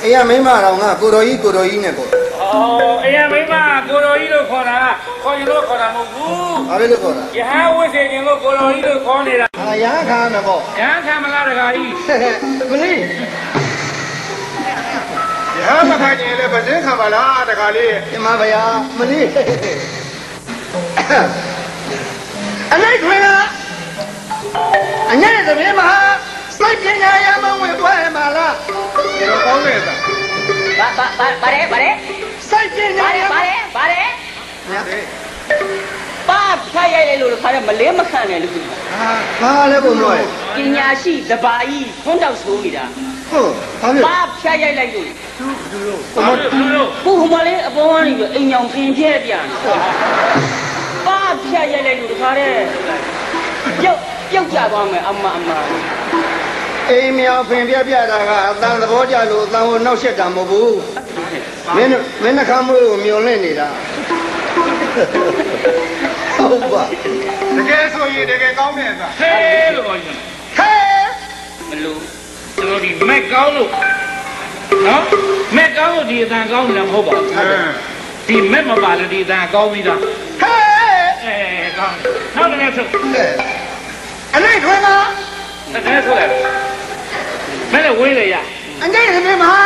Ella misma era una coroí ne ko. Oh, ella misma coroí lo cora, coi lo cora mo. A ver lo cora. Ya wo se ni lo coroí lo conera. Ah, ya kha me ko. Ya kha ma la da ga yi. Mali. Ya ma kha ni le ba zin kha ba la da ga le. Di ma ba ya, mali. Anai twin la. Anai de me ma. Sai pnya ya ma we bwa ma la. Lo kaung le ta. Bare. Sai pnya ya. Bare. Ya. Ba phai yai le lo kha ma le ma khan ne lu. Ha le bo mo. ပညာရှိတပါးကြီးခွန်းတောက်ဆိုးနေတာ ဟုတ်ဘာလဲ ပါဖြတ်ရိုက်လိုက်လို့ Bulu. ဟိုမှာလေအပေါ်ကနေပြီးအိမ်ညောင်ပြင်ပြဲပြန်ပါဖြတ်ရိုက်လိုက်လို့တခါတည်းပြုတ်ကြသွားမယ်အမ အိမ်မြောင်ဖင်ပြပြတာကအတန်သဘောကျလို့အတန်ကိုနှောက်ရှက်တာမဟုတ်ဘူးမင်းနှခမ်းမိုးကိုမြုံလင့်နေတာဟုတ်ပါ တကယ်ဆိုရင်တကယ်ကောင်းတယ်ဆိုတာ Hey lo coi. ဟဲ မလို့ ကျွန်တော်ဒီမက်ကောင်းလို့နော်မက်ကောင်းလို့ဒီအတန်ကောင်းနေတာမဟုတ်ပါဘူးဒီမက်မပါလို့ဒီအတန်ကောင်းပြီးသား ဟဲ ကောင်းနောက်တစ်နေ့ဆို အနိုင်ထွန်းက တစ်နေ့ဆိုလိုက်မက်လည်းဝေးလေရ အနိုင်ရမင်းမဟာ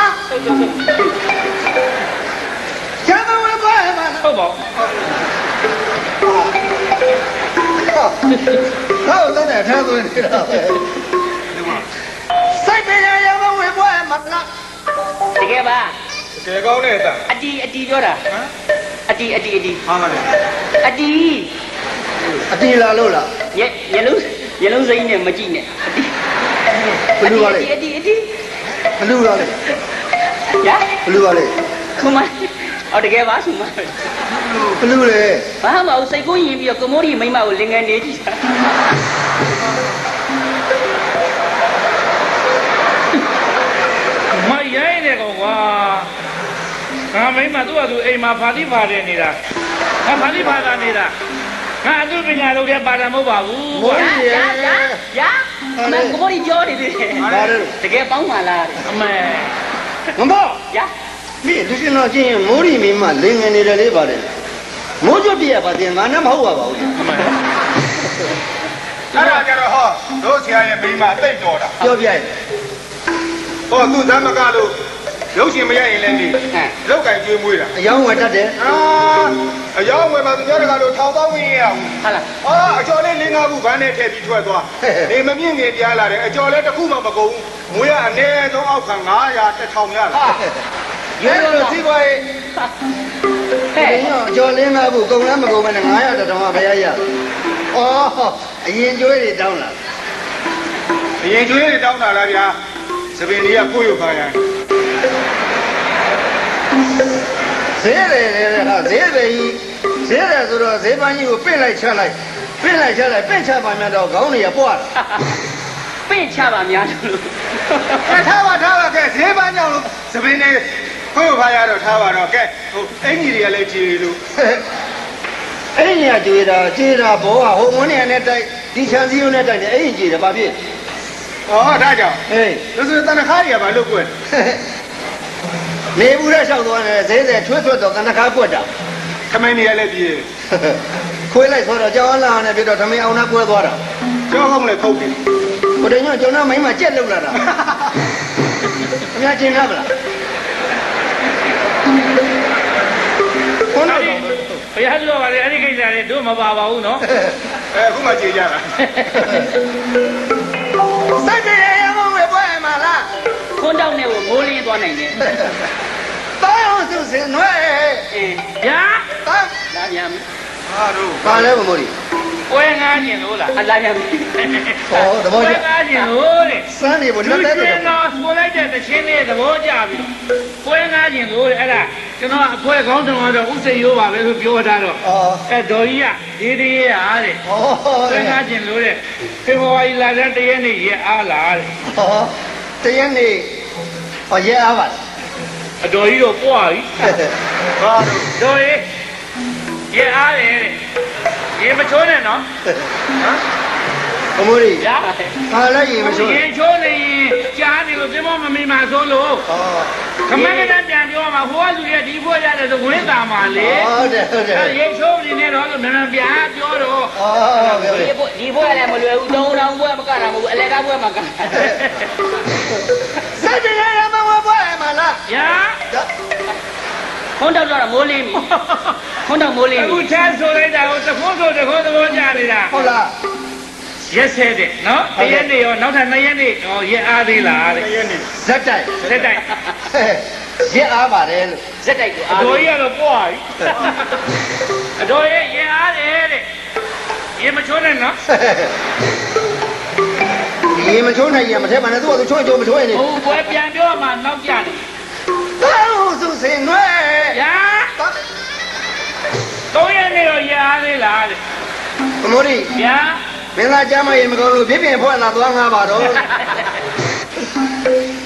ကျမ်းတော်ဝင်ပါမှာ ဟုတ်ပါ ဟုတ်တယ်ထဲသွင်းနေတာပဲစိတ်ပညာရမဝင်ပါမှာလား တကယ်ပါ တကယ်ကောင်းတယ်တာ အတီပြောတာအတီ ဟာမလဲ အတီ အတီလာလို့လား ရလုံးစိမ့်နဲ့မကြည့်နဲ့အတီ ဘလူပါလေ အတီ ဘလူပါလေ ရ ဘလူပါလေ ခုမအော်တကယ်ပါဆိုမ ဘလူလေ ဘာမှမဟုတ်စိတ်ကိုယဉ်ပြီးတော့ကမိုးရီမိမကိုလင်ငယ်နေကြည့်တာ မရိုင်းနေကောင်ကွာငါမိမသူ့ဟာသူအိမ်မှာဖာတိပါတယ်နေတာငါဖာတိပါတာနေတာငါအသူပညာလုပ်တဲ့ပါတာမဟုတ်ပါဘူး မိုးရီရ ရမကမိုးရီပြောနေသေးတယ် ဘာလဲ တကယ်ပေါင်းပါလား အမေ မမော ရ မိလူရှင်တော်ချင်းမိုးရီမင်းမလင်ငယ်နေတယ်လေးပါတယ်မိုးကျွတ်ပြရပါတယ်ငါနဲ့မဟုတ်ပါဘူး အမေ အဲ့ဒါကြတော့ဟောတို့ဆရာရဲ့မိမတိတ်တော်တာ ပြောပြရင် ဟောသူ့သမကလို့ရုပ်ရှင်မရရင်လည်းနေလောက်ကင်ကျွေးမွေးတာ အယောင်းဝယ်တတ်တယ် အယောင်းဝယ်မှာသူများတကာလို့ထောင်သောင်းဝင်ရအောင် ဟုတ်လား အကျော်လေး၄၅ခုဘန်းနဲ့ထည့်ပြီးထွက်သွားနေမမြင့်ငယ်ပြားလာတယ်အကျော်လေးတစ်ခုမှမကုန်ဘူးငွေကအနည်းဆုံးအောက်ခံ900 1000ရလာ ရဲလို့သိပါရဲ့ ဟဲ့ အကျော်လင်းကားဘူးကုန်လည်းမကုန်မနဲ့900တောင်မှဘယ်ရရဩအရင်ကျွေးတွေတောင်းလာ အရင်ကျွေးတွေတောင်းတာလားဗျာသပင်လေးကကိုယ့်ရုပ်ခါရ ဈေးတယ်ဟာဈေးတယ်ကြီးဈေးတယ်ဆိုတော့ဈေးပန်းကြီးကိုပင့်လိုက်ချလိုက်ပင့်ချပါများတော့ခေါင်းတွေကပွားတာ ပင့်ချပါများလို့ ထားပါကဲဈေးပန်းကြောင့်လို့သပင်လေးကိုယ့်ရုပ်ခါရတော့ထားပါတော့ကဲဟိုအင်ကြီးတွေကလည်းကြည်လို့ အဲ့ဒီကကျွေးတာဘောကဟိုဝန်းနေနဲ့တိုက်ဒီချန်စီယုံနဲ့တိုက်တယ်အဲ့ဒီကျွေးတယ်ဘာဖြစ် ဩဒါကြောင့် ဟေး လို့ဆိုတန်ခါတွေကဘာလို့ကွယ် နေဘူးတဲ့လျှောက်သွားတယ်ဈေးတယ်ထွေးတော့ကနခါပွက်တာ ခမင်းတွေကလည်းပြေး ခွေးလိုက်ဆိုတော့ကြောင်းလာနဲ့ပြီးတော့ဓမင်းအောင်နဲ့ကွဲသွားတာ ကြောက်ကောင်းလည်းထုတ်တယ် ကိုတညွန့်ကျွန်တော်မိမကြက်လောက်လာတာအများကျင်လားဗလားခုနက ဘုရားပြောပါလေအဲ့ဒီကိစ္စတွေတို့မပါပါဘူးနော်အခုမှကြည်ကြတာစိုက်တယ်ရမဝဲပွဲမှာလားခွန်းတောက်နဲ့ကိုမိုးလင်းသွားနိုင်တယ်တောင်းအောင်သူစင်နွဲညာတောင်းလာပြန်ဟာတို့ဘာလဲမမိုးလီပွဲငားကျင်လို့လားလာပြန်ဟောသဘောကျပွဲငားကျင်လို့တဲ့စမ်းနေဘုလက်တဲ့ကျွန်တော်ဆိုလိုက်တဲ့တခြင်းလေးသဘောကျပြီပွဲငားကျင်လို့တဲ့အဲ့ဒါကျွန်တော်အဖွဲခေါင်းဆောင်တော့ဥစိတ်ရိုးပါပဲလို့ပြောထားတော့အဲ့ဒေါ်ကြီးကဒီတည်းရအားတဲ့ပွဲငားကျင်လို့တဲ့ဖေဖော်ဝါရီလတဲ့တရက်နေ့ရက်အားလားတဲ့တရက်နေ့ဟောရက်အားပါအတော်ကြီးတော့ပွားပြီဟာတို့ရေရက်အားတယ်တဲ့ရေမချိုးနဲ့နော်ဟမ်အမိုးရီရဟာလည်းရေမချိုးရေချိုးနေရင်ကြားနေလို့ပြမမမီမှာဆိုလို့ခမက်ကတည်းပြန်ပြောမှာဟိုကလူရဲ့ဒီဘွဲရတယ်ဆိုဝင်တာမှာလေဟုတ်တယ်ရေချိုးနေနေတော့လို့မြန်ပြန်ပြောတော့ဒီဘွဲလည်းမလွယ်ဘူးတုံးတောင်ဘွဲမကတာမဟုတ်ဘူးအလဲကားဘွဲမကတာစက်တယ်ရမဝဲပွဲမှာလားညာခွန်းတောက်တော့မိုးလင်းပြီခွန်းတောက်မိုးလင်းပြီအခုချမ်းဆိုလိုက်တာကိုတခုဆိုတခုသဘောကျနေတာဟုတ်လားရက်ဆဲတဲ့နော်တရက်နေရောနောက်ထပ်2ရက်နေဟောရက်အားသေးလားတဲ့ရက်နေဇက်တိုက်ရက်အားပါတယ်လို့ဇက်တိုက်ကိုအားအတော်ကြီးကတော့ပွားပြီအတော်ရဲ့ရက်အားတယ်တဲ့ရေမချိုးနဲ့နော်ရေမချိုးနိုင်ရမထဲပါနဲ့သူကသူချိုးမချိုးနေဟုတ်ပွဲပြန်ပြောမှနောက်ကြတယ်တောင်းစုစင်နွဲညာ3ရက်နေတော့ရအားသေးလားတဲ့ဘမိုးရီညာမင်းသားကြမ်းမရေမကောင်းလို့ပြင်းပြင်းဖွဲ့လာသွားငါပါတော့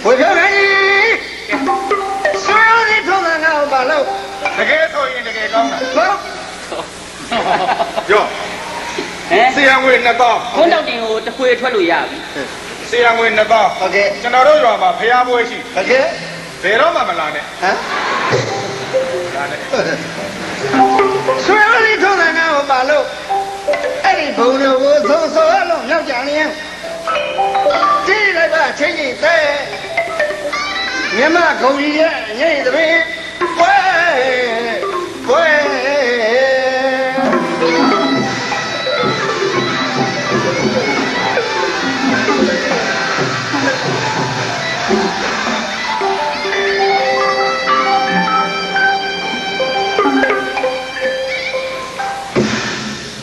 ဘွေပြောခိုင်းဆွေးနေထုံးငါ့ဘာလို့တကယ်ဆိုရင်တကယ်ကောင်းတာဟုတ်ရောဆရာငွေ2000ခွန်းတောက်တင်ကိုတခွေထွက်လို့ရပြီဆရာငွေ2000ဟုတ်ကဲ့ကျွန်တော်တို့ရွာမှာဖျားပွဲရှိဟုတ်ကဲ့ဘယ်တော့မှမလာနဲ့ဟမ်လာနဲ့ဆွေးနေထုံးငါ့ဘာလို့အဲ့ဒီဘုံတော်ကိုသုံးဆောလုံးနောက်ကြနေရင်တိလိုက်ပါချင်းကြီးတဲ့မြမဂုံကြီးရဲ့ညိတ်တပင်းပွဲ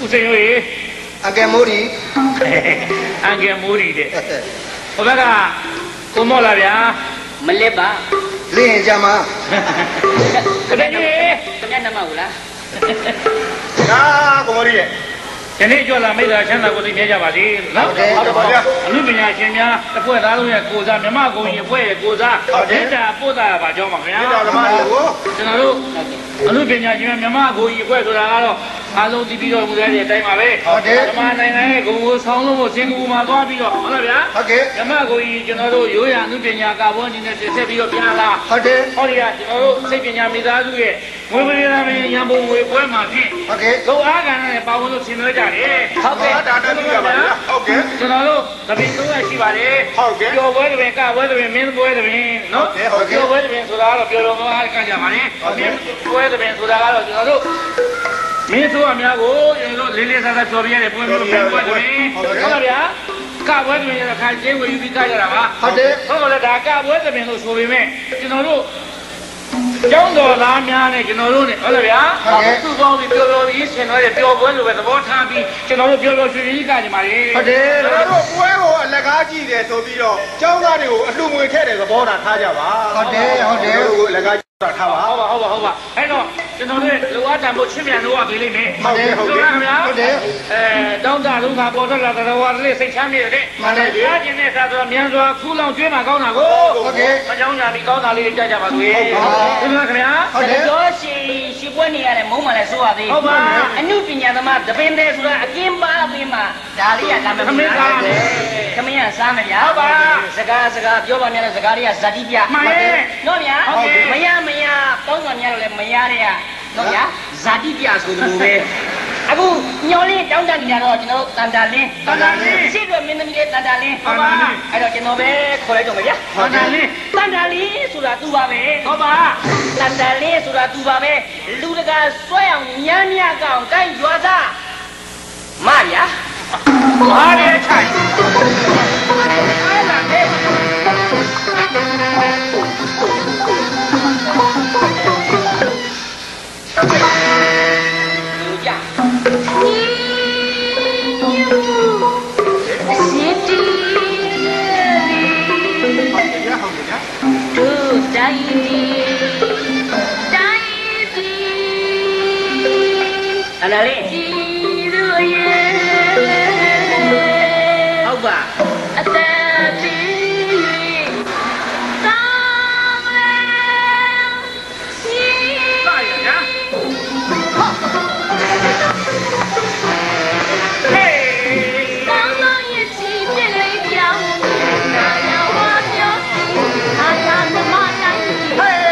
ဦးစိန်ရေအကယ်မိုးရီအကယ်မိုးရီတဲ့ဟိုဘက်ကကိုမော့လာဗျာမလစ်ပါလင်းကြမှာခဏကြီးခဏနမဟုတ်လားဒါကိုမော်ရီရဲ့ယနေ့ကြွလာမိသားချမ်းသာကိုသိမြဲကြပါစေနော်ဟုတ်ပါဗျာအမှုပညာရှင်များတစ်ဖွဲ့သားလုံးရဲ့ကိုစားမြမကုံရင်ဖွဲ့ရဲ့ကိုစားဒေတာပို့တာပါကြောင်းပါခင်ဗျာဒေတာဓမ္မတွေကိုကျွန်တော်တို့အမှုပညာရှင်များမြမကုံရင်ဖွဲ့ဆိုတာကတော့အားလုံးတည်ပြီးတော့မူတဲ့အတိုင်းပါပဲဓမ္မနိုင်ငံရဲ့ဂုဏ်ကိုဆောင်းလို့စင်ကာပူမှာသွားပြီးတော့ဟုတ်လားဗျာဟုတ်ကဲ့မြမကုံရင်ကျွန်တော်တို့ရိုးရာအမှုပညာကာဘောအနေနဲ့တင်ဆက်ပြီးတော့ပြန်လာဟုတ်တယ်ဟောဒီကကျွန်တော်တို့စိတ်ပညာမိသားစုရဲ့ငွေပရိသတ်ရန်ပုံငွေပွဲမှာဖြင့်ဟုတ်ကဲ့ဂုဏ်အားကံနဲ့ပါဝင်လို့ဆင်နွှဲကြတယ်ဟုတ်ကဲ့ဒါတည်းပြပါလားဟုတ်ကဲ့ကျွန်တော်တို့တပင်း3ရက်ရှိပါတယ်ဟုတ်ကဲ့ပျော်ပွဲတပင်းကပွဲတပင်းမင်းပွဲတပင်းနော်ဟုတ်ကဲ့ပျော်ပွဲတပင်းဆိုတာကတော့ပျော်တော်အားကံကြပါနဲ့မင်းပွဲတပင်းဆိုတာကတော့ကျွန်တော်တို့မင်းဆိုအများကိုကျွန်တော်တို့လေးလေးစားစားပျော်ပြရတဲ့ပွဲမျိုးပွဲတပင်းဟုတ်လားဗျာကပွဲတပင်းရတဲ့ခါကျင်းဝေယူပြီးကြရတာပါဟုတ်တယ်ဟုတ်လားဒါကပွဲတပင်းလို့ဆိုပေမဲ့ကျွန်တော်တို့ကျောင်းတော်သားများနဲ့ကျွန်တော်တို့နဲ့ဟုတ်လားဗျာသူ့ကောင်းပြီးပျော်ပျော်ပြီးဆင်နွှဲတဲ့ပျော်ပွဲလိုပဲသဘောထားပြီးကျွန်တော်တို့ပျော်ပျော်ရွှင်ရွှင်ကြီးကကြပါလေဟုတ်တယ်ကျွန်တော်တို့ပွဲကိုအလကားကြည့်တယ်ဆိုပြီးတော့ကျောင်းသားတွေကိုအလှငွေထည့်တယ်သဘောထားထားကြပါဟုတ်တယ်ဟုတ်တယ်ကိုအလကားထားပါဟုတ်ပါအဲ့တော့ကျွန်တော်တို့လိုအပ်တယ်မို့ချင်းမြန်လို့ရပြီလိမ့်မယ်ဟုတ်တယ်ခင်ဗျာဟုတ်တယ်တောင်းတလုံးကပေါ်ထွက်လာတဲ့ဝါလေးစိတ်ချမ်းမြေတဲ့မှန်တယ်ဗျာကျင်တဲ့သာဆိုမြန်စွာခူးလောင်ကျွေးမှာကောင်းတာကိုဟုတ်ကဲ့အကြောင်းညာပြီးကောင်းတာလေးကြကြပါစေဟုတ်ပါခင်ဗျာဟုတ်တယ်တော့ရှိပွဲနေရတယ်မုံမှလည်းစိုးရသေးဟုတ်ပါအနုပညာသမားတပင်းသေးဆိုတာအကင်းပါအပင်းမှာဒါလေးကလာမယ်ခမင်းစားတယ်ခမင်းကစားမယ်ဗျာဟုတ်ပါစကားပြောပါများတဲ့စကားတွေကဇာတိပြမှန်ရဲ့နော်ဗျာမရပေါင်းပါများလို့လည်းမရတဲ့ကနော်ဗျာဇာတိပြဆိုလိုပဲ အခုညော်လေးတောင်းတနေကြတော့ကျွန်တော်တို့တန်တာလင်းရှိတော့မင်းသမီးလေးတန်တာလင်းဟုတ်ပါအဲ့တော့ကျွန်တော်ပဲခေါ်လိုက်တော့မယ်ဗျာတန်တာလင်းဆိုတာသူပါပဲဟုတ်ပါတန်တာလင်းဆိုတာသူပါပဲလူတကာဆွဲအောင်ညမ်းမြကောင်တိုင်းရွာသားမဗျာဘာလဲချိုင်အဲ့ဒါလေอะไรเลยဟုတ်ပါအသက်ပြီးတောင်းလဲစီပါရညာဟေးကောင်းကောင်းရဲ့ချီပြည့်လေးပြောင်းနာရောဝါပြောစီအားရမမတိုင်းဟေး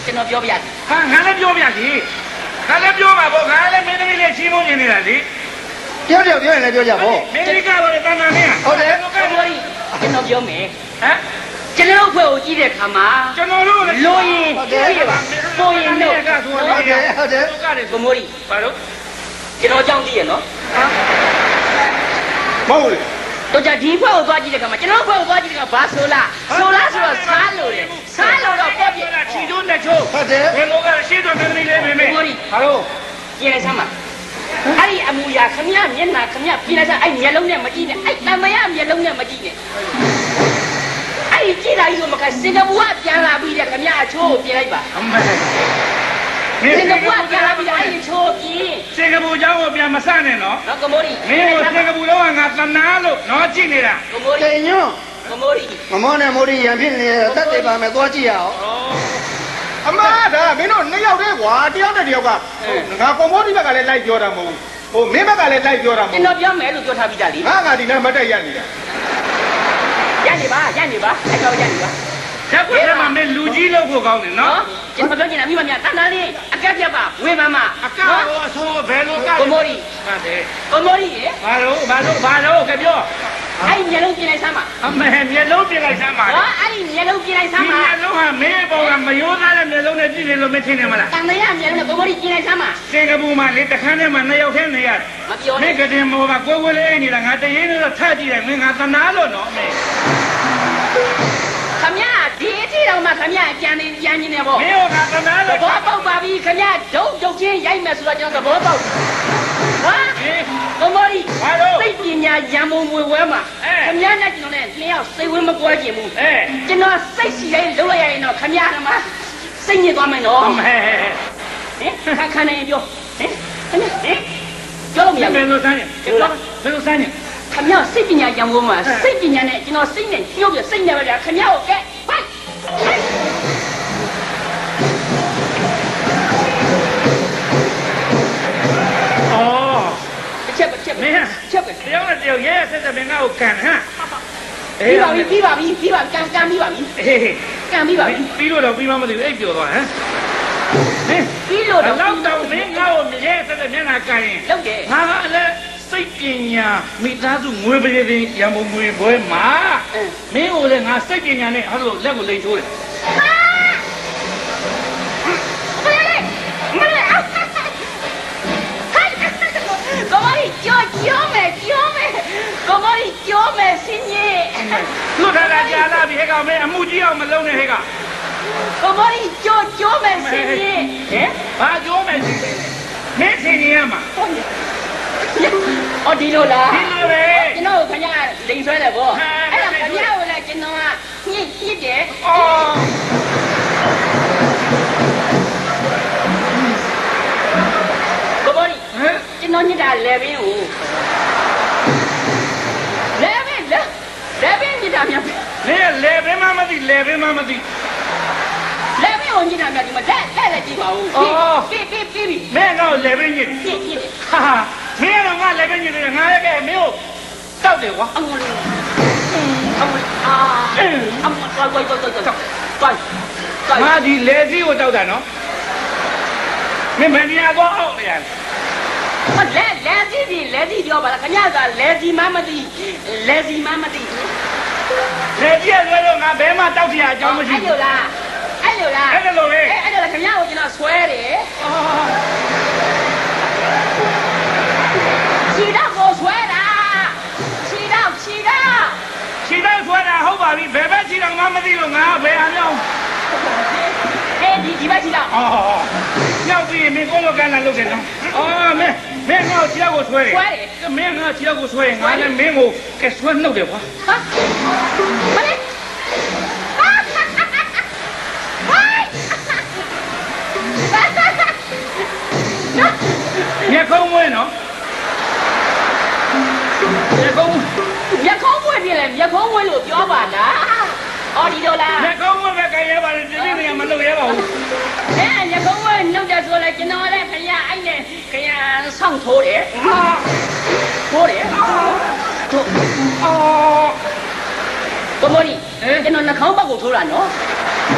ကျွန်တော်ပြောပြတယ်ဟာငါလည်းပြောပြစီငါလည်းပြောမှာပေါ့ငါလည်းမင်းသမီးလေးချင်းမုန်းနေနေတာလေပြောရင်လည်းပြောကြပေါ့မင်းကြီးကတော့တန်တန်လေးဟုတ်တယ်ကျွန်တော်ပြောမယ်ဟမ်ကျွန်တော်ဘွဲကိုကြည့်တဲ့ခါမှာကျွန်တော်တို့လိုရင်ကြည့်ပါပိုရင်တော့ဟုတ်တယ်ဘမိုးရီဘာလို့ကျွန်တော်ကြောင်းကြည့်ရနော်မဟုတ်လေတော့じゃဒီဘွဲကိုသွားကြည့်တဲ့ခါမှာကျွန်တော်ဘွဲကိုသွားကြည့်တဲ့ခါဘာဆိုလားဆိုတော့စားလို့တယ်စားလို့တော့ပေါ့ပြချီတို့နဲ့ချိုးဟုတ်တယ်ဘယ်လိုကရှင်းတော့မင်းသမီးလေးမေမေဘာလို့ကြည့်လိုက်စမ်းပါအဲ့ဒီအမူအရာခမရမျက်နှာခမရပြလိုက်စမ်းအဲ့မျက်လုံးနဲ့မကြည့်နဲ့အဲ့တမရမျက်လုံးနဲ့မကြည့်နဲ့အဲ့ဒီကြည့်လိုက်လို့မကစင်ကာပူကပြန်လာပြီးတဲ့ခမရအချိုးကိုပြင်လိုက်ပါအမေစင်ကာပူကပြန်လာပြီးတဲ့အဲ့ဒီချိုးပြင်စင်ကာပူเจ้าကိုပြန်မဆနဲ့နော်နော်ကမိုးရီမင်းကိုစင်ကာပူတော့ငါသနာလို့နော်ကြည့်နေတာကမိုးရီညွန့်ကမိုးရီမမောနဲ့မိုးရီရံဖြစ်နေတတ်တယ်ပါမယ်သွားကြည့်ရအောင်အမဒါမင်းတို့နှစ်ယောက်တည်းကွာတယောက်နဲ့တယောက်ကငါကွန်မိုးဒီဘက်ကလည်းလိုက်ပြောတာမဟုတ်ဟိုမင်းဘက်ကလည်းလိုက်ပြောတာမဟုတ်ကျွန်တော်ပြောမယ်လို့ပြောထားပြီးသားလေငါဒီနေ့မတက်ရနေတာရနေပါအဲ့တော့ရနေပါရက်ွက်ထဲမှာမင်းလူကြီးလို့ ဖို့ကောင်းတယ်နော်ကျွန်တော်ပြောချင်တာမိမများတန်တန်လေးအကက်ပြတ်ပါဝေးမမအကောအဆိုးဘယ်လိုကကိုမိုးရီဟုတ်တယ်ကိုမိုးရီရေဘာလို့ကပြောအဲ့မျက်လုံးပြင်လိုက်စမ်းပါအမေမျက်လုံးပြင်လိုက်စမ်းပါဟာအဲ့ဒီမျက်လုံးပြင်လိုက်စမ်းပါမျက်လုံးကမင်းပေါ်ကမယိုးသားတဲ့မျက်လုံးနဲ့ကြည့်နေလို့မထင်နဲ့မလားတန်တရားမျက်လုံးနဲ့ကိုမိုးရီပြင်လိုက်စမ်းပါစင်ကာပူမှာလေတခန်းထဲမှာ2ယောက်ထဲနေရတယ်မပြောနဲ့မင်းကတင်မောကကိုလေးအိနေတာငါတရင်တော့ထပ်ကြည့်တယ်မင်းငါသနာလို့နော်အမေခမရဒီအထီတော့မှခမရကြံနေတယ်ပေါ့မင်းကသနာလို့ဘောပေါက်ပါပြီခမရဒုတ်ချင်းရိုက်မယ်ဆိုတော့ကျွန်တော်သဘောပေါက်ဟာကိုမိုးရီစိတ်ပညာရံမုံမွေဝဲမှာခမရနဲ့ကျွန်တော်နဲ့2ယောက်စိတ်ဝင်းမကွဲကြဘူးကျွန်တော်စိတ်စီတိုင်းလုံးလိုက်ရရင်တော့ခမရကမှစိတ်ညစ်သွားမယ်နော်ခါနေပြောခမရပြောလို့မရဘူးဘယ်လိုစမ်းနေခမရစိတ်ပညာရံမုံမှာစိတ်ပညာနဲ့ကျွန်တော်စိတ်နဲ့ညှို့ပြစိတ်နဲ့ပဲခမရကိုကဲဖိုက်ချက်မင်းချက်ပဲတယောက်နဲ့တယောက်ရဲဆက်မင်းငါ့ကိုကန်ဟမ်ပြီးပါပြီကန်ပြီးပါပြီကန်ပြီးပါပြီပြီးလို့တော့ပြီးမှမသိဘူးအိပ်ပြောသွားဟမ်ပြီးလို့တော့လောက်တော့မင်းငါ့ကိုရဲဆက်မျက်နှာကန်ရင်လောက်တယ်ငါကလည်းစိတ်ပညာမိသားစုငွေပရိသင်ရံပုံငွေဘွဲမှာမင်းကိုလည်းငါစိတ်ပညာနဲ့အဲ့လိုလက်ကိုလိမ်ထိုးတယ်ကိုမိုးရီကြောမယ်စင်းကြီးလွတ်လာကြလာပြီဟဲ့ကောင်မင်းအမှုကြီးအောင်မလုံးနဲ့ဟဲ့ကကိုမိုးရီကြောမယ်စင်းကြီးဘာကြောမယ်စင်းကြီးမင်းစင်းကြီးရမှာအော်ဒီလိုလားဒီလိုပဲကျွန်တော်ခင်ဗျာလိန်ဆွဲတယ်ဗောအဲ့ဒါခင်ဗျာကိုလည်းကျွန်တော်ကညစ်တယ်ကိုမိုးရီကျွန်တော်ညစ်တာလဲပင်ကိုလဲပင်ညစ်တာများနေလဲပင်မှမသိလဲပင်ကိုညစ်တာများဒီမှာလက်ကြည့်ပါဦးပြီးမင်းတော့လဲပင်ညစ်ဟာမင်းတော့ငါလဲပင်ညစ်တယ်ငါလည်းကဲမင်းကိုတောက်တယ်ကွာအမလေးသွားငါဒီလဲစီကိုတောက်တာနော်မင်းမမြင်တော့အောက်နေရတယ်လဲစီပြောပါလားခင်ဗျာကလဲစီမမသိလဲစီမမသိလဲစီရွယ်တော့ငါဘဲမှာတောက်ပြအကြောင်းမရှိဘူးအဲ့လိုလားအဲ့လိုလေအဲ့ဒါခင်ဗျာကိုကျွန်တော်ဆွဲတယ်ခြေတော့ကိုဆွဲတာခြေတော့ဆွဲတာဟုတ်ပါပြီဘယ်ဘက်ခြေတော့ငါမသိလို့ငါဘယ်အားကြောင်းဒီဘက်ခြေတော့ညောက်ပြီးမင်းကိုလိုကန်လာလုပ်တယ်နော်မင်းငါ့ခြေတော့ကိုဆွဲတယ်မင်းငါ့ခြေတော့ကိုဆွဲရင်ငါလည်းမင်းကိုကဲဆွဲနှုတ်တယ်ကွာမလေးမျက်ခုံးမွေးနော်မျက်ခုံးမွေးပြီလေမျက်ခုံးမွေးလို့ပြောပါလားအော်ဒီလိုလားမျက်ခုံးမွေးပဲကြရပါလေပြင်းပြင်းမလုပ်ရပါဘူးမျက်ခုံးမွေးနှုတ်တယ်ဆိုလဲကျွန်တော်လည်းခင်ဗျာအဲ့နဲ့ခင်ဗျာဆောင်းထိုးတယ်ကိုမိုးရီကျွန်တော်နှာခေါင်းပေါက်ကိုထိုးတာနော်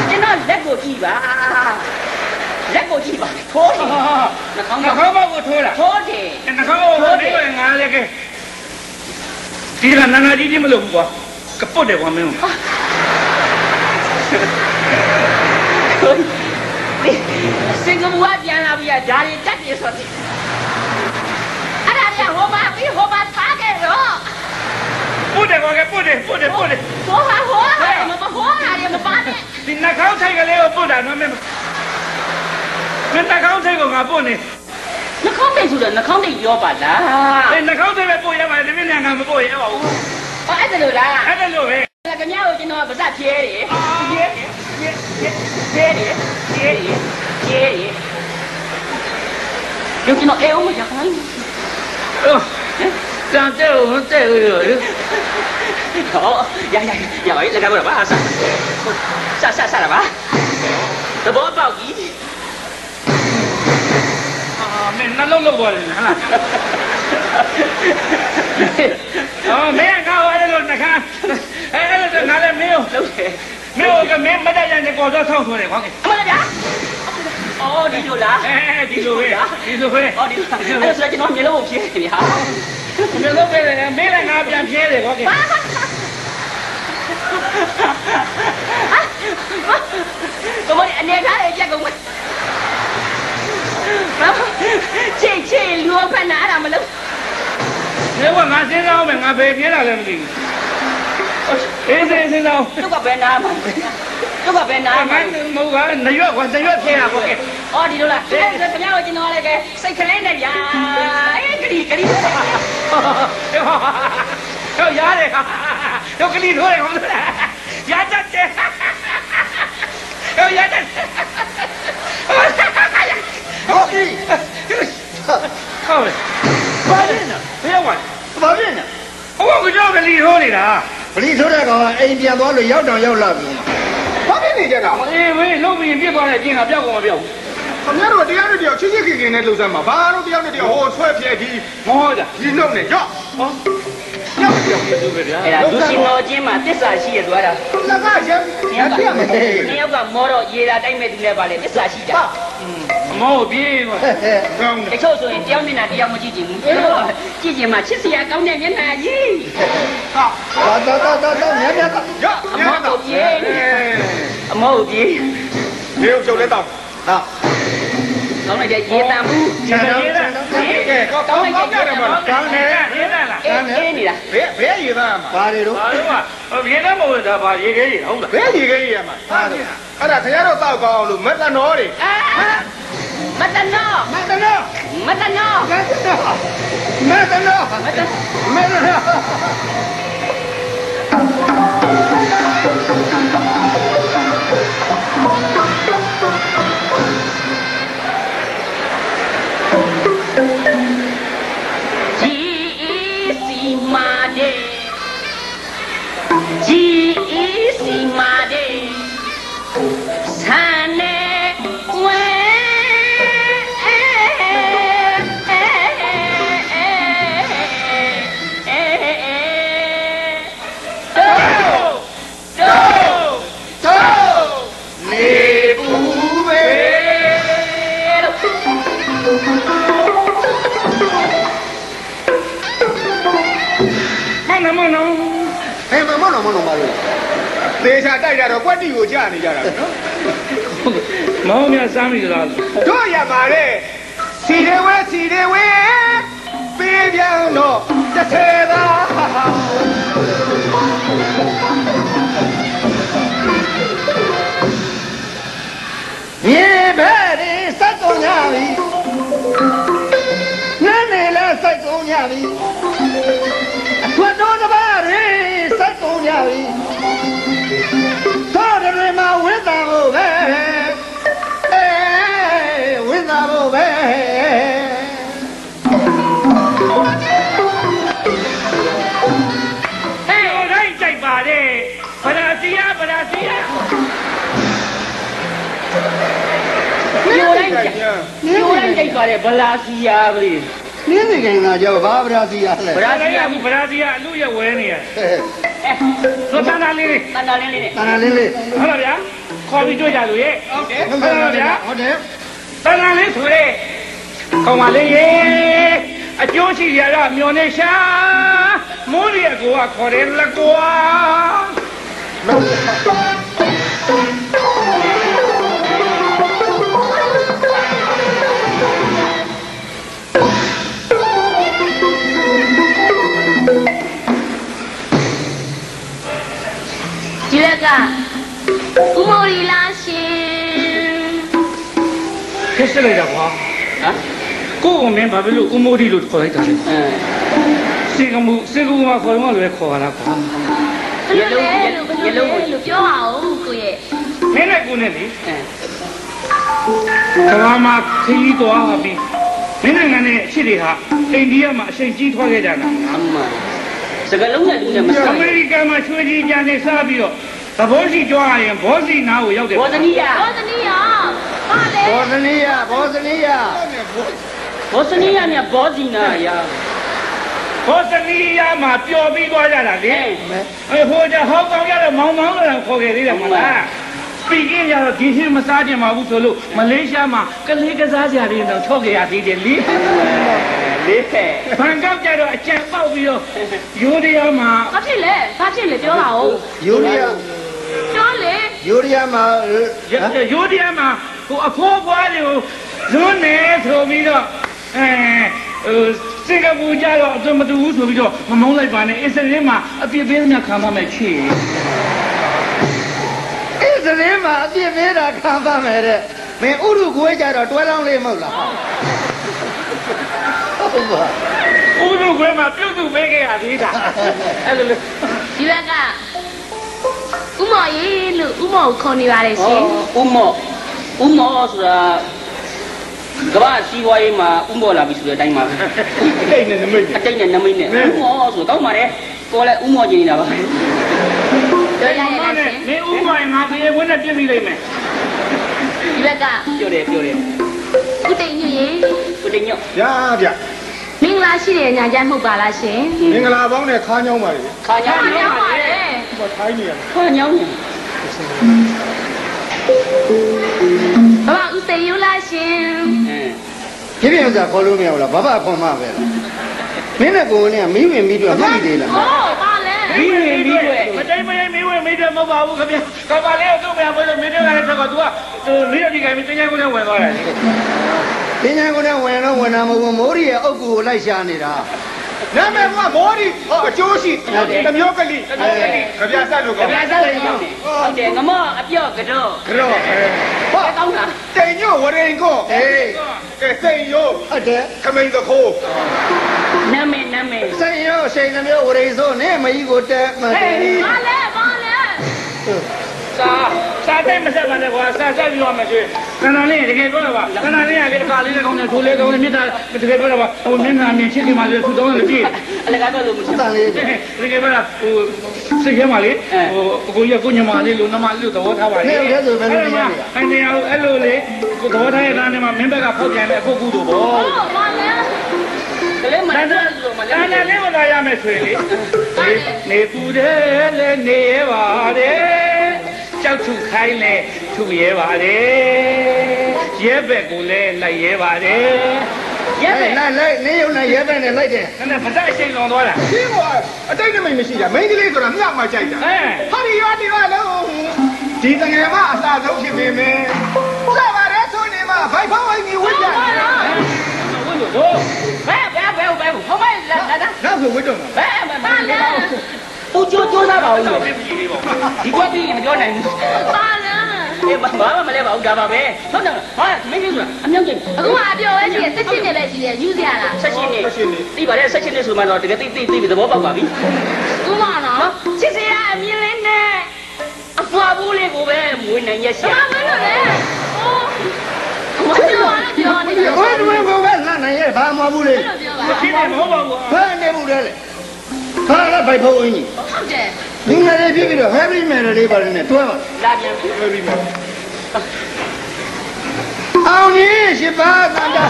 ကျွန်တော်လက်ကိုကြည့်ပါထိုးတယ်နှာခေါင်းပေါက်ကိုထိုးတာထိုးတယ်နှာခေါင်းပေါက်ကိုထိုးတယ်ငါလည်းကဲဒီကနာနာကြီးမလုပ်ဘူးကွာကပုတ်တယ်ကွာမင်းစင်ကာပူကပြန်လာပြီဒါတွေတက်တယ်ဆိုတော့အဲ့ဒါကဟိုမှာထားခဲ့တော့ပုတ်တယ်ကွာကပုတ်တယ်ဟိုဟာမပါနဲ့ဒီနှာခေါင်းထိုက်ကလေးကိုပုတ်တာနော်မင်းနှာခေါင်းထိုက်ကိုငါပုတ်နေနှာခေါင်းထိုက်ဆိုတော့နှာခေါင်းထိုက်ပြောပါလားနှာခေါင်းထိုက်ပဲပုတ်ရပါတယ်ဒီမင်းငါမပုတ်ရပါဘူးအဲ့ဒါလို့လားအဲ့ဒါလို့ပဲခင်ဗျားကိုကျွန်တော်ပါစဖြဲတယ်ရုပ်ကျွန်တော်အေးအောင်မရခိုင်းတန်တဲ့ဟုတ်တဲ့ရောဟောရပါလေလက်ကတော့ပါဆာပါသဘောပေါက်ကြီးမင်းနှလုံးလောက်သွားတယ်ဟလားမင်းကအဲ့လိုနှခမ်းအဲ့လိုငါလည်းမင်းကိုလုပ်တယ်没有个没得人家搞到上出来，快给。么来呀？哦，你就啦？哎，你说会，你说会。哦，你说，哎，是今朝面了我骗你哈。面了骗人，没人俺骗骗的，快给。怎么你看人家个我？这刘快拿他们了。你我俺身上没俺白骗了来不的。身上。这个白拿嘛？这个白拿嘛？冇个，那月骗啊，快给。哦，你说了，哎，这怎么样？我今朝那个谁可来的呀？哎，给你。要压的，要给你说的，我们压着去，要压着。好嘞，好嘞，把人呢？不要管，把人呢？我不知道个里头的了。里头这个哎，别多了，要长要老兵。ဘာဖြစ်နေကြတာ哎喂，老兵别过来进啊，不要跟我飙。ခင်ဗျားတို့တရားတို့တယောက်ချစ်ချစ်ခင်ခင်နဲ့လှုပ်စမ်းမှာဘာလို့တယောက်နဲ့တယောက်ဟိုဆွဲပြဲဒီ 我的，ဒီနှုတ်နဲ့ရော့ 哦，要不要这个的？哎呀，都是脑筋嘛，这啥戏多了？ လက်ကရမ်းပြမယ် 你要个摸到爷啦，တိုင်းမဲ့တူလဲပါလေ，这啥戏的？毛病嘛。 ကောင်းတယ် 一瞅说刁民呐，刁没记劲，记劲嘛，其实也搞点点难咦。走，免得。 ရော့ 毛头皮，毛头皮， နေုပ်ချုပ်လဲတော့ 好，搞那些野蛋布， 现在现在， ကဲကောင်းကြတယ်မလား 刚才现在了。哎你啦， ဘယ်ရည်သားမှာ 把里头。哎呦妈，别的没问题吧？也可以，好的。 ဘယ်ရည်ကြီးရမှာအဲ့ဒါခင်ဗျားတို့တောက်ကောင်းလို့မက်သနောတွေ 啊，没得闹，麦当劳，没得闹，麦当劳，麦当劳。မလုံးပါလို့ သေချာတိုက်ကြတော့ကွက်တီကိုကြာနေကြတာနော် မောင်မြတ်စမ်းပြီလား တို့ရပါလေစီတွေဝဲပေးပြန်တော့တစ်ထဲသာမြေဘက်ဒီစိုက်ကုန်ကြပြီနားနေလဲစိုက်ကုန်ကြပြီအထွတ်တော်တစ်ပါးတွေစိုက်ကုန်ကြပြီသောတတွေမှာဝိသံကိုပဲဝိသံကိုပဲ ပါတယ်ဗလာစီယာမျိုးတိုင်းကြိုက်ပါတယ်ဗလာစီယာကလေး နင်းနေခင်ကကြောဘာဗရာစီယာလဲ ဗလာစီယာအလူရဝဲနေရဆိုတန်းတန်းလေး တန်တာလင်းလေးနဲ့ တန်တန်လေးလေး ဟုတ်လားဗျာခေါ်ပြီးတွေ့ကြလို့ရေ ဟုတ်တယ်ဗျာဟုတ်တယ် တန်းတန်းလေးဆိုရဲကောင်းပါလေရေအကျိုးရှိရတာမျောနေရှာမိုးရီအကိုကခေါ်တယ်လက်ကွာဒီလက်ကဦးမိုးရီလားရှင် ခက်စလိုက်တာကွာ ဟမ် ကိုယ်ကမင်းဘာဖြစ်လို့ဦးမိုးဒီလို့ခေါ်လိုက်တာလဲစေကမှုမှာခေါ်မှလည်းခေါ်လာကွာ ဘယ်လိုလဲလို့ပြောအောင်ကိုရဲ့ မင်းနဲ့ကိုနဲ့လေကဘာမှာခီးသွားပြီမင်းနိုင်ငံနဲ့အချစ်တွေဟာအိန္ဒိယမှာအချိန်ကြီးထွားခဲ့ကြတာ အမစကလုံးနဲ့လူနဲ့မဆ အ န် မေရိကန်မှာချွေးကြီးကြနေစားပြီးတော့သဘောရှိကြွားရင်ဘောစီနားကိုရောက်တယ် ဘောဇနီးယာ ဘောဇနီးယာဟာလေ ဘောဇနီယာ ဘောဇနီးယာမြဘောဇီနာယာ我这里呀嘛，标比多家了的，或者好高家的忙的人可给的嘛啦。毕竟要地区嘛，啥地嘛无所谓，马来西亚嘛，跟那个啥家的人吵个呀，对的厉害。反正家的讲包比哟，有的呀嘛。他骗嘞，表啦哦。有的呀。表嘞。有的呀嘛，有的呀嘛，我的人难受比的，这个物价了，这么多无所谓的，我弄来办的，一些人嘛，别人家看他们去。一些人嘛，别人家看他们的，没欧洲国家的多让来没了。欧洲国嘛，标准没给啊，对的。哎，对。ဒီဘက်ကဥမော်ရေးလို့ဥမော်ကိုခေါ်နေပါတယ်ရှင်။ဥမော်ဆိုတာကဘာစီဝါရေးမှာဥမော်လာပြီဆိုတဲ့အတိုင်းပါပဲ။အတိတ်နဲ့နမိတ်နဲ့ဥမော်ဆိုကောင်းပါတယ်။ကိုလည်းဥမော်ကျင်နေတာပါ။ပြောရရရှင်မင်းဥမော်ငါပြေဝင်းနဲ့ပြည့်မိလိမ့်မယ်။ဒီဘက်ကပြောတယ်ဦးတိန်ညွရေဦးတိန်ညွဗျာဗျာမင်္ဂလာရှိတဲ့ညာကြမှုပါလားရှင်မင်္ဂလာပေါင်းနဲ့ခါးညောင်းပါလေခါးညောင်းပါလေဘာထိုင်းနေရလဲခါးညောင်းဘာဦးစိန်ယူလားရှင်ပြပြဥစားခေါ်လို့မရဘူးလားဘာဘာခေါ်မှပဲလားမင်းနဲ့ကိုယ်နဲ့မီးဝင်ပြီးတော့မှတ်သေးလားဟုတ်ပါလေမီးဝင်ပြီးတော့မတိုင်းမတိုင်းမီးဝင်ပြီးတော့မဟုတ်ပါဘူးခင်ဗျာကဘာလေးတော့မရဘူးလို့မင်းတို့ကလည်းတော့ तू ကမီးရဒီကမင်းတင်ကြကိုလည်းဝင်သွားတယ်တင်ကြကိုလည်းဝင်တော့ဝင်တာမဟုတ်ဘူးမိုးရီရဲ့အုပ်ကူကိုလိုက်ရှာနေတာနာမည်ကမော်ရီအကျိုးရှိတမျိုးကလေးကြပြဆက်လို့ကောင်းကြပြဆက်လို့ကောင်းဟုတ်တယ်ငမအပြော့ကတော့ဟောကောင်းလားတိန်ညိုဝရင်ကိုကဲစိန်ရိုးဟုတ်တယ်ခမိန်သခိုးနာမည်စိန်ရိုးစိန်နှမျိုးဝရင်စိုးနဲ့မကြီးကိုတက်မှတ်တယ်ဘာလဲစာတဲ့မဆက်ပါနဲ့ကွာစာဆက်ပြီးတော့မှဆိုခဏလေးတကယ်ပြောတော့ပါခဏလေးကလည်းကာလေးလည်းကောင်းတယ်ထိုးလေးကောင်းတယ်မြစ်တာတကယ်ပြောတော့ပါဟိုမျက်နှာမြင်ချစ်ဒီမှာလည်းသူ့တောင်းလည်းပြည့်အလကားတော့လို့မရှိဘူးလေးတကယ်ပြောတာဟိုစိတ်ထဲမှာလေဟိုကိုကြီးကကိုညမလေးလို့နမလေးလို့သဘောထားပါလေနေတယ်ဆိုဘယ်လိုလဲအဲ့ဒီအောင်အဲ့လိုလေကိုသဘောထားရဲ့သားနဲ့မှမင်းဘက်ကဖောက်ပြန်တဲ့အခုကူတို့ပေါ့ဟုတ်ပါလေကလေးမလာလို့မလာနဲ့လေးမလာရမယ်ဆိုရင်လေနေပူတယ်လေနေရပါတယ်ကြောက်ထုခိုင်းလေထုရဲပါတယ်ရဲဘက်ကိုလည်းလိုက်ရဲပါတယ်ရဲဘက်လိုက်နေရုံနဲ့ရဲဘက်နဲ့လိုက်တယ်ခဏဖတ်အချိန်လွန်သွားတာရှင်းကွာအတိတ်နမိတ်မရှိတာမိန်းကလေးဆိုတာမြတ်မှကြိုက်တာဟာဒီရောဒီရောလုံးဒီတကယ်မှအစားဆုံးဖြစ်ပေမယ်စားပါရဲဆိုနေမှာဘိုက်ဖောင်းဝိုင်းကြီးဝစ်ကြတယ်ဝစ်လို့ဘယ်ဟောမလာနောက်ဆိုဝစ်တော့ဘယ်ပါလဲသူကြိုးစားပါဦးဒီကွက်ပြီးမပြောနိုင်ဘူးပါလားဘာမှမလဲပါဘူးဒါပါပဲဟုတ်တယ်ဟာမင်းကြီးဆိုတာအမြောက်ကျင်အခုကအပြောပဲရှိတယ်ဆက်ချင်းနဲ့ပဲရှိတယ်ယူစရာလားဆက်ချင်းနေသိပါတယ်ဆက်ချင်းနေဆိုမှတော့တကယ်သိပြီးသဘောပေါက်ပါပြီဥမနော်ချစ်စရာအမြင်လေးနဲ့အဖွားဘူးလေးကိုပဲမွေးနိုင်ရရှာဘာမလို့လဲမပြောနေတယ်ဘယ်လိုပဲလှနိုင်ရဲ့ဘာမှမဘူးလေမဖြစ်နေမဟုတ်ပါဘူးဘယ်နေဘူးလဲဟာလည်းဘိုက်ဖို့အင်းကြီးဟုတ်တယ်လူငယ်လေးဖြစ်ပြီးတော့ heavy metal လေးပါနဲ့တွဲပါလာပြန်ပြီ heavy metal အောင်ကြီးရှိပါကန္တာ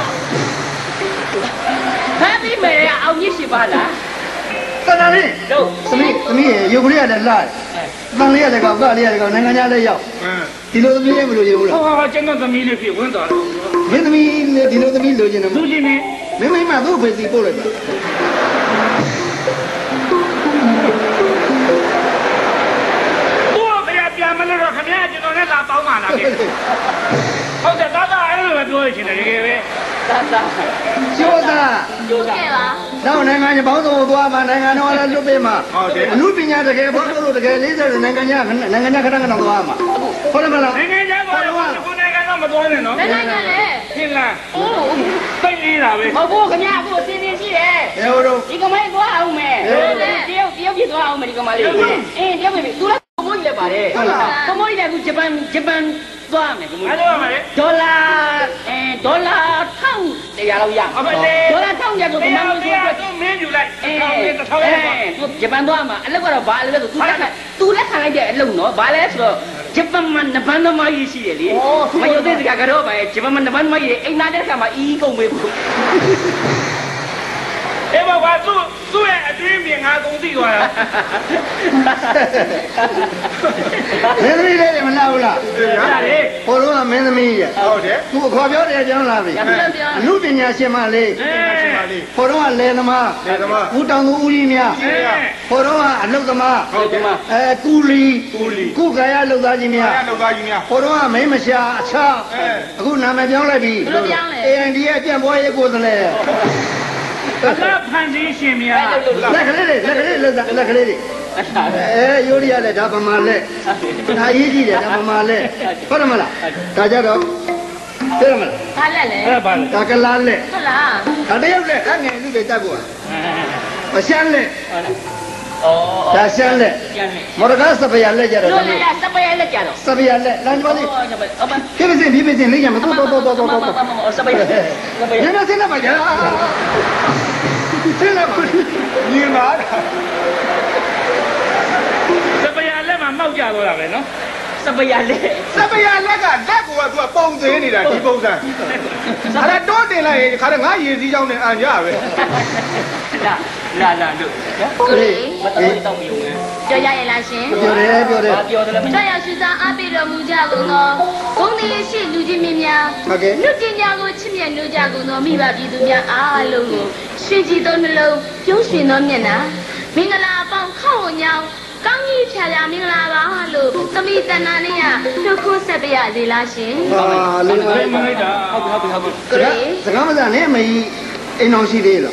heavy metal အောင်ကြီးရှိပါလားတနာလေးတို့သမီးရုပ်ကလေးကလည်းလာတယ်တန်လေးကလည်းကောက်ကလေးကလည်းကောက်နိုင်ငံခြားလည်းရောက်ဒီလိုသမီးလည်းမလို့ရဘူးလားဟာကျန်တဲ့သမီးလေးဖြစ်ဝင်သွားတယ်မင်းသမီးနဲ့ဒီလိုသမီးလိုချင်တယ်လိုချင်တယ်မင်းမသူ့ဖေးစီပို့လိုက်ပါမလို့တော့ခင်ဗျာကျွန်တော်နဲ့လာပေါင်းပါလားခင်ဟုတ်တယ်သားအဲ့လိုပဲပြောရချင်တယ်တကယ်ပဲသားကျိုးသားပါနောက်နိုင်ငံပေါင်းစုံသွားမှာနိုင်ငံတော်လည်းလွတ်ပေးမှာဟုတ်တယ်အမှုပညာတကယ်ဘောလို့တကယ်40နိုင်ငံခြားခဏသွားမှာဟုတ်တယ်မလားနိုင်ငံခြားသွားတော့ကိုနိုင်ငံတော့မသွားနဲ့နော်နိုင်ငံလေဖြစ်လားသိနေတာပဲဟုတ်ဘူးခင်ဗျာအခုအစင်းစင်းရှိတယ်ဟုတ်တော့ဒီကမိုင်းသွားအောင်မယ်တရုတ်ပြည်သွားအောင်မယ်ဒီကမိုင်းလေးအေးတရုတ်ပြည်သူကမိုးကြီးလည်းပါတယ်ဟုတ်လားကမိုးကြီးလည်းအခုဂျပန်သွားမယ်ကမိုးကြီးအဲ့လိုပါလေဒေါ်လာ1100လောက်ရအောင်ပါလေဒေါ်လာ1000ကျတော့ကမန်းလို့ဆိုတော့သူမင်းယူလိုက်1000သူဂျပန်သွားမှာအလုပ်ကတော့ဘာအလုပ်လဲဆိုသူလက်ခံလိုက်တဲ့အလုပ်နော်ဘာလဲဆိုတော့ဂျပန်မှာနဘန်သမားကြီးရှိတယ်လေမယုံတဲ့စကားကတော့ပဲဂျပန်မှာနဘန်သမားကြီးအိမ်သားတဲ့ခါမှာအီးကုန်ပေးဖို့哎，爸爸，做呀，对面啊，工地过呀。没得没得，你们来不啦？我说没得没的。好的。我考标的讲了呗。路边人先嘛来。我说来了嘛。来了嘛。我当初屋里面。我说录的嘛。好的嘛。鼓励。鼓个呀录到里面。我说没么下枪。我拿来讲来比。哎，你也变波也过得来。那潘金新面啊？那个来的。哎，有的来，他不嘛来，他一季的他不嘛来，不怎么了？大家都，对了嘛？他来嘞？大家来嘞？不啦？他这样来，他眼睛给带过。我先来。哦。他先来。我这个是不要来家的。来呀，是不要来家的。是不要来，那你妈的。别别进，来家嘛，走。是不要。人家现在不讲。现在不，你妈的。冇家多啦呗喏，什么呀嘞？那个帮着你了，你帮着。他那多点来，他那俺也是讲的俺家呗。那，对，我等你到不用啊。叫爷爷来先。ပြောတယ်。这要是咱阿贝的木家公呢，工地是陆金面面，陆金家公前面陆家公呢，米巴比都面阿龙哦，学习到那喽，有学到面呐，明个啦帮靠娘。刚一漂亮明啦吧喽，怎么在那里呀？都可塞不呀的啦先。啊，另外，好。这个么子你没一弄西的了。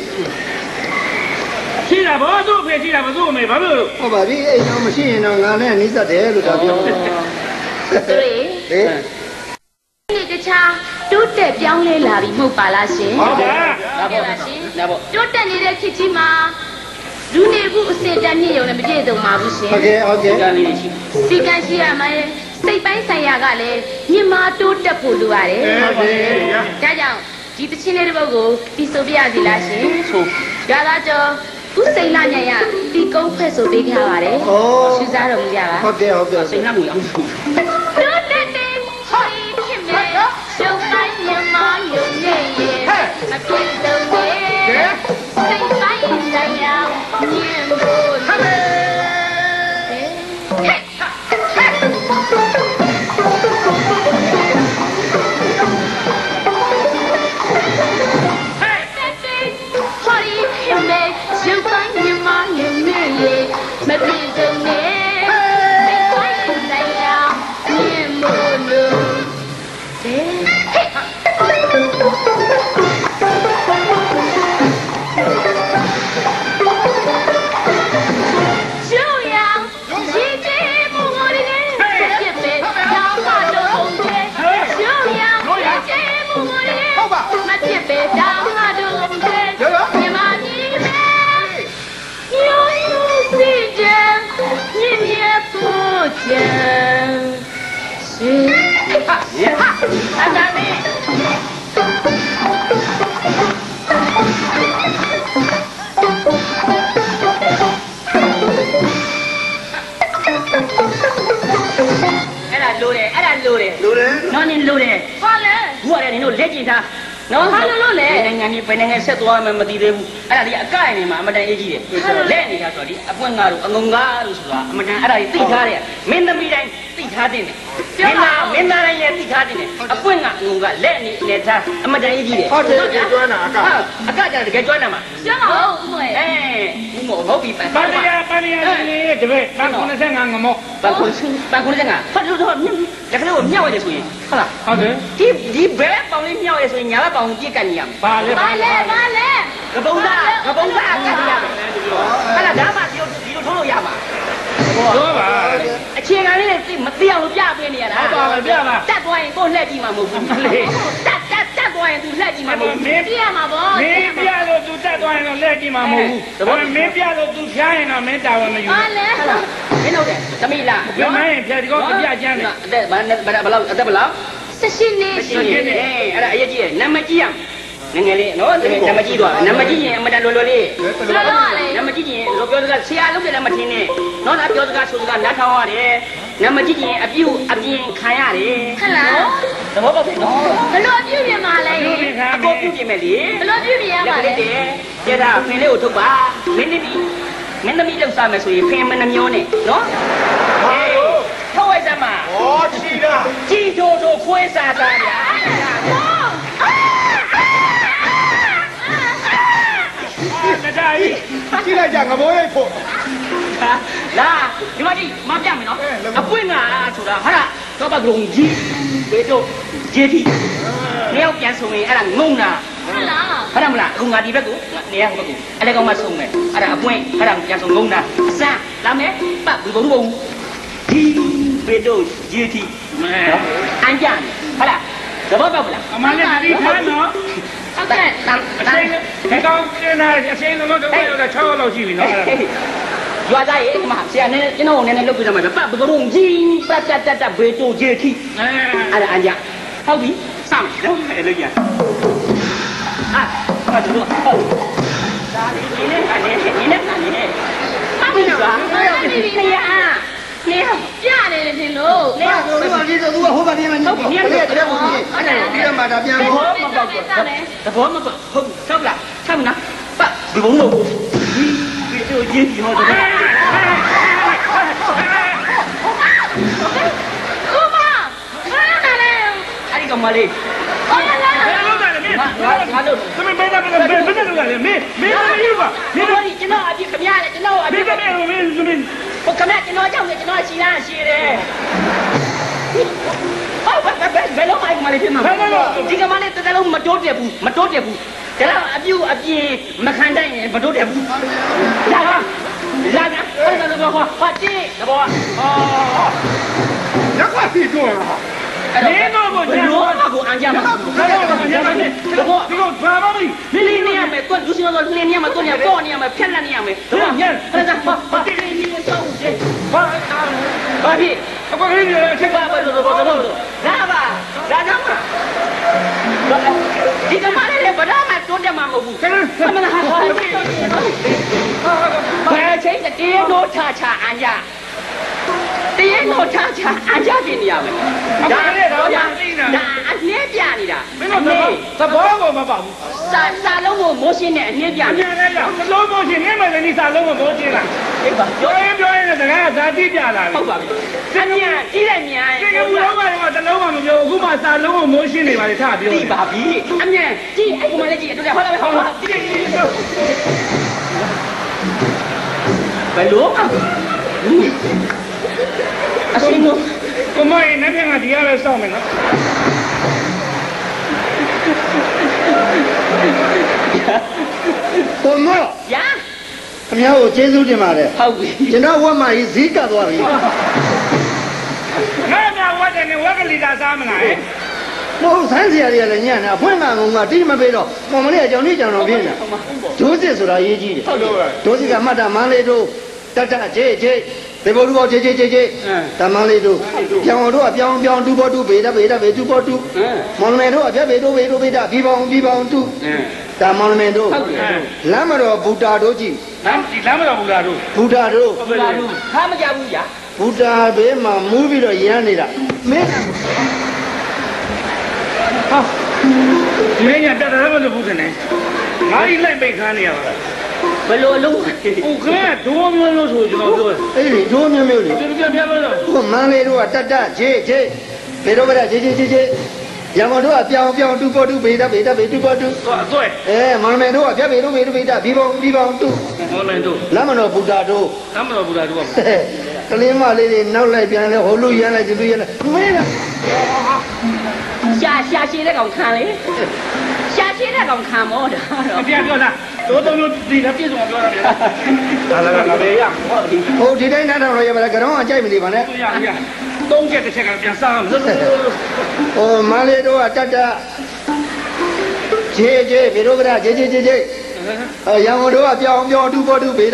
现在不做别现在不做没办法。我把这一弄么西弄俺那你咋的了？对。那个车都得表来拉比木巴拉先。好的。都得你的客气嘛。如那个谁家你有那么这种嘛不行 OK 谁干事啊嘛谁办啥呀个嘞你妈都得不路啊嘞家长记得起来的不过比手比亚的那些家长就不谁那年呀比高快手比较啊嘞是咋了么家吧 OK 谁那么样都得可以拼命就把你妈有那耶那拼都耶谁办啥呀年不နော်ဟာလို့လေနိုင်ငံကြီးဘယ်နိုင်ငံဆက်သွားမှမသိသေးဘူးအဲ့ဒါဒီအကိုက်နေမှာအမတန်အေးကြီးတယ်လက်နေတာဆိုတော့ဒီအပွင့်ငါတို့အငုံငါတို့ဆိုတာအမတန်အဲ့ဒါကြီးသိထားတယ်မင်းသမီးတိုင်းသိထားတဲ့မင်းသားတိုင်းလည်းသိထားတဲ့ အပွင့်ကအငုံကလက်နေလက်ထားအမတန်အေးကြီးတယ် ဟုတ်တယ်ကြွမ်းတာအက ကြတကယ်ကြွမ်းတာမှာကျွမ်းပါဦးဦးမေဦးမောဟုတ်ပြီပန်တရာလေးတပည့်ပန်95ငမောပန်95ဖတ်လို့တော့တကယ်လို့မြောက်ရတယ်ဆိုရင်ဟုတ်လားဟုတ်တယ်ဒီဘဲပေါင်လေးမြောက်ရဆိုရင်ညာဘက်ပေါင်ပြည့်ကတ်နေရမှာဘာလဲကပုံသားကတ်နေရမယ်အဲ့ဒါဒါမှဒီလိုထိုးလို့ရမှာပြောပါအခြေခံလေးသိမသိအောင်ပြပေးနေရတာဟုတ်ပါပြပါတတ်သွားရင်ကိုလှည့်ကြည့်မှာမဟုတ်ဘူးတက်သွားရင်သူလှည့်ကြည့်မှာမဟုတ်ဘူးမင်းပြရမှာဗောမင်းပြလို့ तू တက်သွားရင်တော့လှည့်ကြည့်မှာမဟုတ်ဘူးမင်းပြလို့ तू ဖြားရင်တော့မင်းတာဝန်မယူဘူးဟာလဲမင်းဟုတ်တယ်သမီးလားဘယ်မှရင်ဖြားဒီကောပြချမ်းတယ်အသက်ဘယ်လောက်အသက်ဘယ်လောက်18နှစ်အဲ့ဒါအရေးကြီးတယ်နံမကြီးရငငယ်လေးနော်နံမကြီးသွားနံမကြီးရင်အမတန်လွယ်လေးနံမကြီးရင်လိုပြောစကားဆရာလုပ်တယ်လည်းမထင်နဲ့နော်လားပြောစကားဆိုစကားနားထောင်ရတယ်那么今天阿边看下嘞，看啦，怎么不对喏？不落表面嘛嘞，阿哥表姐妹哩，不落表面嘛嘞，这他分了我头吧，没那么就啥么，所以分没那么样呢，喏。哎，他为什么？哦，是的。记住说会啥啥呀？那大姨，进来讲个没人破。là nhưng mà đi mà biết mày nó quên là chủ đó hả nó bắt lùng gì về đâu gì thì nếuပြန်xuống này anh ngung nè hả là không ngã đi bé cũ nè không bé cũ anh không mà xuống này anh quên hảပြန်xuống ngung nè sao làm đấy bạn bị bóng bùng đi về đâu gì thì anh chàng hả là đó bao bao là mà lên đi khám nó cái con cái này xem nó là cho lâu gì nó Dua saya mà saya này cái nó này lúc bây giờ mày bắt bực rung gì bắt chặt về chỗ gì thì anh dạ how đi sao đó cái gì à mà được rồi ra đi này mà bây giờ này à nè cha này thì lố nè tôi đi tôi hốt vào đi mà nó cái này đi ra mà đạp nhau phố mà không sao là sao mà bắt bực rung đâu Điều gì thì thôi rồi. Cô ba, nó là anh cầm mà đi. Ôi là Mình bây giờ mình yêu à? Mình đi cho nó đi cầm nhà này cho nó. Mình Một cầm nhà cho nó trong này cho nó xì ra xì đây. Ôi vậy lúc anh mà đi phim mà. Chỉ cầm anh tới lúc mà chốt đẹp bù. Thế là áp gì mà khăn đây mà chốt đẹp bù. Ra nè, qua chi, là bò. Nhắc qua thì rồi. Nè nó bộ nhà nó của anh gia mà. Nó vào mà đi. Lên nha mày tuần chú xin nó lên nha mà tuần nhà to nha mà phèn là nha mày. Đúng không? Ra ra ba ba đi. Có cái gì ba ra ba ra đó mà. Đi cái mà này bà đó mà tuần nhà mà một vụ. Mà Bà chế là tiếng nô cha anh gia. Tiếng nô cha anh gia đi nhà mày. Đã anh nếp nhà đi đã. Sao bỏ mà bảo. Sa lông một mối xin nè nếp nhà. Lối mối xin nếp mà đi sa lông một mối xin à. Cho em là thằng ra tiếp nhà là. Không bảo. Anh nhà đi lại nhà. Cái lối mà ta lối mà nhiều cũng mà sa lông một mối xin này mà để thả biểu. Đi bà bí. Anh nhà chị anh cũng mà là chị tôi đẹp hơn là không. Phải lúa mà. Xin luôn. Cô mày nãy giờ đi ra sao mày nó? Cô mơ. Dạ. Anh nhớ chế du đi mà đấy. Không. Chỉ nó qua mà gì cả rồi. Nãy giờ qua đây qua cái gì ra sao mà này? Nó sáng giờ đi là nhỉ? Nè, phải mà ngon đi mà bây giờ. Mà mình cho nó biết nè. Chú sẽ sửa lại gì đấy. Chú sẽ làm mà mang lên đâu. Ta chế. Để bộ đồ chế. Ta mang lên đâu. Piao đồ du bộ du về du bộ du. Mang lên đồ về đã vi vong du. Ta mang lên đâu. Làm mà đồ Buddha đồ gì? Làm mà đồ Buddha đồ. Tham gia bu dạ. Buddha về mà mua về rồi yên này đã. Mấy Người nhà ta đã bao giờ phụ thế này? Ngay lại bị khán này à? Phải luôn luôn. Okay, đua miêu nó thôi chứ nó thôi. Ấy đua miêu đi. Biết bao giờ? Không mang lên đồ ta chế. Về đâu vậy chế. Giờ mà đồ piao du bộ du về du bộ du. Rồi. Mang lên đồ về đã vi vong du. Mang lên đồ. Làm mà nó Buddha đồ. Cái này mà lên nấu lại piang lại holu yên lại mấy là. Xa xí đấy còn khăn đấy. Xa xí đấy còn khăn mỏ đó. Biết rồi nè. Tôi đi nó biết rồiပြောra. Là về à? Ô thì đấy nó đâu rồi mà cái đó anh chơi mình đi mà nè. Đông cái cái cái bien sao. Ô mang lên đồ ta. Chế về đâu ra chế. Giờ mà đồ piao du bộ du về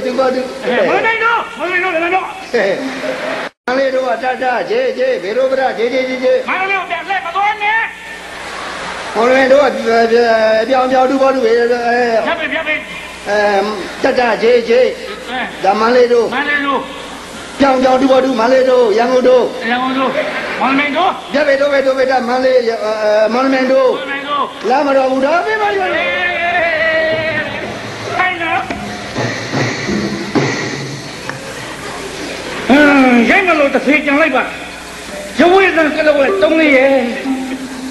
du bộ du. Mới đây đó. Mang lên đồ ta chế về đâu ra chế. Mang lên đẹp lên mà tôi nè. Mang lên đồ piao du bộ du về. Biết. Ta chế. Ta mang lên đồ. ကြောင်တူပါတူမလေးတို့ရန်ကုန်တို့မောင်မင်းတို့ပြပေတို့မလေးမောင်မင်းတို့လာမတော်ဘူးတော့ပြပါရွှေခိုင်းတော့ရိုက်မလို့တစ်ဖေးကြံလိုက်ပါရုပ်ဝိသံကလေးကတုံးလေးရဲ့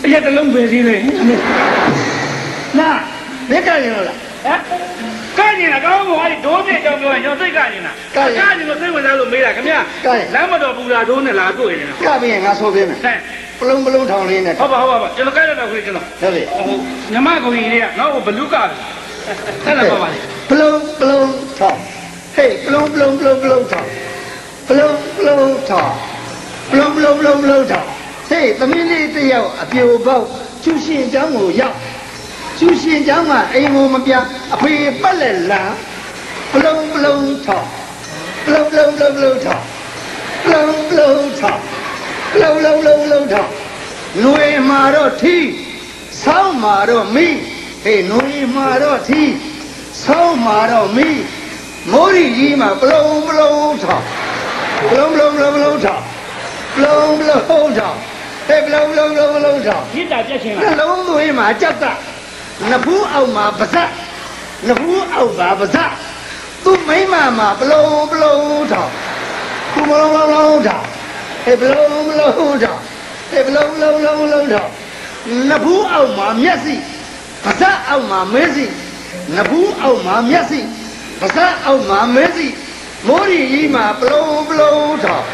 အရက်တလုံးပဲသေးတယ်နာမင်းကရင်လို့လားဟမ်ကရင်လားကောင်းဘောအဲ့ဒီဒိုးပြကြောင်ပြောရင်ကျွန်တော်စိတ်ကရင်လားကရင်လို့စိတ်ဝင်စားလို့မေးတာခင်ဗျလမ်းမတော်ပူတာဒိုးနဲ့လာတွေ့နေတာကပြီးရင်ငါဆိုပေးမယ်ပလုံးထောင်လေးနဲ့ဟုတ်ပါကျွန်တော်ကြိုက်တော့ခွေးကျွန်တော်ဟုတ်ပြီညမကုံကြီးတွေကငါ့ကိုဘလူးကတယ်အဲ့ဒါပါပါလေပလုံးထောင်ဟေးပလုံးထောင်ပလုံးထောင်ပလုံးထောင်ဟေးသမီးလေးတယောက်အပြိုပေါက်ကျူရှင်เจ้าကိုရောက်ကျူရှင်เจ้าမှာအိမ်ကိုမပြအဖေပတ်လက်လာပလုံးထောင်ပလုံးထောင်ပလုံးထောင်နွေမာတော့ထီဆောင်းမာတော့မီးဟေးနွေမာတော့ထီဆောင်းမာတော့မီးမိုးရီကြီးမှာပလုံးထောင်ပလုံးထောင်ဟေးပလုံးထောင်မြစ်တာပြက်ချင်းလားနှလုံးသွေးမှာကြောက်တာနဖူးအောက်မှာပါဇက်သူ့မိမမှာပလုံးထောင်သူပလုံးထောင်ဟေးပလုံးထောင်နဖူးအောက်မှာမျက်စိပါဇက်အောက်မှာမဲစိနဖူးအောက်မှာမျက်စိပါဇက်အောက်မှာမဲစိမိုးရီကြီးမှာပလုံးထောင်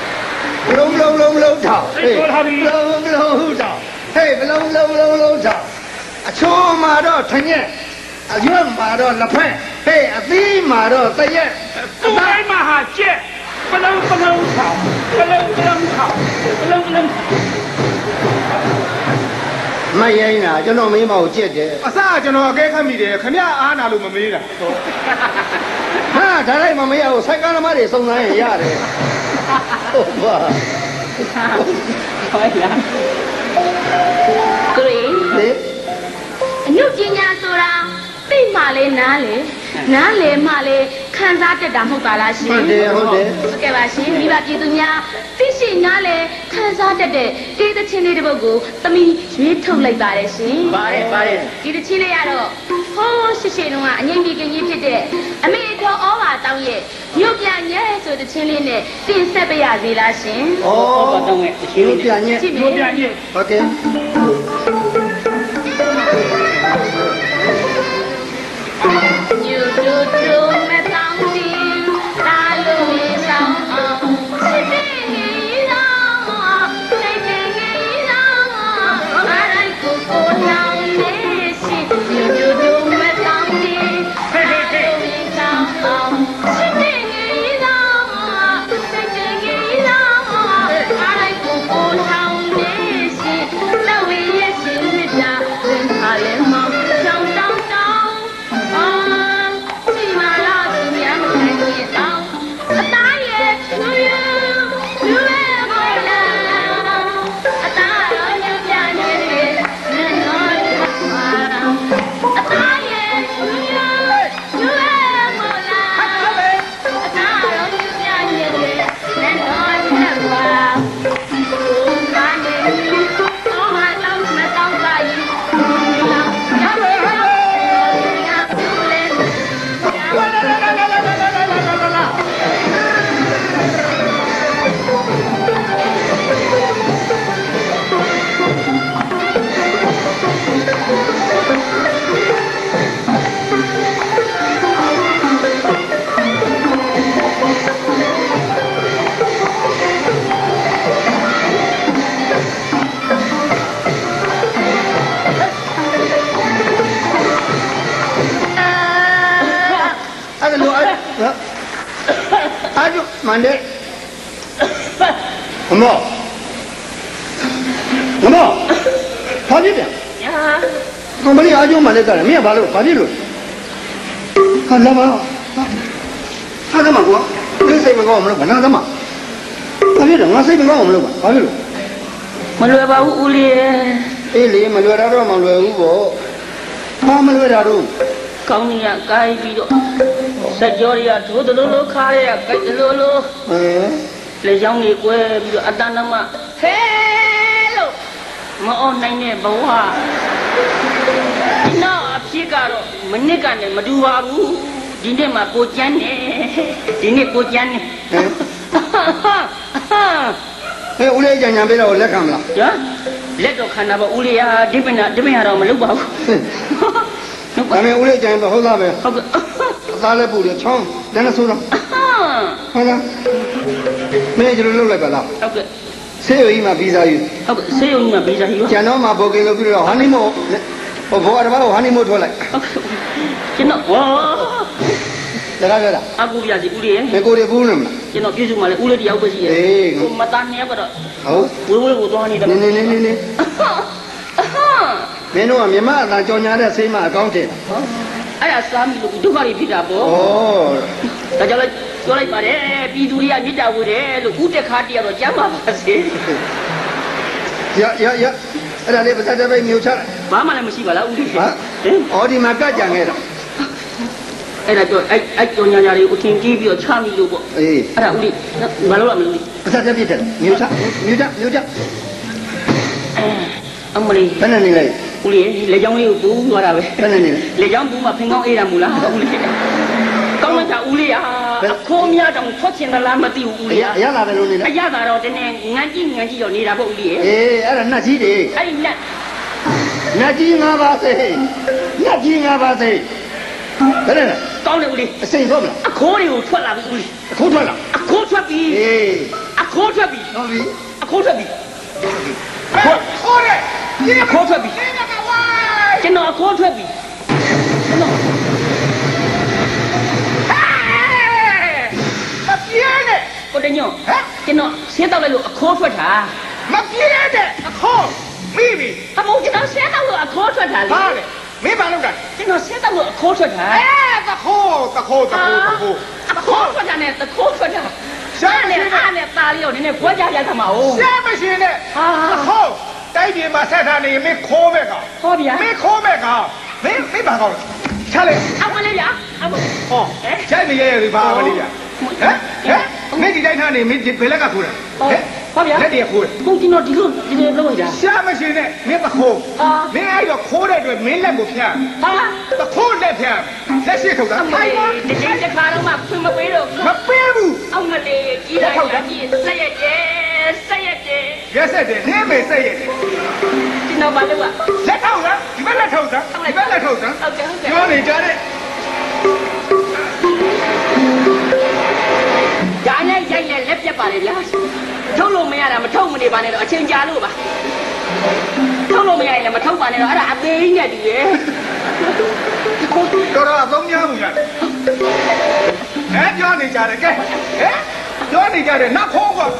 ပလုံးထောင်ဟေးပလုံးထောင်အချိုးမှာတော့ထညက်အရွက်မှာတော့လက်ဖက်ဟေးအသီးမှာတော့တရက်သူ့တိုင်းမှာဟာကျက်ပလုံးထောင်မရိုင်းတာကျွန်တော်မင်းမကိုကြက်တယ်အစကျွန်တော်အကဲခတ်မိတယ်ခမရအားနာလို့မမေးတာဟာဒါလိုက်မမေးရဘူးစိုက်ကားသမားတွေစုံစမ်းရင်ရတယ်ဟုတ်ပါဟုတ်လားကိုရီအညုတ်ပညာဆိုတာသိမှလဲနားလေမှလဲခံစားတတ်တာမဟုတ်ပါလားရှင်ဟုတ်တယ်ဟုတ်ကဲ့ပါရှင်မိဘပြည်သူများသိရှိနားလဲခံစားတတ်တဲ့ဒီသချင်းလေးတစ်ပုဒ်ကိုသမီးရွေးထုတ်လိုက်ပါတယ်ရှင်ပါတယ်ဒီသချင်းလေးကတော့ဟိုးရှိတုန်းကအငိမ့်ပြီးကကြီးဖြစ်တဲ့အမေတော်ဩဘာတောင်းရဲ့ညွတ်ပြညဲဆိုတဲ့သချင်းလေးနဲ့တင်ဆက်ပြရစီလားရှင်ဩဘာတောင်းရဲ့သချင်းလေးညွတ်ပြညဲဟုတ်ကဲ့မှန်တယ်အမေဘာဖြစ်ပြန်ဟာမလေးအားကျုံးမှလည်းကြတယ်မင်းကဘာဖြစ်လို့ဟာလာပါဟာသမကွာဒီစိတ်မကောင်းမလို့ဘာနာသမဘာဖြစ်တော့ငါစိတ်မကောင်းမလို့ဘာဖြစ်လို့မလွယ်ပါဘူးဦးလေးအေးလေမလွယ်တာတော့မလွယ်ဘူးပေါ့ဘာမလွယ်တာတော့ကောင်းနေရကိုင်းပြီးတော့စက်ကြောတွေကဒိုးတလို့လို့ခါရရကြိုက်တလို့လို့ လေကြောင်းနေကွဲပြီးတော့အတန်းနမဟဲလို့မအောင်နိုင်တဲ့ဘဝဒီနောက်အဖြစ်ကတော့မနစ်ကနေမတူပါဘူးဒီနေ့မှကိုကျန်းနေဒီနေ့ကိုကျန်းနေဟဲ့ဦးလေးကြံပေးတော့လက်ခံမလားဟမ်လက်တော့ခံတာပေါ့ဦးလေးဟာဒီပင်ကတော့မလုပ်ပါဘူးဒါနဲ့ဦးလေးကြံတော့ဟုတ်သားပဲဟုတ်ကဲ့အသားလည်းပူတယ်ချောင်းလည်းဆိုတော့ဟုတ်လားမင်းကျလို့လုပ်လိုက်ပါလားဟုတ်ကဲ့ဆေးရုံကြီးမှာဗီဇာယူဟုတ်ကဲ့ဆေးရုံကြီးမှာဗီဇာယူကျန်တော့မှာဘောကင်လုပ်ပြီးတော့ဟာနီမိုဘောအတဘာကိုဟာနီမိုထွက်လိုက်ကျွန်တော်ဝါတကားပြောတာအခုပြစီဦးလေးရဲ့ဘယ်ကိုတွေဘူးနေမလားကျွန်တော်ပြည်စုမှာလည်းဦးလေးတယောက်ပဲရှိရဲ့ကိုမတန်းနေကတော့ဟုတ်ဝေးကိုသွားနေတယ်နေမင်းတို့ကမြမအသာကြော်ညာတဲ့ဆေးမအကောင်းတယ်အဲ့ဒါစားမိလို့ဒုက္ခတွေဖြစ်တာပေါ့ဩဒါကြောင့်လည်းပြောလိုက်ပါတယ်ပြည်သူတွေကမြစ်တာဝေတယ်လို့ဦးတက်ခါတရတော့ကျမ်းပါပါစေရအဲ့ဒါလေးပါသက်တဲ့ပိတ်မြို့ချလိုက်ဘာမှလည်းမရှိပါလားဦးလေးဟမ်ဩဒီမှာကကြံခဲ့တာအဲ့ဒါတော့အဲ့ကြော်ညာတွေကိုအထင်ကြီးပြီးတော့ချမိလို့ပေါ့အေးအဲ့ဒါဦးလေးမလုပ်ရမလို့ပါသက်တဲ့ပြစ်တယ်မြို့ချအမလေးဘယ်နဲ့နေလိုက်ဦးလေးလေကြောင်းလေးကိုပူးသွားတာပဲဘယ်နဲ့နေလေကြောင်းပူးမှဖင်ကောင်းအေးတာမူလားဦးလေးကောင်းလိုက်တာဦးလေးဟာအခိုးများတောင်ထွက်ချင်သလားမသိဘူးဦးလေးအရသာပဲလို့နေလားအရသာတော့တနေ့ငန်းကြီးတော့နေတာပေါ့ဦးလေးအေးအဲ့ဒါနှက်ကြီးတွေအဲ့ဒီနှက်ကြီး၅ပါးစေနှက်ကြီး၅ပါးစေဘယ်နဲ့လဲကောင်းတယ်ဦးလေးအစိမ့်သွားမလားအခိုးတွေကိုထွက်လာပြီဦးလေးအခိုးထွက်လာအခိုးထွက်ပြီအေးအခိုးထွက်ပြီဟုတ်ပြီအခိုးထွက်ပြီခိုးတယ်အခိုးထွက်ပြီကျွန်တော်အခိုးထွက်ပြီကျွန်တော်မပြေးနဲ့ကိုတညောကျွန်တော်ဆင်းတော့လိုက်လို့အခိုးထွက်တာမပြေးနဲ့အခိုးမိပြီအမို့ကျွန်တော်ဆင်းတော့လို့အခိုးထွက်တာလေဟာလေမင်းဘာလုပ်တာကျွန်တော်ဆင်းတော့လို့အခိုးထွက်တာတခိုးအခိုးထွက်တာနဲ့တခိုးထွက်တာရှားနဲ့အားနဲ့ตาလေးတော့နည်းနည်းခွဲကြရမှာ哦ရှားမရှင်နဲ့တခိုးတိုက်ပြေမှာဆက်ထားနေမင်းခိုးမဲ့ကောင်ဟောဗျာမင်းခိုးမဲ့ကောင်မင်းဘာကောင်ချလေအမလေးဗျာအမဟောချိုက်မရဲရဘာမလေးဗျာမင်းဒီတိုင်းထားနေမင်းဘယ်လက်ကခိုးတယ်ဟောဗျာလက်တည်းခိုးတယ်ကိုကျွန်တော်ဒီလိုလုပ်လိုက်တာရှားမရှင်နဲ့မင်းတခိုးမင်းအဲ့တော့ခိုးတဲ့အတွက်မင်းလက်ကိုဖျက်တခိုးလက်ဖျက်လက်ရှိထုတ်တာဒီတစ်ခါတော့မှဖွင့်မပေးတော့မပေးဘူးအမလေးကြီးလိုက်တာကြီးဆက်ရတယ်ရက်ဆက်တယ်နေမေဆက်ရတယ်ဒီနောက်ပါလို့ကလက်ထောက်တာဒီဘက်လက်ထောက်တာဒီဘက်လက်ထောက်တာဟုတ်တယ်ပြောနေကြတဲ့ဒါနဲ့ရိုက်လက်ပြတ်ပါလေဗျာထုတ်လို့မရတာမထုတ်မနေပါနဲ့တော့အချိန်ကြာလို့ပါထုတ်လို့မရရင်လည်းမထုတ်ပါနဲ့တော့အဲ့ဒါအသေးကြီးနဲ့တူရဲ့တော်တော်အသုံးများမှုရတယ်ပြောနေကြတယ်ကဲပြောနေကြတယ်နောက်ခိုးကအောင်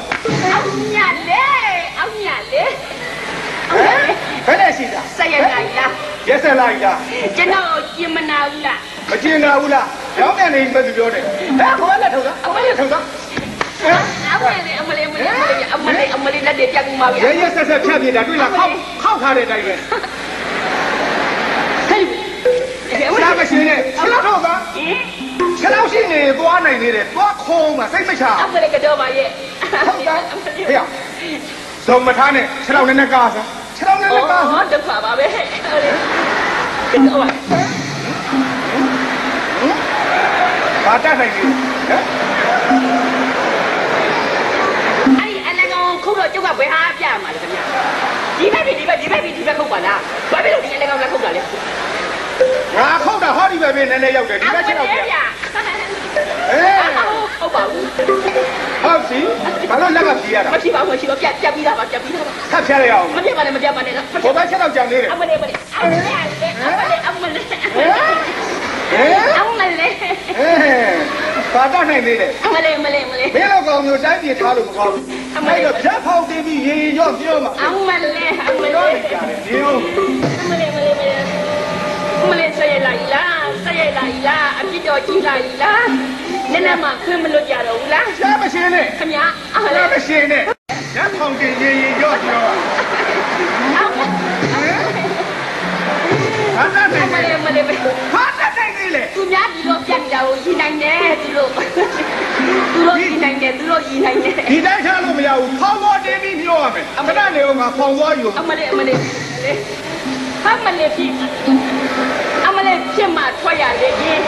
ညလေဘယ်နဲ့ရှိတာဆက်ရလိုက်လားရက်ဆက်လိုက်လားကျွန်တော်ကျင်မနာဘူးလားမကျင်နာဘူးလားရောင်းမြန်နေပဲပြောတယ်ခေါ်လက်ထုတ်တာအမလေးထုတ်တာအမလေးလက်တွေပြတ်ကုန်ပါဗျာရဲဆက်ဖြတ်ပြတာတွေ့လားခောက်ထားတဲ့အတိုင်းပဲစားမရှိနဲ့ခြေလောက်တော့ပါခြေလောက်ရှိနေသွားနိုင်နေတယ်သွားခုံးမှာစိတ်မချအမလေးကတော့ပါရဲ့ဟုတ်တာဟေ့ဇုံမထားနဲ့ခြေလောက်နဲ့ကားစားခြေလောက်နဲ့ကားဟောဒုက္ခပါပဲကတော့ဘာတတ်နိုင်လဲဟမ်အဲ့အလကောင်ခုတော့ကျုပ်ကဘယ်ဟာပြမှာလဲခင်ဗျာဒီဘက်ခုတ်ပါလားဘာဖြစ်လို့ဒီအလကောင်ကခုတ်တာလဲငါခုတ်တာဟောဒီဘက်ပဲနည်းနည်းရောက်တယ်ဒီဘက်ချက်တော့ပြန်ဟုတ်ပါဘူးဟုတ်စီဘာလို့လက်ကပြေးရတာမရှိပါဘူးပြတ်ပြီးသားပါဆက်ဖြတ်ရအောင်မပြတ်ပါနဲ့ဘယ်ဘက်ချက်တော့ကြံနေတယ်အမလေးဘာတတ်နိုင်သေးလဲအမလေးမင်းတော့ကောင်မျိုးတိုင်းပြည်ထားလို့မကောင်းဘူးအဲ့တော့ဖြတ်ဖောက်ပြီးရေရော့ပြောမှာအမလေးဒီဟုတ်အမလေးဆက်ရလိုက်လားအပြစ်တော်ကြီးလိုက်လားနည်းနည်းမှခွင့်မလို့ကြတော့ဘူးလားရှားမရှင်းနဲ့ခင်ဗျာရှားမရှင်းနဲ့ရဖောက်ပြီးရေရော့ပြောဟာတတ်နိုင်သေးလေ သူများဒီလိုပြတ်ကြကိုရည်နိုင်တယ်သူတို့ရည်နိုင်တယ်သူတို့ရည်နိုင်တယ်ဒီတိုင်းထားလို့မရဘူးဖောင်းပေါ်တင်းပြီးပြောရမယ်ခဏနေအောင်ငါဖောင်းသွားယူအမလေးဖြစ်မှထွက်ရလေကြီး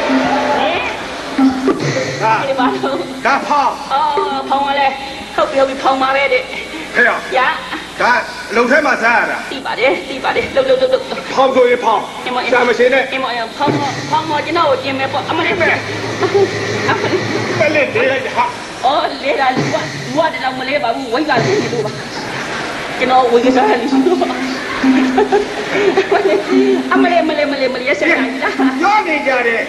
ဒီပါတော့ဒါဖောင်းဖောင်းလဲဟုတ်ပြီဖောင်းပါပဲတဲ့ဟဲ့ရဒါလုံထဲမှာစားရတာတိပါတယ်လှုပ်ဖောင်းဆိုရင်ဖောင်းစားမရှင်းနဲ့ဖောင်းမကျွန်တော်ကိုကျင်မယ်ပေါ့အမလေးပဲလေးလေးဟာလေးလာလူကတော့မလေးပါဘူးဝိတ်ပါလေးလို့ပါကျွန်တော်ဝိတ်ကစားတယ်အမလေးရက်ဆက်လိုက်တာပြောနေကြတယ်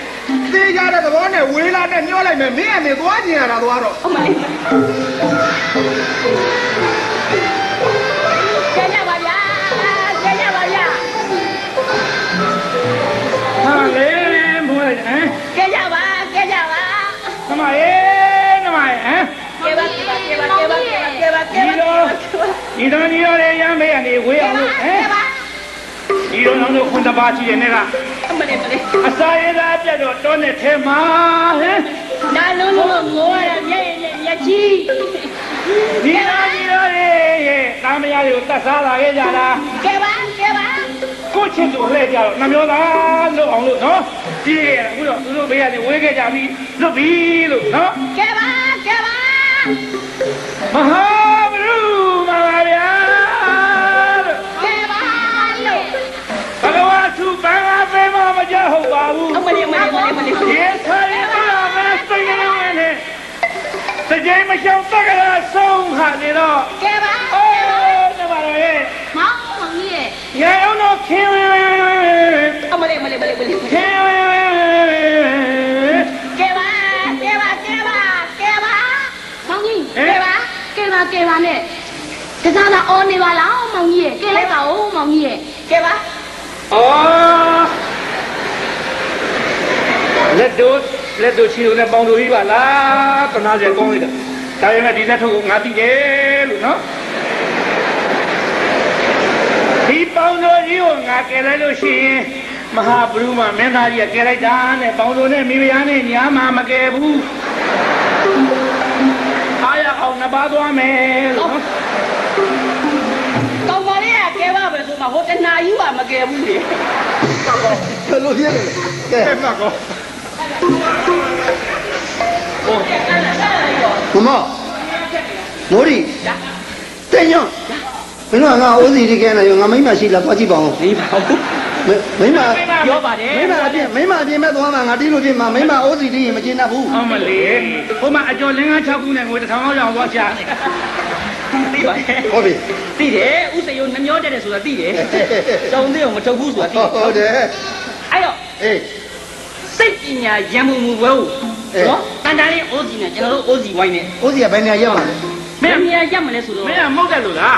သေကြတဲ့သဘောနဲ့ဝေးလာနဲ့ညှောလိုက်မယ်မင်းအနေသွားကျင်ရတာသွားတော့အမလေးကျန်ရပါဗျာဟာလေမိုးလိုက်ဟမ်ကျန်ရပါနမရေဟမ်ကဲပါဒီတော့လေရမ်းမေးရနေဝေးအောင်လို့ဟမ်ဒီတော့နောက်တော့ခွန်တပါးရှိတဲ့နေ့ကအမလေးအစာရည်သားပြတ်တော့တောနဲ့ထဲမှာဟမ်နာလုံးလုံးငိုရမျက်ကြီးဒီတော့လေတာမယားတွေကိုတတ်စားလာခဲ့ကြလားကဲပါကိုချစ်သူလှည့်ကြတော့နှမျိုးသားလို့အောင်လို့နော်ကြည့်ရအခုတော့သူတို့ဘေးကနေဝေးခဲ့ကြပြီလွတ်ပြီလို့နော်ကဲပါမဟာဘုရားပါဗျာကဲပါလို့ဘဂဝါသူဘာသာပေးမမကြောက်ဟုတ်ပါဘူးအမလေးရေဆိုင်ပါမယ်စိတ်ရင်းနဲ့စကြိမ်မရှောင်တက်ကလေးဆုံးဟာနေတော့ကဲပါနမရေမောင်ကြီးရဲ့ရအောင်တော့ခင်းအမလေးခင်းကဲပါမောင်ကြီးကဲပါနဲ့တစားလာအော်နေပါလားမောင်ကြီးရဲ့ကဲလိုက်ပါဦးမောင်ကြီးရဲ့ကဲပါလက်တို့ချီလို့နဲ့ပေါင်တို့ကြီးပါလားတနာစေကောင်းလိုက်တာဒါပေမဲ့ဒီလက်ထုတ်ကိုငါသိတယ်လို့နော်ဒီပေါင်တို့ကြီးကိုငါကဲလိုက်လို့ရှိရင်မဟာဘုရုမမင်းသားကြီးကကဲလိုက်တာနဲ့ပေါင်တို့နဲ့မိဖုရားနဲ့ညာမှာမကဲဘူးအားရအောင်နှစ်ပါးသွားမယ်လို့ကောင်းပါလေကဲပါပဲဆိုမှဟိုတနာကြီးကမကဲဘူးလေဘယ်လိုဖြစ်လဲကဲမှတ်ကောမမိုးရီတဲ့ညမင်းတို့ငါအိုးစီဒီကဲနေရောငါမိမရှိလားသွားကြည့်ပါဦးနေပါဘူးမိမပြောပါတယ်မိမအပြင်မဲ့သွားမှာငါတီးလို့ပြင်မှာမိမအိုးစီတီးရင်မကျင်းတတ်ဘူးဟုတ်မလေးဟိုမှာအကျော်လင်းကား6ခုနဲ့ငွေ1000လောက်ရောက်သွားချာသိပါရဲ့ဟုတ်ပြီသိတယ်ဥစရုံနှမျောတက်တယ်ဆိုတာသိတယ်တောင်းသေးအောင်မထုတ်ဘူးဆိုတာသိဟုတ်တယ်အဲ့တော့စိတ်ပညာရံမှုမူဘဲဟုတ်နော်တန်တန်လေးအိုးစီနဲ့ကျွန်တော်တို့အိုးစီဝိုင်းနဲ့အိုးစီကဘယ်နေရာရက်မှာလဲမင်းနေရာရက်မလဲဆိုတော့မင်းကမဟုတ်တယ်လို့လား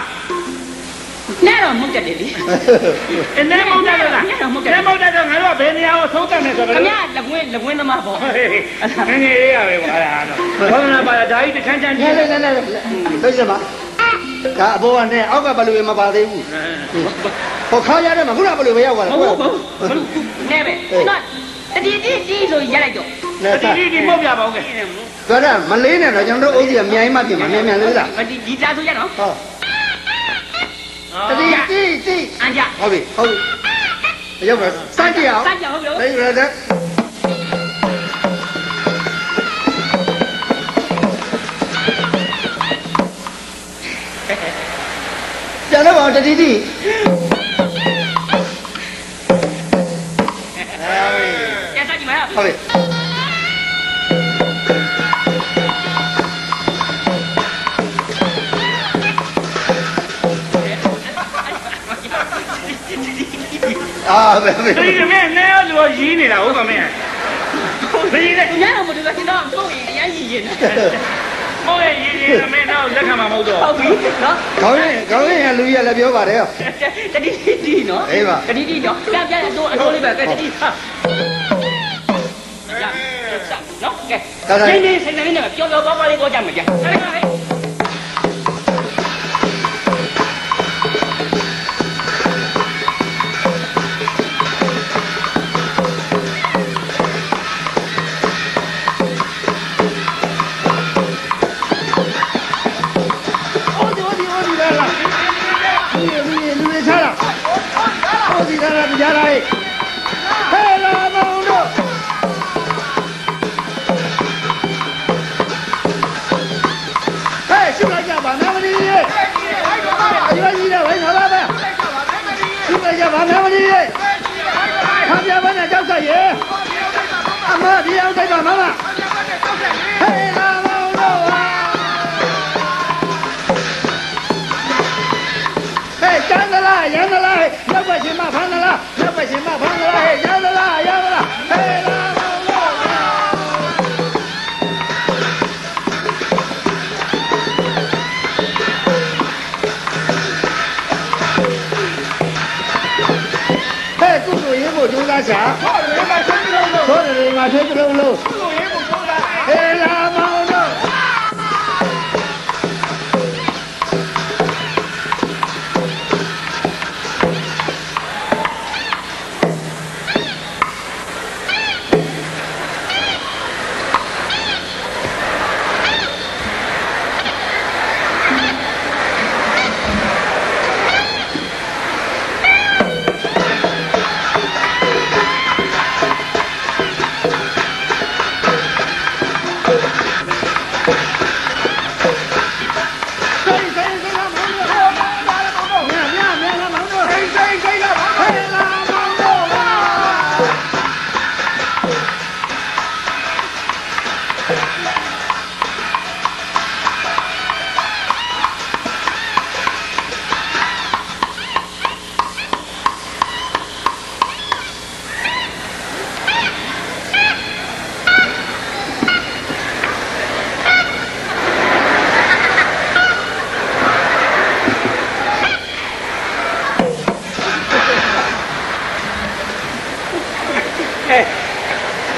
နဲ့တော့မဟုတ်တယ်လေနဲ့မဟုတ်တယ်လို့လားနဲ့မဟုတ်တယ်တော့ငါတို့ကဘယ်နေရာကိုသုံးတတ်မယ်ဆိုတော့ခင်ဗျာလက်ဝင်းသမားပေါ့ငငယ်လေးရပဲကွာအဲ့ဒါတော့ဘောနာပါဒါကြီးတချမ်းချမ်းကြီးနဲ့သိစပါဒါအဘောကနဲ့အောက်ကဘယ်လိုမပါသေးဘူးဟောခါရတဲ့မှာခုနဘယ်လိုပဲရောက်သွားလဲဟုတ်နဲ့ပဲနော်တတိဆိုရလိုက်တော့ဒီမဟုတ်ပြပါဦးကဲဒါကမလေးနဲ့တော့ကျွန်တော်တို့အိုးကြီးကမြိုင်းမှပြင်မှာမြန်လေးလားဒီသားဆိုရနော်ဟုတ်တတိအန်ကြဟုတ်ပြီရောက်ပါစကြည့်အောင်ဟုတ်ပြီလေးရတဲ့ပြန်တော့တတိဟုတ်ပြီဘယ်ဒီမင်းနဲ့လူရည်နေတာဟုတ်ကမင်းဘယ်ရည်လဲညတော့မတူတာကျွန်တော်ကိုယ်ရည်ရင်ကိုယ်ရည်မင်းတော့လက်ခံမှာမဟုတ်တော့ဟုတ်ပြီနော်ခေါင်းရင်လူကြီးကလည်းပြောပါတယ်တတိနော်အေးပါတတိနော်ပြတော့အတိုးလေးပဲကဲတတိဟာနော်ကဲစိတ်နေနဲ့ပြောပါလေးကိုကြမှာကြာ ဒီကြားလာဟဲ့ဟဲ့လာမောင်တို့ဟဲ့ရှုလိုက်ကြပါမမကြီးရေဒီလိုကြီးတော့ဘယ်မှာပါပဲရှုလိုက်ကြပါမမကြီးရေခံပြပါနဲ့ကြောက်ဆက်ရေအမဒီအောင်တိုက်ပါမမဟဲ့လာမောင်တို့ဟဲ့ကျန်းသလားရန်သလားရောက်ပါရှင်မဖမ်းသလားရောက်ပါရှင်မဖမ်းသလားဟဲ့ရန်သလားရန်သလားဟဲ့လာမောင်တို့ဟဲ့ကုသိုလ်ရေးဖို့ကြိုးစားချာဟုတ်တယ်ငါထွေးကြလုံးလို့ကုသိုလ်ရေးဖို့ကြိုးစားဟဲ့လာမောင်တို့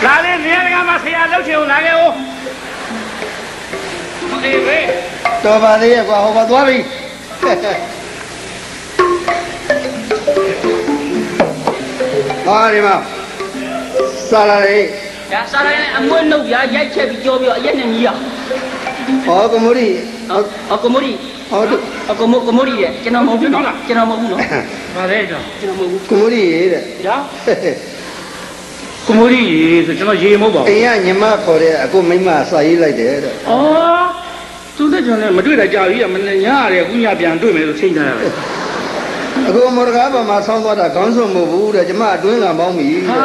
လာလေနေရာကမှဆရာလောက်ချင်အောင်လာခဲ့ဦးအေးပဲတော်ပါသေးရဲ့ကွာဟောပါသွားပြီဟာဒီမှာစားလာလေညာစားလာရင်အမွှေးနှုတ်ပြရိုက်ချက်ပြီးကြောပြီးတော့အရက်နဲ့ညီးရဟောကမိုရီဟောကမိုရီဟောတို့ကမိုရီတဲ့ကျွန်တော်မဟုတ်ဘူးနော်ကျွန်တော်မဟုတ်ဘူးနော်ဗါတဲ့တော့ကျွန်တော်မဟုတ်ဘူးကမိုရီတဲ့ညာကမိုရီဆိုကျွန်တော်ရေမဟုတ်ပါဘူးအိမ်ကညီမခေါ်တဲ့အခုမိမစာရေးလိုက်တယ်တဲ့ဩသူတက်ကျွန်တော်မတွေ့တာကြာပြီမနေ့ညရတယ်အခုညပြန်တွေ့မယ်လို့ချိန်ထားရတယ်အခုမော်ဒကားပေါ်မှာဆောင်းသွားတာခေါင်းစုံမဟုတ်ဘူးတဲ့ကျမအတွင်းကပေါင်းပြီဟာ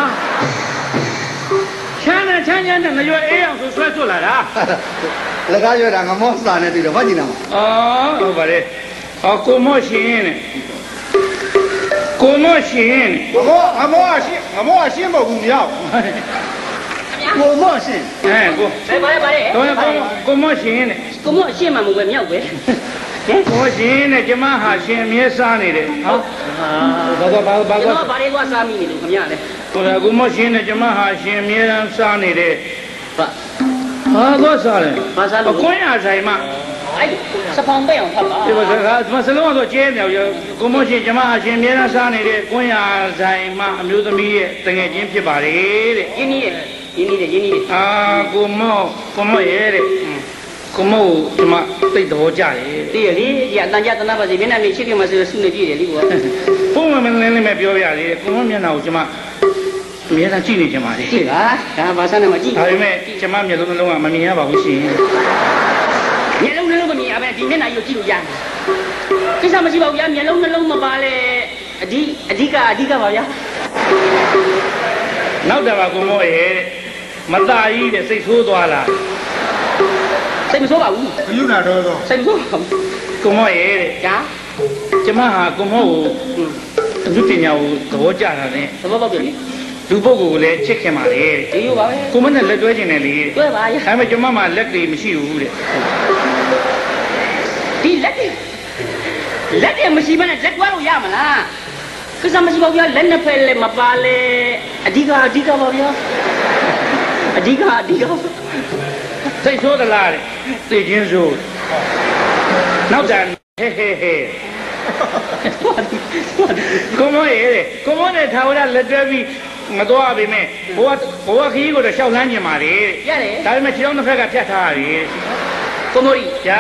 ချမ်းနဲ့ငရွယ်အေးအောင်ဆိုဆွဲဆွလာတာလက်ကားရွက်တာငမောစာနဲ့တွေ့တော့ဘာကြည့်နာမှာဟုတ်ပါလေကိုမော့ရှင်တဲ့ကိုမော့ရှင်ငမောအရှင်းမဟုတ်ဘူးမြောက်ကိုမော့ရှင်ကိုဘာလဲကိုမော့ရှင်တဲ့ကိုမော့အရှင်းမှမဟုတ်ပဲမြောက်ပဲကိုရှင်တဲ့ကျမဟာရှင်အမြဲစားနေတယ်ဟုတ်ဘာကျွန်တော်ဘာလေးသွားစားမိနေလို့ခင်ဗျာလေကိုမော့ရှင်တဲ့ကျမဟာရှင်အမြဲတမ်းစားနေတယ်ဘာသွားစားလဲဘာစားလို့အခွင့်အဆိုင်မှာအဲ့စပောင်ပဲအောင်ဖတ်ပါဒီမှာစလုံးတော့ကျဲနေရောကိုမော့ရှင်ကျမအရှင်အမြဲတမ်းစားနေတဲ့ကွင်းရဆိုင်မှာအမျိုးသမီးရဲ့တငယ်ချင်းဖြစ်ပါလေတဲ့ရင်းနေတယ်ကိုမော့ရဲ့တဲ့ကိုမော့ကျမသိတော်ကြတယ်သိရလေဒီအတန်ကြတနာပါစီမျက်နှာလေးချစ်ပြမှာဆိုဆုနေပြည့်တယ်လေကွာပုံမှန်လင်းလေးမဲ့ပြောပြရတယ်ကိုမော့မျက်နှာကိုကျမအမြဲတမ်းကြည့်နေကြပါလေကြည့်ပါဒါဘာစားနေမှာကြည့်ဒါပေမဲ့ကျမမျက်လုံးနှလုံးကမမြင်ရပါဘူးရှင်မျက်လုံးနှလုံးမမြင်ရပဲဒီမျက်နှာကြီးကိုကြည့်လို့ရတယ်ကိစ္စမရှိပါဘူးဗျာမျက်လုံးနှလုံးမပါလေအဓိကပါဗျာနောက်တယ်ပါကိုမော့ရဲ့တဲ့မသားကြီးတဲ့စိတ်ဆိုးသွားလားစိတ်မဆိုးပါဘူးဘယူနာတော့စိတ်မဆိုးပါဘူးကိုမော့ရဲ့တဲ့ညာကျမဟာကိုမော့ကိုအမှုပညာကိုသဘောကျတာနဲ့သဘောပေါက်တယ်လေလူပုဂ္ဂိုလ်ကိုလည်းချစ်ခင်ပါလေတဲ့ဒီလိုပါပဲကိုမနဲ့လက်တွဲခြင်းနဲ့လေတွဲပါရဲ့ဒါပေမဲ့ကျမမှာလက်တွေမရှိဘူးတဲ့ဒီလက်တွေမရှိဘဲနဲ့လက်တွဲလို့ရမလားကိစ္စမရှိပါဘူးဗျာလက်နှစ်ဖက်လည်းမပါလေအဓိကပါဗျာအဓိကစိတ်ဆိုးသလားတဲ့သိချင်းဆိုးနောက်တန်ဟဲကိုမောရဲ့တဲ့ကိုမောနဲ့ထာဝရလက်တွဲပြီးမသွားပြီမဲ့ဘဝခရီးကိုတော့ရှောက်လန်းကျင်ပါလေတဲ့ရတယ်ဒါပေမဲ့ခြေထောက်နှစ်ဖက်ကဖြတ်ထားရတယ်ကိုမောကြီးညာ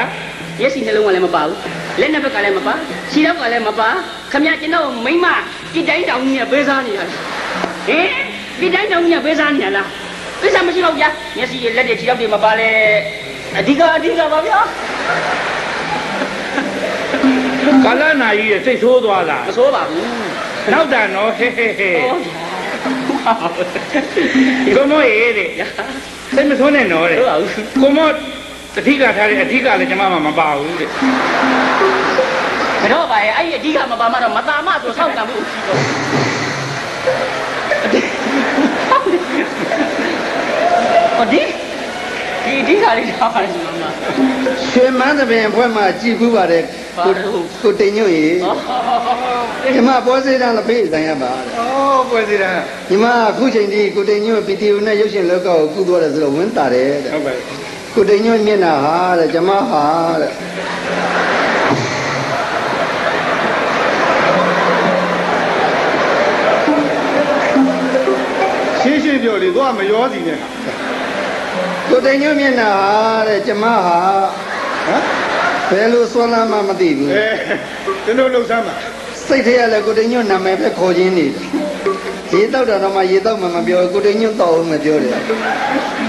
မျက်စိနှလုံးကလည်းမပါဘူးလက်နှစ်ဖက်ကလည်းမပါခြေထောက်ကလည်းမပါ ခမရကျွန်တော်မိမဒီတိုင်းတောင်ကြီးကပေးစားနေရလားဟင်ဒီတိုင်းတောင်ကြီးကပေးစားနေရလားကိစ္စမရှိတော့ဗျာမျက်စိရလက်တွေခြေထောက်တွေမပါလဲအဓိကပါဗျာကာလနာကြီးရဲ့စိတ်ဆိုးသွားလားမဆိုးပါဘူးနောက်တာနော်ဟဲ့ကိုမောရေးတဲ့စိတ်မဆိုးနဲ့နော်တဲ့ကိုမောအဓိကထားတဲ့အဓိကလည်းကျွန်မမပါဘူးတဲ့ဘယ်တော့ပါရဲ့အဲ့ဒီအဓိကမပါမှတော့မတာမဆိုဆောက်ကံမှုဟုတ်ဒီအဓိကလေးထားပါလိမ့်မယ်ရွှေမန်းသပင်ဘွဲ့မှာကြည်ဘူးပါတယ်ကိုတိန်ညွန့်ရေညီမပွဲစေးတန်းလည်းဖေးဆိုင်ရပါတဲ့ဩပွဲစေးတန်းညီမအခုချိန်ဒီကိုတိန်ညွန့်ဗီဒီယိုနဲ့ရုပ်ရှင်လောကကိုကူးသွားတယ်ဆိုတော့ဝင်းတာတယ်တဲ့ဟုတ်ပါပြီကိုတိန်ညွန့်မျက်နှာဟာတဲ့ကျမဟာတဲ့ရှင်းပြောလေတော့မရောစီနဲ့ကိုတိန်ညွန့်မျက်နှာဟာတဲ့ကျမဟာဟမ်ဘယ်လိုဆွမ်းလာမှမသိဘူးကျွန်တော်လှုပ်ရှားမှာစိတ်ထဲကလည်းကိုတိန်ညွန့်နာမည်ပဲခေါ်ခြင်းနေတယ်ရေတောက်တာတော့မှရေတောက်မှမပြောကိုတိန်ညွန့်တောက်အောင်မပြောတယ်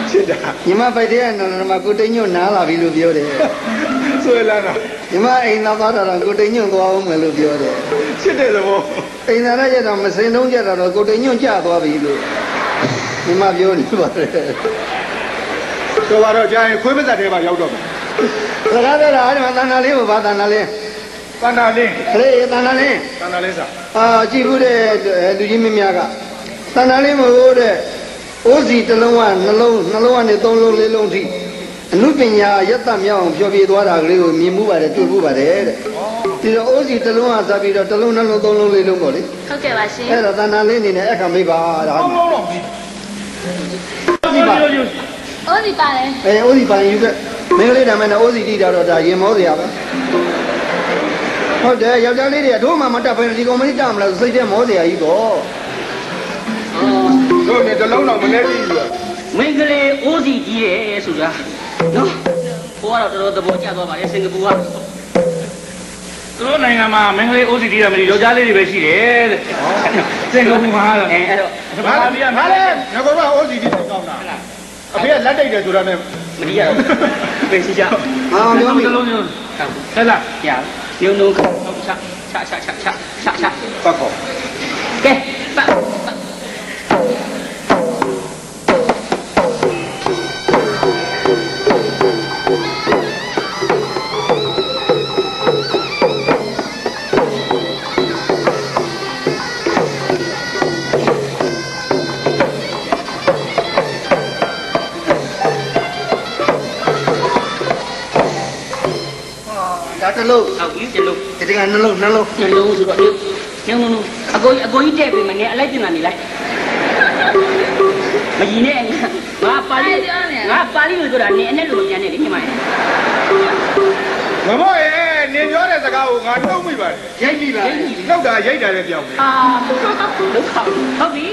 ချစ်တာညီမပိုက်တဲ့နာမကိုတိန်ညွန့်နားလာပြီလို့ပြောတယ်ဆွဲလာတာညီမအိမ်သားသွားတာတော့ကိုတိန်ညွန့်သွားအောင်မယ်လို့ပြောတယ်ချစ်တဲ့သဘောအိမ်သားရရတော့မစင်တုံးကြတော့ကိုတိန်ညွန့်ကြသွားပြီလို့ညီမပြောနေပါတယ်ဆိုတော့ကြာရင်ခွေးမသက်ထဲမှာရောက်တော့မယ်စကားပြောတာအဲ့မှာတဏ္ဍာလေးကိုဘာတဏ္ဍာလေးတဏ္ဍာလေးခလေးတဏ္ဍာလေးကြည့်ဘူးတဲ့လူကြီးမင်းများကတဏ္ဍာလေးမဟုတ်တဲ့အိုးစီတစ်လုံးကနှလုံးကနေသုံးလုံးလေးလုံးထိအနုပညာယတ္တမြောက်အောင်ဖြောပြသွားတာကလေးကိုမြင်မှုပါတယ်တွေ့မှုပါတယ်တဲ့ဒီတော့အိုးစီတစ်လုံးကစားပြီးတော့တစ်လုံးနှလုံးသုံးလုံးလေးလုံးပေါ့လေဟုတ်ကဲ့ပါရှင်အဲ့တော့တဏ္ဍာလေးအနေနဲ့အခါမေးပါဒါဟုတ်တော့ပြီအိုးစီပါတယ်အိုးစီပါရင်ယူခဲ့မင်းကလေးနာမည်နဲ့အိုးစီတိတာတော့ဒါရင်မောစရာပဲဟုတ်တယ်ယောက်ျားလေးတွေအထိုးမှမတက်ဘဲဒီကောင်မလေးတက်မလားစိတ်ထဲမောစရာကြီးပေါ့တို့နဲ့တလုံးတော့မနေပြီမင်းကလေးအိုးစီကြီးတယ်ဆိုတာနော်ဟိုကတော့တော်တော်သဘောကျသွားပါလေစင်ကာပူကသူတို့နိုင်ငံမှာမင်းကလေးအိုးစီတီးတာမလို့ယောက်ျားလေးတွေပဲရှိတယ်တဲ့စင်ကာပူမှာတော့အဲ့တော့ဘာလဲငါကအိုးစီတီးကောင်းတာအဖေကလက်တိုက်တယ်ဆိုတာနဲ့မတီးရဘူးပဲရှိကြပြောမိလုံးမျိုးဟဲ့လားရညုံညုံချပတ်ခေါ်ကဲပတ်တလုံးဟုတ်ပြီတလုံးဒီကနှလုံးဆိုတော့ညုံအကိုကြီးတဲ့ပြီမနဲ့အလိုက်တင်လာနေလိုက်မကြီးနဲ့ငါပါဠိလို့ဆိုတာနေအနဲ့လို့ညာနေလေညီမရဲ့မမောရဲ့နေပြောတဲ့စကားကိုငါနှုတ်မိပါတယ်ရိုက်ပြီလားနှုတ်တာရိုက်တာလည်းပြောင်းတယ်ဒုက္ခဟုတ်ပြီ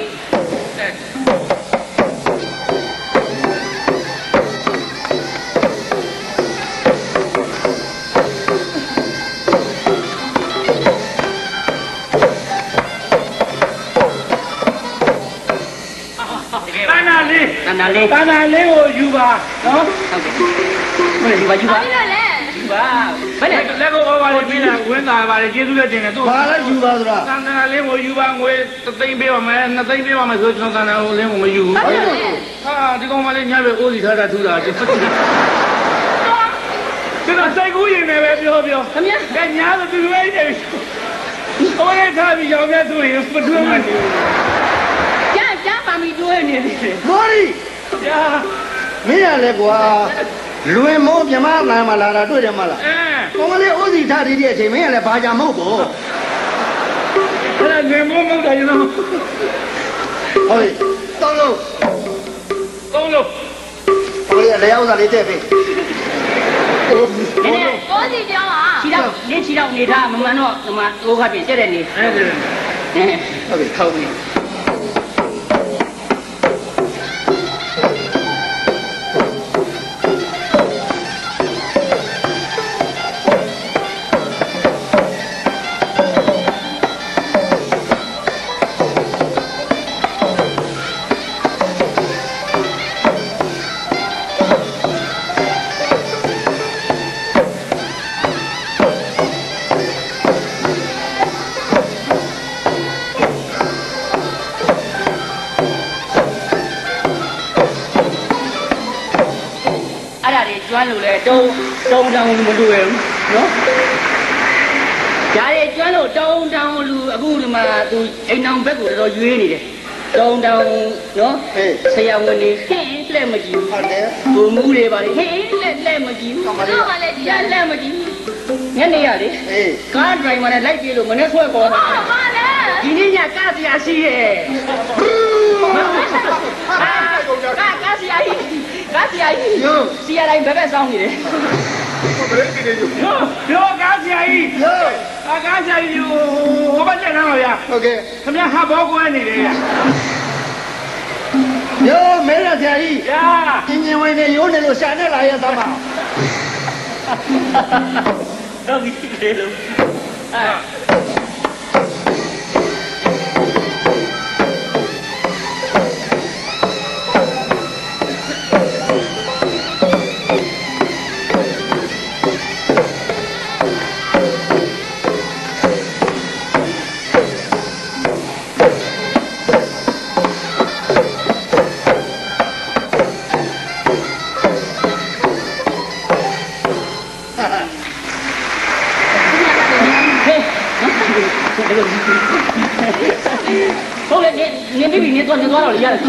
တဏ္ဍာလေးကိုယူပါနော်ဟုတ်ကဲ့မယူပါဘာလို့လဲယူပါဘယ်နဲ့လက်ကိုဘာလေးပြီးလာဝင်လာပါလေကျေးဇူးလည်းတင်တယ်သူဘာလဲယူပါဆိုတာတဏ္ဍာလေးကိုယူပါငွေ3သိန်းပေးပါမယ်2သိန်းပေးပါမယ်ဆိုကျွန်တော်တဏ္ဍာလေးကိုမယူဘူးဟာဒီကောင်မလေးညပဲအိုးစီထားတာထူတာကျွန်တော်စိတ်ကူးရင်လည်းပဲပြောခမရကဲညာဆိုသူပဲနေပြီဟိုရဲထားပြီးရောင်ပြသူရင်မတွန်းမနေဘူးကြားပါမီတွဲနေတယ်မော်ရီကြာမင်းရလဲကွာလွင်မိုးမြမအတန်မှာလာတာတွေ့တယ်မလားကောင်မလေးအိုးစီထားသေးတဲ့အချိန်မင်းရလဲဘာကြမဟုတ်ဘူးအဲ့ဒါလွင်မိုးမဟုတ်တယ်နော်ဟုတ်ပြီသုံးလုံးကောင်လေးတရားဥစ္စာလေးတဲ့ပြီအိုးစီပြောပါခြေတော့နေတာမမှန်တော့ဒီမှာအိုးခပ်ပြင်တက်တဲ့နေဟုတ်ပြီဟုတ်ပြီ လို့လေတုံးတောင်မလူရဘူးနော်ဒါတွေကျွမ်းလို့တောင်လူအခုဒီမှာသူအိမ်အောင်ဘက်ကိုတော်ရွေးနေတယ်တောင်နော်ဆရာဝန်တွေဟင်းလက်မကြည့်ဘူးဟုတ်တယ်ဘုံမှုတွေပါလေဟင်းလက်မကြည့်ဘူးတော့ပါလေဒီလက်မကြည့်ညနေရလေကားဒရိုင်ဘာနဲ့လိုက်ပြေးလို့မနေ့ဆွဲပေါ်တာဟုတ်ပါလေဒီနေ့ညကားစရာရှိရဲ့ကားစရာကြီးစီရတိုင်းဘယ်ဆောင်နေတယ်ပြောကားစရာကြီးကားစရာကြီးဟိုဘက်ကျက်ထားပါဗျာဟုတ်ကဲ့ခင်ဗျာဟာဘောကွဲနေတယ်ယောမဲရဆရာကြီးပြင်းပြင်းဝင်နေရိုးနေလို့ရှာနေလာရဲ့သားမတော့ဒီလေလို့ဟုတ်လေနေပြီနေတော့လေရတယ်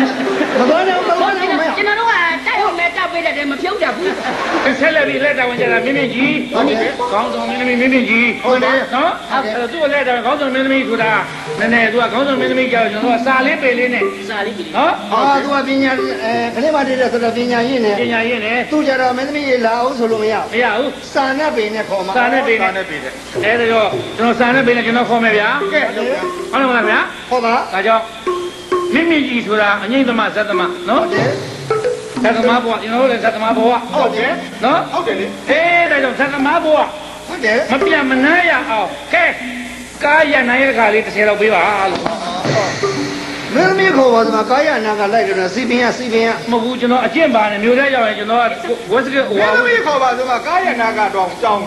မသွားတော့မသွားတော့မရကျွန်တော်တို့ကတိုက်ဟုတ်မဲ့တောက်ပေးတဲ့တည်းမဖြုတ်တတ်ဘူးဆက်လက်ပြီးလက်တော်ဝင်ကြတာမင်းကြီးဟုတ်တယ်ခေါင်းဆောင်မင်းသမီးကြီးဟုတ်တယ်နော်သူ့လက်တော်ခေါင်းဆောင်မင်းသမီးဆိုတာနည်းနည်းသူကခေါင်းဆောင်မင်းသမီးကြောက်ကျွန်တော်ကစာလေးပေလေးနဲ့စာလေးပေနော်သူကပညာခလေးမတည်းတဲ့ဆိုတော့ပညာရင်းနဲ့သူကြတော့မင်းသမီးလာအောင်ဆိုလို့မရဘူးစာနဲ့ပေနဲ့ခေါ်မှာစာနဲ့ပေတဲ့အဲ့ဒါတော့ကျွန်တော်စာနဲ့ပေနဲ့ကျွန်တော်ခေါ်မယ်ဗျာကဲဟုတ်တယ်မလားဗျာဟုတ်ပါဒါကြောင့်မင်းကြီးဆိုတာအငိမ့်သမဇတ်သမနော်ဟုတ်တယ်ဇတ်သမဘဝကျွန်တော်တို့လည်းဇတ်သမဘဝဟုတ်တယ်နော်ဟုတ်တယ်လေဒါကြောင့်ဇတ်သမဘဝဟုတ်တယ်မပြတ်မနှမ်းရအောင်ကဲကားရနိုင်ရခါလေး30လောက်ပေးပါလို့မင်းသမီးခေါ်ပါစမှာကာယနာကလိုက်တယ်စီပင်ရမဟုတ်ဘူးကျွန်တော်အကျင့်ပါနဲ့မျိုးထဲရောက်ရင်ကျွန်တော်ဝက်စကမင်းသမီးခေါ်ပါစမှာကာယနာကတော့ကြောင်း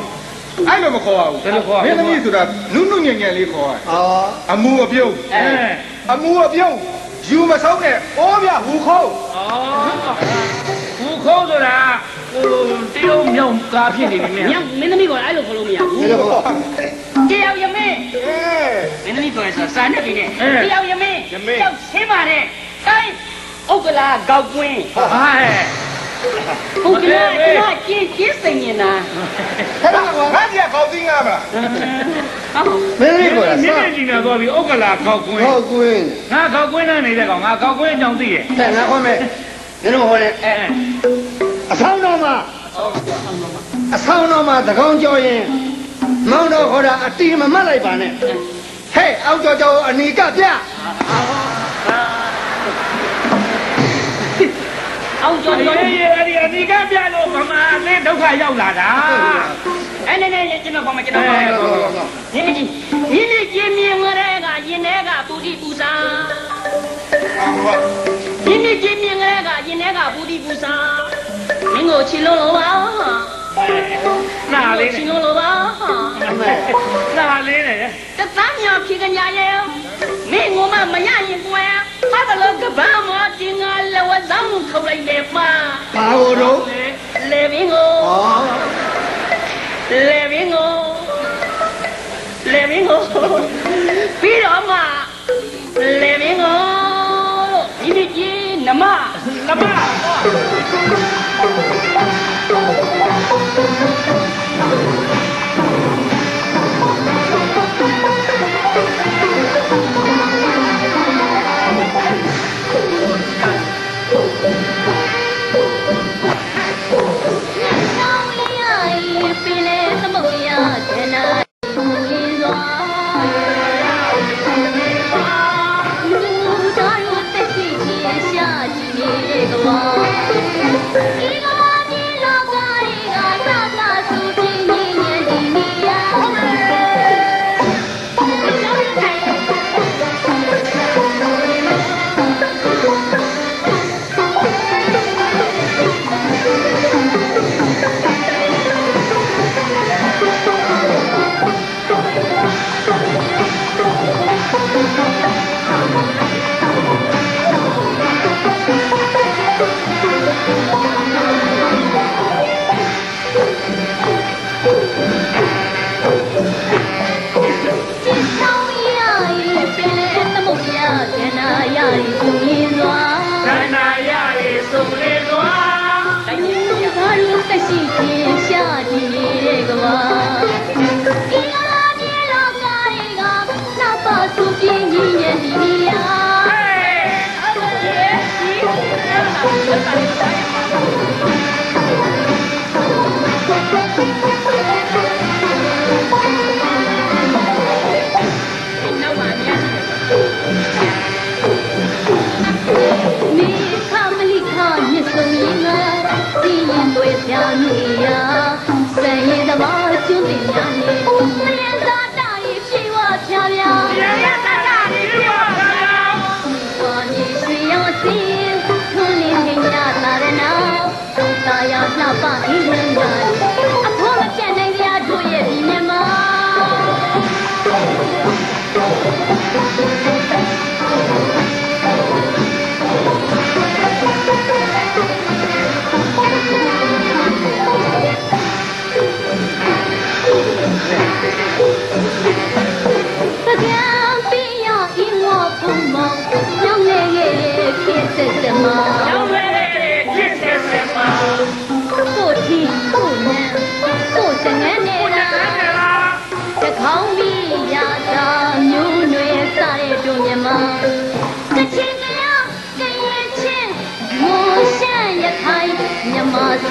အဲ့လိုမခေါ်ပါဘူးဘယ်လိုခေါ်မင်းသမီးဆိုတာနုညံ့လေးခေါ်ရတယ်အမှုအပြုံးအမှုအပြုံးယူမဆုံးနဲ့ဩပြဟူခိုးဟူခိုးဆိုတာတရုံမြောင်ကားဖြစ်နေပြီမင်းမင်းသမီးကအဲ့လိုခေါ်လို့မရဘူးတယောက်ရမင်းမင်းသမီးခေါ်ရဆိုစာနဲ့ပြီနဲ့တယောက်ရမင်းကြောက်ဆင်းပါနဲ့တိုင်းဥက္ကလာကောက်ကွင်းဟုတ်ကဲ့ကျင်းစိန်နေတာအဲ့ဒါကငါကြီးကောက်သိငါမလားမင်းလေးခေါ်တာမင်းကြီးနဲ့သွားပြီးဥက္ကလာကောက်ကွင်းငါကောက်ကွင်းနဲ့နေတဲ့ကောင်ငါကောက်ကွင်းအကြောင်းသိရဲ့ငါခေါ်မယ်မင်းတို့ခေါ်တယ်အဆောင်တော်မှာသကောင်းကြောရင်မောင်တော်ခေါ်တာအတီမမှတ်လိုက်ပါနဲ့ဟဲ့အောက်ကြောအနီကပြအောင်ကျော်အဲ့ဒီအနီကပြလို့ဗမာလေးဒုက္ခရောက်လာတာအဲ့နဲ့ကျွန်တော်ခေါ်မယ်ရင်းမြစ်မြင်ငရဲကရင်ထဲကပူတိပူစာရင်းမြစ်မြင်ငရဲကရင်ထဲကပူတိပူစာမင်းကိုချီလုံးလုံးပါနာလေးချီလုံးလုံးပါနာလေးနဲ့တသားမြောင်ဖြစ်ကြရဲ့မင်းငိုမမရရင်ကွယ်ဟာဘလို့ကဘာမတင်ငါလဝဆောင်ထုတ်လိုက်တယ်မှာဘာလို့တော့လေဘင်းကိုပြီးတော့မှလေဘင်းကိုလို့ဒီကြီးနမမ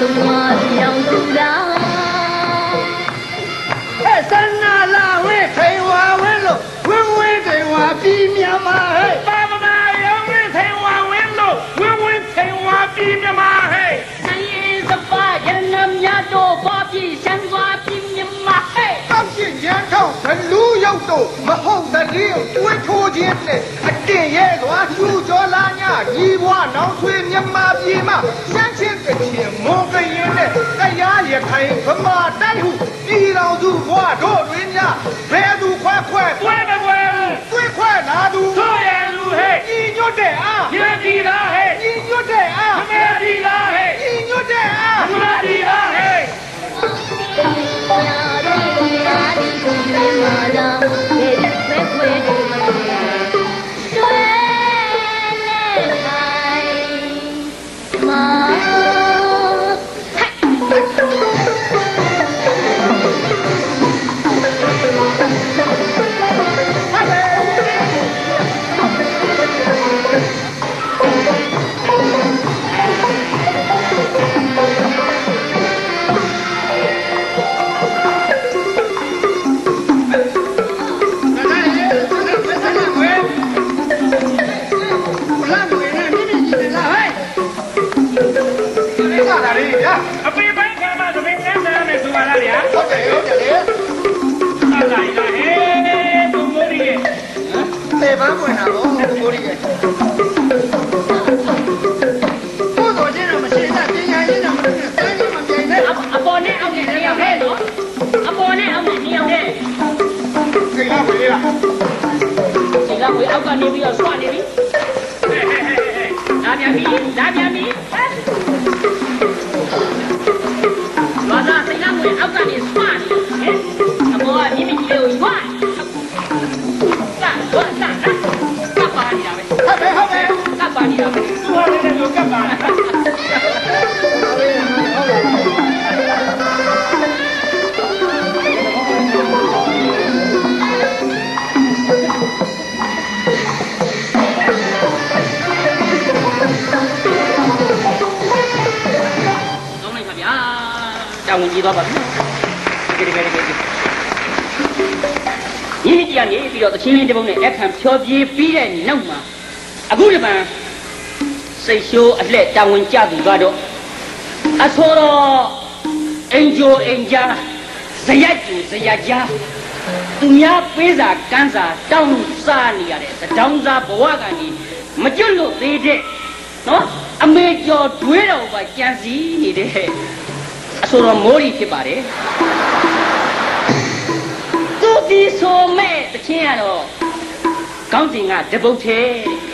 ဆုံးမပြောင်းသူလားဆန္နာလာဝဲထိုင်ဝါဝဲလို့ဝင်းဝင်းထိုင်ဝါပြီးမြန်မာဟဲ့ပါမမာရောင်းဝင်းထိုင်ဝါဝင်းလို့ဝင်းဝင်းထိုင်ဝါပြီးမြန်မာဟဲ့ဆိုင်ရင်စပါရနမများတော့ဘာပြီးရှမ်းသွားပြီးမြန်မာဟဲ့တောက်ရှင်ရန်ထောက်ဘလူးရောက်တော့မဟုတ်တဲ့တွေးထိုးခြင်းနဲ့အတင်ရဲစွာကျူကျော်လာညညီဘွားနောင်ဆွေမြန်မာပြည်မှာရှမ်းချင်းကချင်မွန်ကရင်နဲ့တရားရခိုင်ဗမာတိုက်ဟုပြည်တော်စုဘွားတို့တွင်ညဘယ်သူခွဲတွဲမကွယ်တွဲခွဲလာသူတို့ရလူဟဲ့ညီညွတ်တဲ့အားညီတီလားဟဲ့ညီညွတ်တဲ့အားအမေတီလားဟဲ့ညီညွတ်တဲ့အားအမေတီလားဟဲ့အောက်ကနေပြီးတော့ဆွနေပြီဒါပြန်ပြီဘာသာစိတ်လာဝင်အောက်ကနေဆွနေဟဲ့အမေကမိမိကြီးလေးကိုရွာကပ်ပါနေတာပဲဟုတ်တယ်ကပ်ပါနေတာပဲသူဟာလည်းလို့ကပ်ပါတောင်းဝင်ကြည့်တော့ပါကဲညီမကြီးကနေပြီးတော့တချင်းလေးတစ်ပုဒ်နဲ့အခမ်းဖြောပြေးပြီးတဲ့နောက်မှာအခုဒီမှာစိတ်ရှိုးအလှဲ့တောင်းဝင်ကြသူကတော့အဆိုတော့အင်ဂျိုအင်ဂျာဇယက်ကျူဇယက်ကြားသူများပေးစာကန်းစာတောင်းစားနေရတဲ့တောင်းစားဘဝကနေမကျွတ်လို့သေးတဲ့နော်အမေကျော်တွေးတော်ပါကြံစီနေတဲ့အဆိုတော်မိုးရီဖြစ်ပါတယ်သူဒီဆိုမဲ့တချင်းကတော့ကောင်းစဉ်ကတပုတ်သေး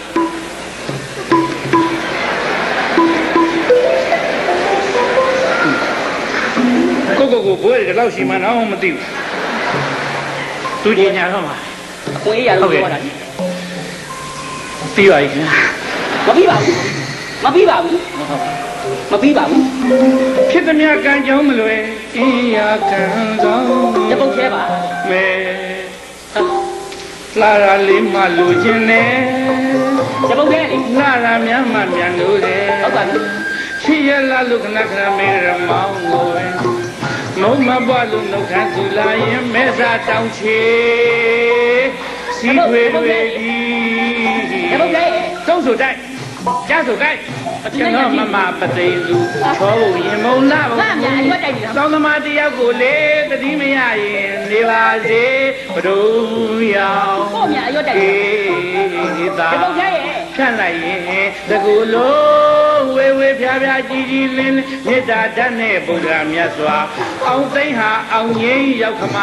ကိုဘွဲတွေတော့ရှိမှတော့မသိဘူးသူညညာတော့မှာကိုအေးရလို့ပြောတာပြီးပါပြီမပြီးပါဘူးဖြစ်သမျှကံကြောင်းမလွယ်အင်းရာကံဆောင်တပုတ်သေးပါမဲလာရလေးမှလူချင်းနဲ့တပုတ်သေးလေလာရများမှမြန်လို့တယ်ဟုတ်ပါပြီချစ်ရလာလို့ခဏခဏမေရမောင်းကိုမုံမပွားလို့နှုတ်ခမ်းသူလာရင်မဲစားတောင်းချေစီတွေဒီတပုတ်သေးသုံးဆိုတိုက်ကြားဆိုတိုက်ကျွန်တော်မပသိသူချောဖို့ရင်မုံလာပါဘာများအရွက်တိုက်နေတာသောင်းသမားတယောက်ကိုလေတတိမရရင်နေပါစေဘဒုရောင်ပေါ့များအရွက်တိုက်နေတာတပုတ်သေးရဲ့ဖြန့်လိုက်ရင်တကူလုံးဝေဖြားကြီးလင်းမေတ္တာဓာတ်နဲ့ဗုဒ္ဓမြတ်စွာအောင်သိဟာအောင်ငိမ့်ရောက်ခမ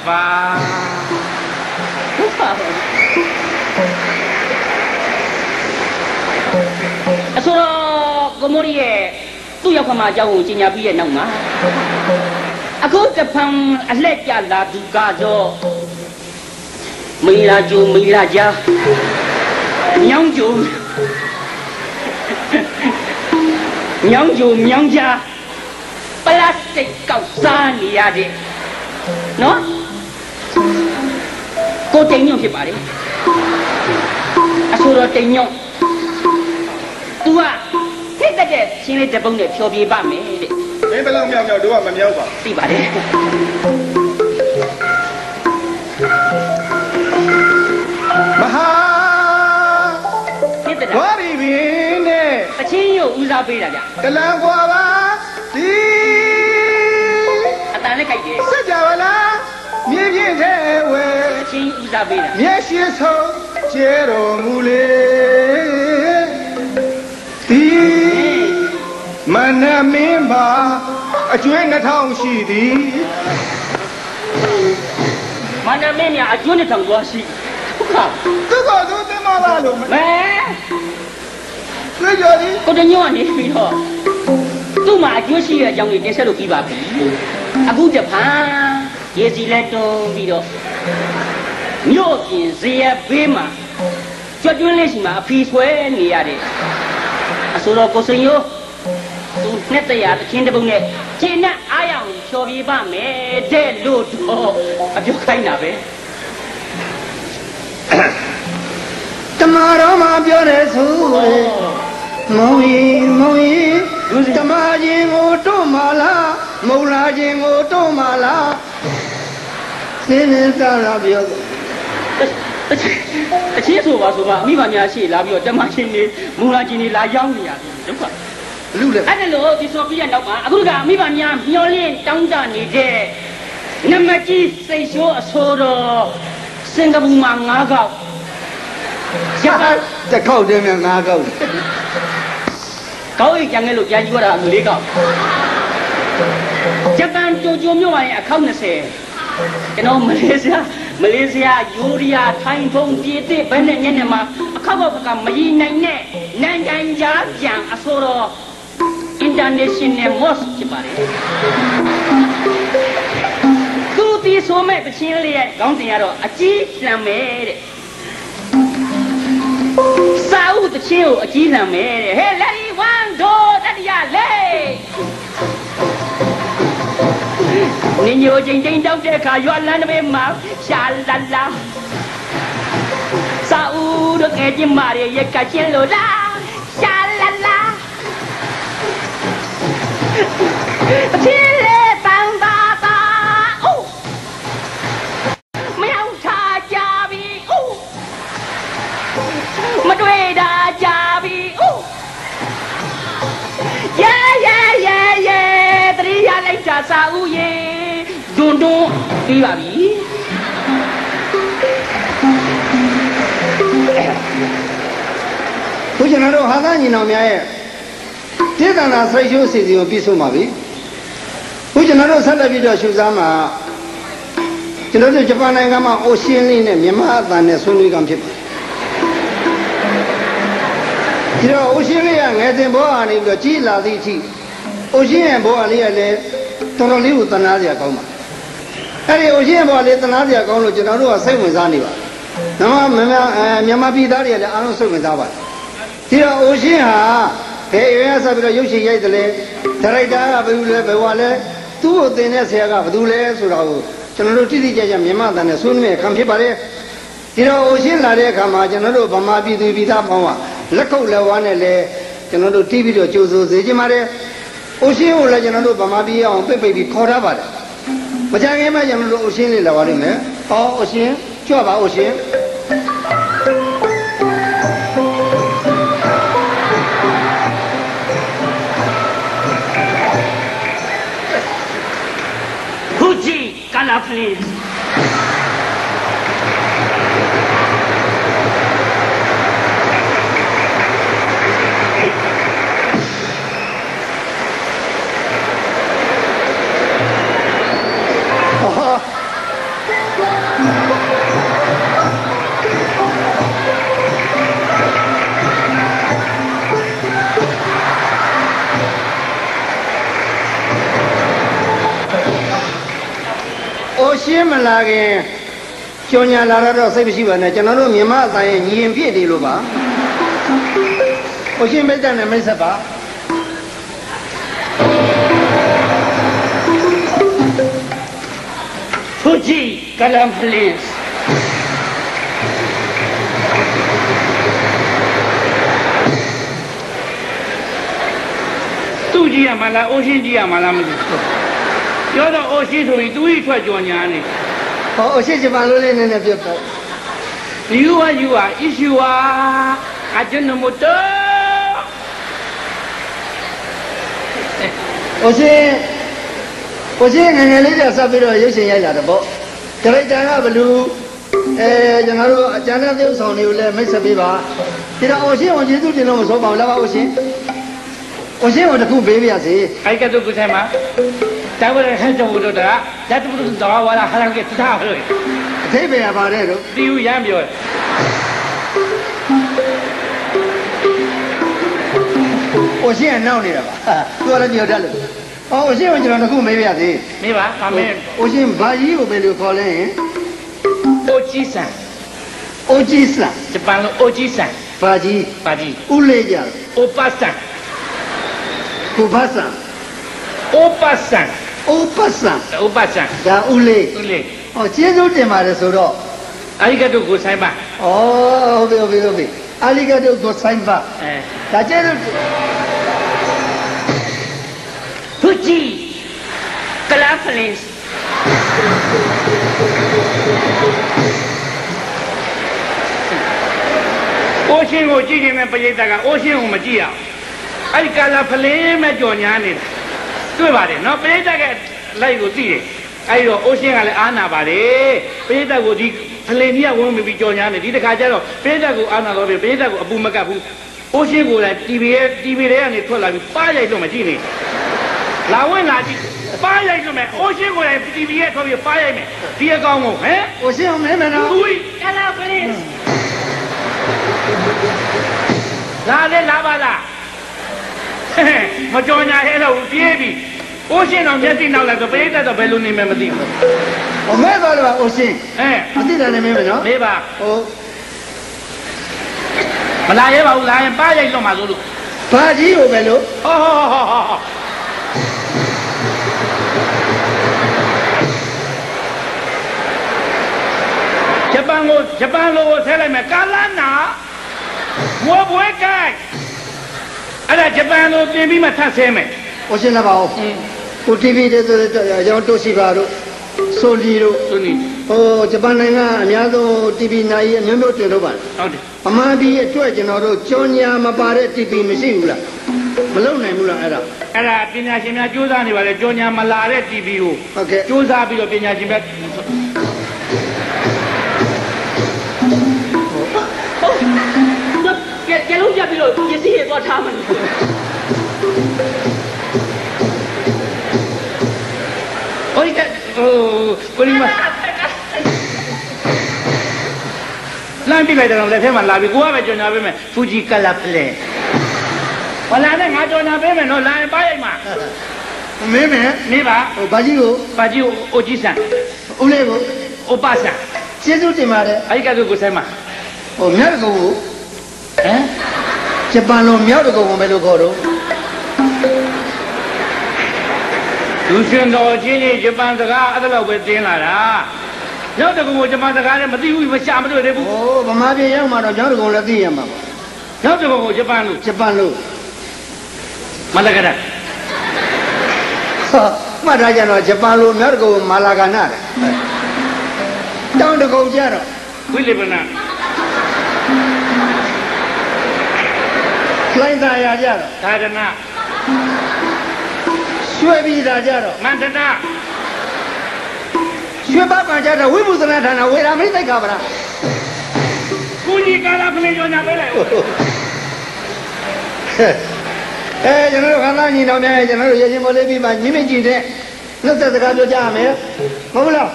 ပါဟုတ်ပါဘူးအဆိုတော့ကိုမိုးရီရဲ့သူ့ရောက်ခမအကြောင်းကိုကြီးညာပြီးရဲ့နောက်မှာအခုတဖန်အလှည့်ကျလာသူကတော့မိလာကျူမိလာကြားညောင်းကျူမြောင်းကြားပလတ်စတစ်ကောက်စားနေရတဲ့နော်ကိုတိန်ညွန့်ဖြစ်ပါလေအဆိုတော်တိန်ညွန့်သူကထိတ်တဲ့ချင်းလေးတပုတ်နဲ့ဖြောပြေးပါမယ်တဲ့没不能喵的话，没喵吧？对吧的？马哈，我的兵呢？亲友乌纱背了呀？格兰花吧，咦？当然可以。是家伙啦，面面才会。亲乌纱背了。面血臭，接罗木嘞。咦？满那面吧，追那汤西的。满那面呀，追那汤多西。这个都在马巴路吗？没。这叫的。我这娘呢，比较。都嘛就是要将你电视录比吧比。啊，古着盘也是来东比了。鸟见谁也别嘛，绝对那是嘛，非说你呀的。啊，说到国生哟。那这样听得不呢？今天阿阳小尾巴没得路多，啊，就开那呗。怎么让马表来出来？梦一，怎么见我多马啦？没拉见我多马啦？现在咋了表？先说吧，没把伢写拉表，怎么见你没拉见你拉秧子呀？怎么？အဲ့ဒါလို့ဒီဆိုပြရတော့ပါအခုကမိဘများမျောလင်းတောင်းတနေတဲ့နမကြီးစိတ်ဆိုးအဆိုးတော့စင်ကာပူမှာ9ခေါက်ရပါတစ်ခေါက်တည်းများ9ခေါက်ကောင်းရင်ကြံခဲ့လို့ပြန်ကြည့်ရတာ4ခေါက်ဂျပန်တိုကျိုမြို့မှာရင်အခေါက်20ကျွန်တော်မလေးရှားယူရီးယားထိုင်းဖုံပြည်သစ်ဘယ်နဲ့ညနေမှာအခေါက်ကမရည်နိုင်တဲ့နိုင်ငံခြားပြန်အဆိုးတော့ International Mosque ဖြစ်ပါတယ်သူဒီဆိုမဲ့ပချင်းလေးရဲ့ခေါင်းစဉ်ကတော့အကြီးလှမ်းမယ်တဲ့စာအုပ်တချင်းကိုအကြီးလှမ်းမယ်တဲ့ဟဲ့ Lady One Door တတိယလေးနင်ညိုချင်းချင်းတောက်တဲ့အခါရွာလန်းတမဲမှာရှာလာလာစာအုပ်တို့ငယ်ချင်းမာရဲ့ရက်ကချင်းလို့လားရှာလာလာအချင်းလေးတန်တာတာအိုးမရောက်ထားကြပြီအိုးမတွေ့တာကြပြီအိုးရဲတတိယလိုက်တာစာဦးရေဒွန်းပြီးပါပြီဘုရားတော်ဟာသားညီတော်များရဲ့ဒေသနာစိုက်ချိုးစီစဉ်ကိုပြီးဆုံးပါပြီဘုရားတော်ဆက်လက်ပြီးတော့ရှုစားမှာကျွန်တော်တို့ဂျပန်နိုင်ငံမှာအိုရှင်းလေးနဲ့မြန်မာအသံနဲ့ဆွေးနွေးကံဖြစ်ပါတယ်ဒီတော့အိုရှင်းလေးကငယ်စဉ်ဘောကနေပြီးတော့ကြီးလာသည့်အထိအိုရှင်းရဲ့ဘောကလေးကလည်းတော်တော်လေးကိုသနာစရာကောင်းပါအဲ့ဒီအိုရှင်းရဲ့ဘောကလေးသနာစရာကောင်းလို့ကျွန်တော်တို့ကစိတ်ဝင်စားနေပါမြန်မာပြည်သားတွေကလည်းအားလုံးစိတ်ဝင်စားပါတယ်ဒီတော့အိုရှင်းဟာဘယ်ရွေးဆက်ပြီးတော့ရုပ်ရှင်ရိုက်တယ်လဲဒါရိုက်တာကဘယ်လိုလဲဘယ်ဟောလဲသူ့ကိုသင်တဲ့ဆရာကဘယ်သူလဲဆိုတာကိုကျွန်တော်တို့တိတိကျကျမြန်မာတန်နဲ့ဆွေးနွေးခံဖြစ်ပါတယ်ဒီတော့အိုရှင်းလာတဲ့အခါမှာကျွန်တော်တို့ဗမာပြည်သူပြည်သားပေါင်းကလက်ခုပ်လက်ဝါးနဲ့လဲကျွန်တော်တို့တီးပြီးတော့ကြိုးစိုးစေချင်ပါတယ်အိုရှင်းကိုလည်းကျွန်တော်တို့ဗမာပြည်အောင်ပိတ်ပြီးခေါ်ထားပါတယ်မကြခင်မှာကျွန်တော်တို့အိုရှင်းလေးလာပါလိမ့်မယ်အိုရှင်းကြွပါအိုရှင်းColor please.ရှင်းမလာခင်ကြော်ညာလာတော့စိတ်မရှိပါနဲ့ကျွန်တော်တို့မြန်မာအတိုင်းညင်ပြည့်တယ်လို့ပါဟိုရှင်းမိတ်တနဲ့မိတ်ဆက်ပါFuji Kalam pleaseသူ ကြီးရမလားအိုးရှင်းကြီးရမလားမသိဘူးပြောတော့အိုးရှင်းဆိုရင်သူ့ကြီးထွက်ကြော်ညာနေဟောအိုးရှင်းဂျပန်လိုလေးနည်းနည်းပြပေါ့ You are issue Ajinomoto အိုးရှင်းငယ်ငယ်လေးကစပ်ပြီးတော့ရုပ်ရှင်ရိုက်လာတယ်ပေါ့ဒါလိုက်တန်ကဘလူကျွန်တော်တို့အကျဉ်းသားပြုဆောင်တွေကိုလည်းမိတ်ဆက်ပေးပါဒီတော့အိုးရှင်းကိုကျေးဇူးတင်လို့မဆိုပါဘူးလားပါအိုးရှင်းကိုတခုပေးပြရစေအဲ့ကတူကုဆိုင်မှာတာဝရဟန်ကြောင့်တို့တာဓာတ်ပုဒ်တော်ဝါလာဟာရံကထားလို့အသေးပဲပါတယ်တို့တီးဦးရမ်းပြောတယ်ကိုရှင်းကနောက်နေတာပါသူကလည်းပြောတတ်လို့ကိုရှင်းကိုကျွန်တော်တခုမေးပြရစေမေးပါဗာမေးကိုရှင်းဘာကြီးကိုပဲလို့ခေါ်လဲဟင်အိုဂျီဆန်ဂျပန်လိုအိုဂျီဆန်ဘာကြီးဦးလေးကြအိုပါဆန်ကိုဘာဆန်အိုပါဆန်ဒါဦးလေးဟောကျေးဇူးတင်ပါတယ်ဆိုတော့အာလီဂါတိုကိုဆိုင်ပါဟုတ်ပြီအာလီဂါတိုကိုဆိုင်ပါဒါကျေးဇူးဖူဂျီကလာဖလင်းအိုးရှင်းကိုကြည့်နေတဲ့ပရိသတ်ကအိုးရှင်းကိုမကြည့်ရအောင်အဲ့ဒီကလာဖလင်းမဲ့ကြော်ညာနေတာတွေ့ပါတယ်နော်ပရိသတ်ကလိုက်ကိုသိတယ်အဲ့တော့အိုးရှင်းကလည်းအားနာပါတယ်ပရိသတ်ကိုဒီဖလင်းကြီးကဝုန်းပြီးကြော်ညာနေဒီတခါကျတော့ပရိသတ်ကိုအားနာတော့ပြီပရိသတ်ကိုအပူမကတ်ဘူးအိုးရှင်းကိုလည်း TV ထဲကနေထွက်လာပြီးပါရိုက်လို့မကြည့်နေလာဝင်လာကြည့်ပါရိုက်လို့မယ်အိုးရှင်းကိုလည်း TV ထဲထွက်ပြီးပါရိုက်မယ်ဒီအကောင်ကိုဟမ်အိုးရှင်းအောင်မဲမယ်နော်ဦးကလာဖလင်းလာပါလားမကြော်ညာဟဲတော့ပြေးပြီအိုးရှင်းတော်မျက်စိနောက်လာဆိုပရိသတ်တော့ဘယ်လိုနေမှမသိဘူး။အမဲသွားလို့အိုးရှင်းအသိတယ်နေမင်းမယ်နော်မေးပါမလာရဲပါဘူးလာရင်ပါရိုက်လွတ်မှာဆိုလို့ဘာကြီးကိုပဲလို့ဟောဂျပန်လိုဆဲလိုက်မယ်ကာလာနာဘွယ်ကိုက်အဲ့ဒါဂျပန်လိုပြင်ပြီးမှထပ်ဆဲမယ်အိုးရှင်းလာပါဦးကို TV တဲ့ဆိုတော့ရောင်းတိုးရှိပါတို့ဆိုလီတို့ဂျပန်နိုင်ငံအများဆုံး TV နိုင်အမျိုးမျိုးတင်လို့ပါတယ်ဟုတ်တယ်အမှန်ဒီအတွက်ကျွန်တော်တို့ကြောညာမပါတဲ့ TV မရှိဘူးလားမလုံနိုင်ဘူးလားအဲ့ဒါပညာရှင်များစူးစမ်းနေပါလေကြောညာမလာတဲ့ TV ကိုဟုတ်ကဲ့စူးစမ်းပြီးတော့ပညာရှင်များကျလုံးပြပြီးတော့ပစ္စည်းတွေသွားထားမှန်းကိုရီမလမ်းပြလိုက်တယ်တော့လက်ထဲမှာလာပြီကိုကပဲကြော်ညာပေးမယ်ဖူဂျီကလာဖလဲဝလာနဲ့ငါကြော်ညာပေးမယ်နော်လာရင်ပါရိုက်မှာမေးပါဘာကြီးကိုအိုဂျီဆန်ဦးလေးကိုအိုပါဆန်ကျေးဇူးတင်ပါတယ်အဲ့ကကိုဆိုင်မှာမြောက်တကုံကိုဂျပန်လိုမြောက်တကုံကိုပဲလို့ခေါ်တော့လူရှင်တော်ချင်းကြီးဂျပန်စကားအဲ့ဒါလောက်ပဲတင်းလာတာမြောက်တကုံကိုဂျပန်စကားလည်းမသိဘူးမရှာမတွေ့သေးဘူးဗမာပြည်ရောက်မှာတော့မြောက်တကုံလည်းသိရမှာပါမြောက်တကုံကိုဂျပန်လိုမလာကတာမှတ်ထားကြတော့ဂျပန်လိုမြောက်တကုံမာလာကနာတယ်တောင်တကုံကြတော့ဝိလိပနာလိုင်းသားရကြတော့ဒါဒနာရွှေပြည်သာကြတော့မန္တနာရွှေပပံကြတော့ဝိပုသနာဌာနဝေရာမိတ်သိက္ခာပရကိုကြီးကာလာဖလင်းကြောညာပေးလိုက်ကျွန်တော်တို့ခန္ဓာညီတော်များကျွန်တော်တို့ရရှင်မောလေးပြီးမှညီမကြီးတဲ့နှုတ်ဆက်စကားပြောကြရမယ်မဟုတ်လား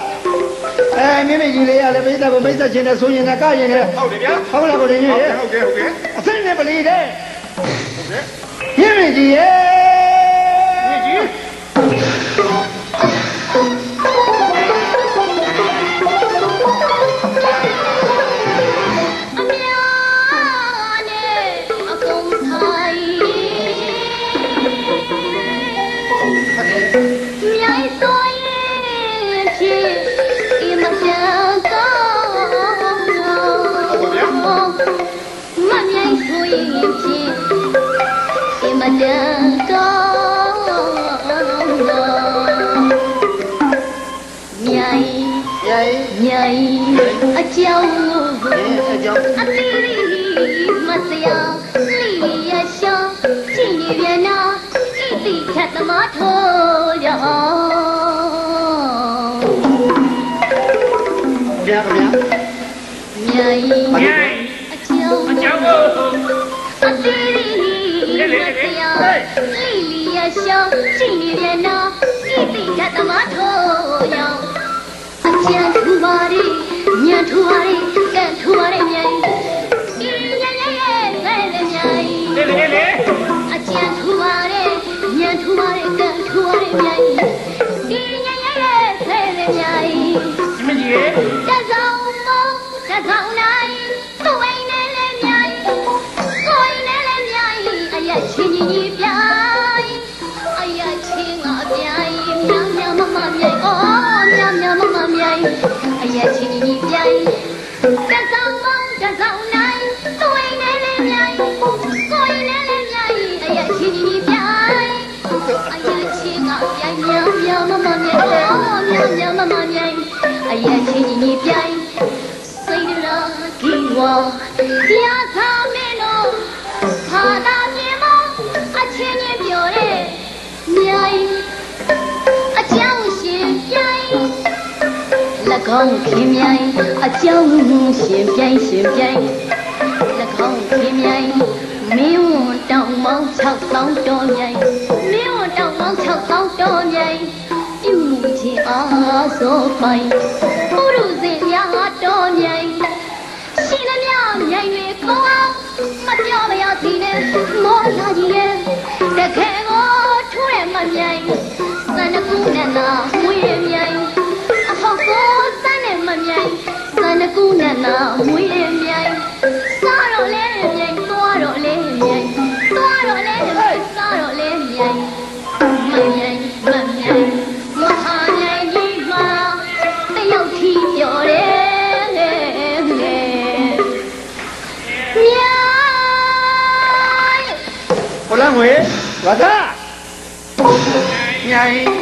မိမိကြီးလေးရလည်းပိဿကိုပိဿချင်းနဲ့ဆိုရင်လည်းကရင်လည်းဟုတ်တယ်ဗျာဟုတ်လားကိုတင်ကြီးဟုတ်ကဲ့အစိမ့်နဲ့ပလီတဲ့ဟုတ်ကဲ့မိမိကြီးရဲ့မိကြီးမမြိုင်ဆိုရင်ဖြင့်အမတန်ကော ကြောင်းအသေးလေးမစရာလိလိရရှောင်းကြည့်နေပြန်တော့ဣတိထက်သမားထိုးရောဗျာမြိုင်အကြောင်းအသေးလေးမစရာလိလိရရှောင်းကြည့်နေပြန်တော့ဣတိထက်သမားထိုးရောအကျန်ထူပါရီညံထူပါရီကန့်ထူပါရီမြိုင်ဒီညံရဲ့လဲလဲမြိုင်လေအကျန်ထူပါရီညံထူပါရီကန့်ထူပါရီမြိုင်ဒီညံရဲ့လဲလဲမြိုင်မကြီးတက်ဆောင်မောတက်ဆောင်နိုင်သူ့အိမ်နဲ့လဲမြိုင်ကိုယ်နဲ့လဲမြိုင်အရက်ချင်းကြီးပြိုင်အရက်ချင်းငါပြိုင်မြောင်မြောင်မမမြိုင်အော်မြောင်မြောင်မမမြိုင်အရက်ချင်းကြီးပြိုင်တက်ဆောင်မောတက်ဆောင်နိုင်သူ့အိမ်နဲ့လဲမြိုင်ကိုယ်နဲ့လဲမြိုင်အရက်ချင်းကြီးပြိုင်အရက်ချင်းငါပြိုင်မြောင်မြောင်မမမြိုင်အော်မြောင်မြောင်မမမြိုင်အရက်ချင်းကြီးပြိုင်စိတ်လာကီဝါတရားဆောင်မင်းတို့ဟာသာမြေမအချင်းချင်းပြောတဲ့မြိုင်အကြောင်းရှင်ပြိုင်၎င်းခင်မြိုင်အကြောင်းရှင်ပြိုင်၎င်းခင်မြိုင်မင်းဝန်တောင်မောင်း6000တော်မြိုင်မင်းဝန်တောင်မောင်း6000တော်မြိုင်ပြုမှုခြင်းအားစောပိုင်ပုရုဇဉ်များတော်မြိုင်ရှိသမျှမြိုင်တွေကောင်းမပြောမရသေးနဲ့မောလာကြီးရဲ့တခဲကိုထူးတဲ့မမြိုင်စန္ဒကူနဲ့နာမွေးမြိုင်အဖို့ကိုစမ်းနဲ့မမြိုင်စန္ဒကူနဲ့နာမွေးမြိုင်စားတော့လဲမြိုင်သွားတော့လဲမြိုင်သွားတော့လဲစားတော့လဲမြိုင်မမြိုင်မဟာမြိုင်ကြီးမှာတယောက်ထီပြောတယ်မြိုင်ဟိုလားငွေဝါသာမြိုင်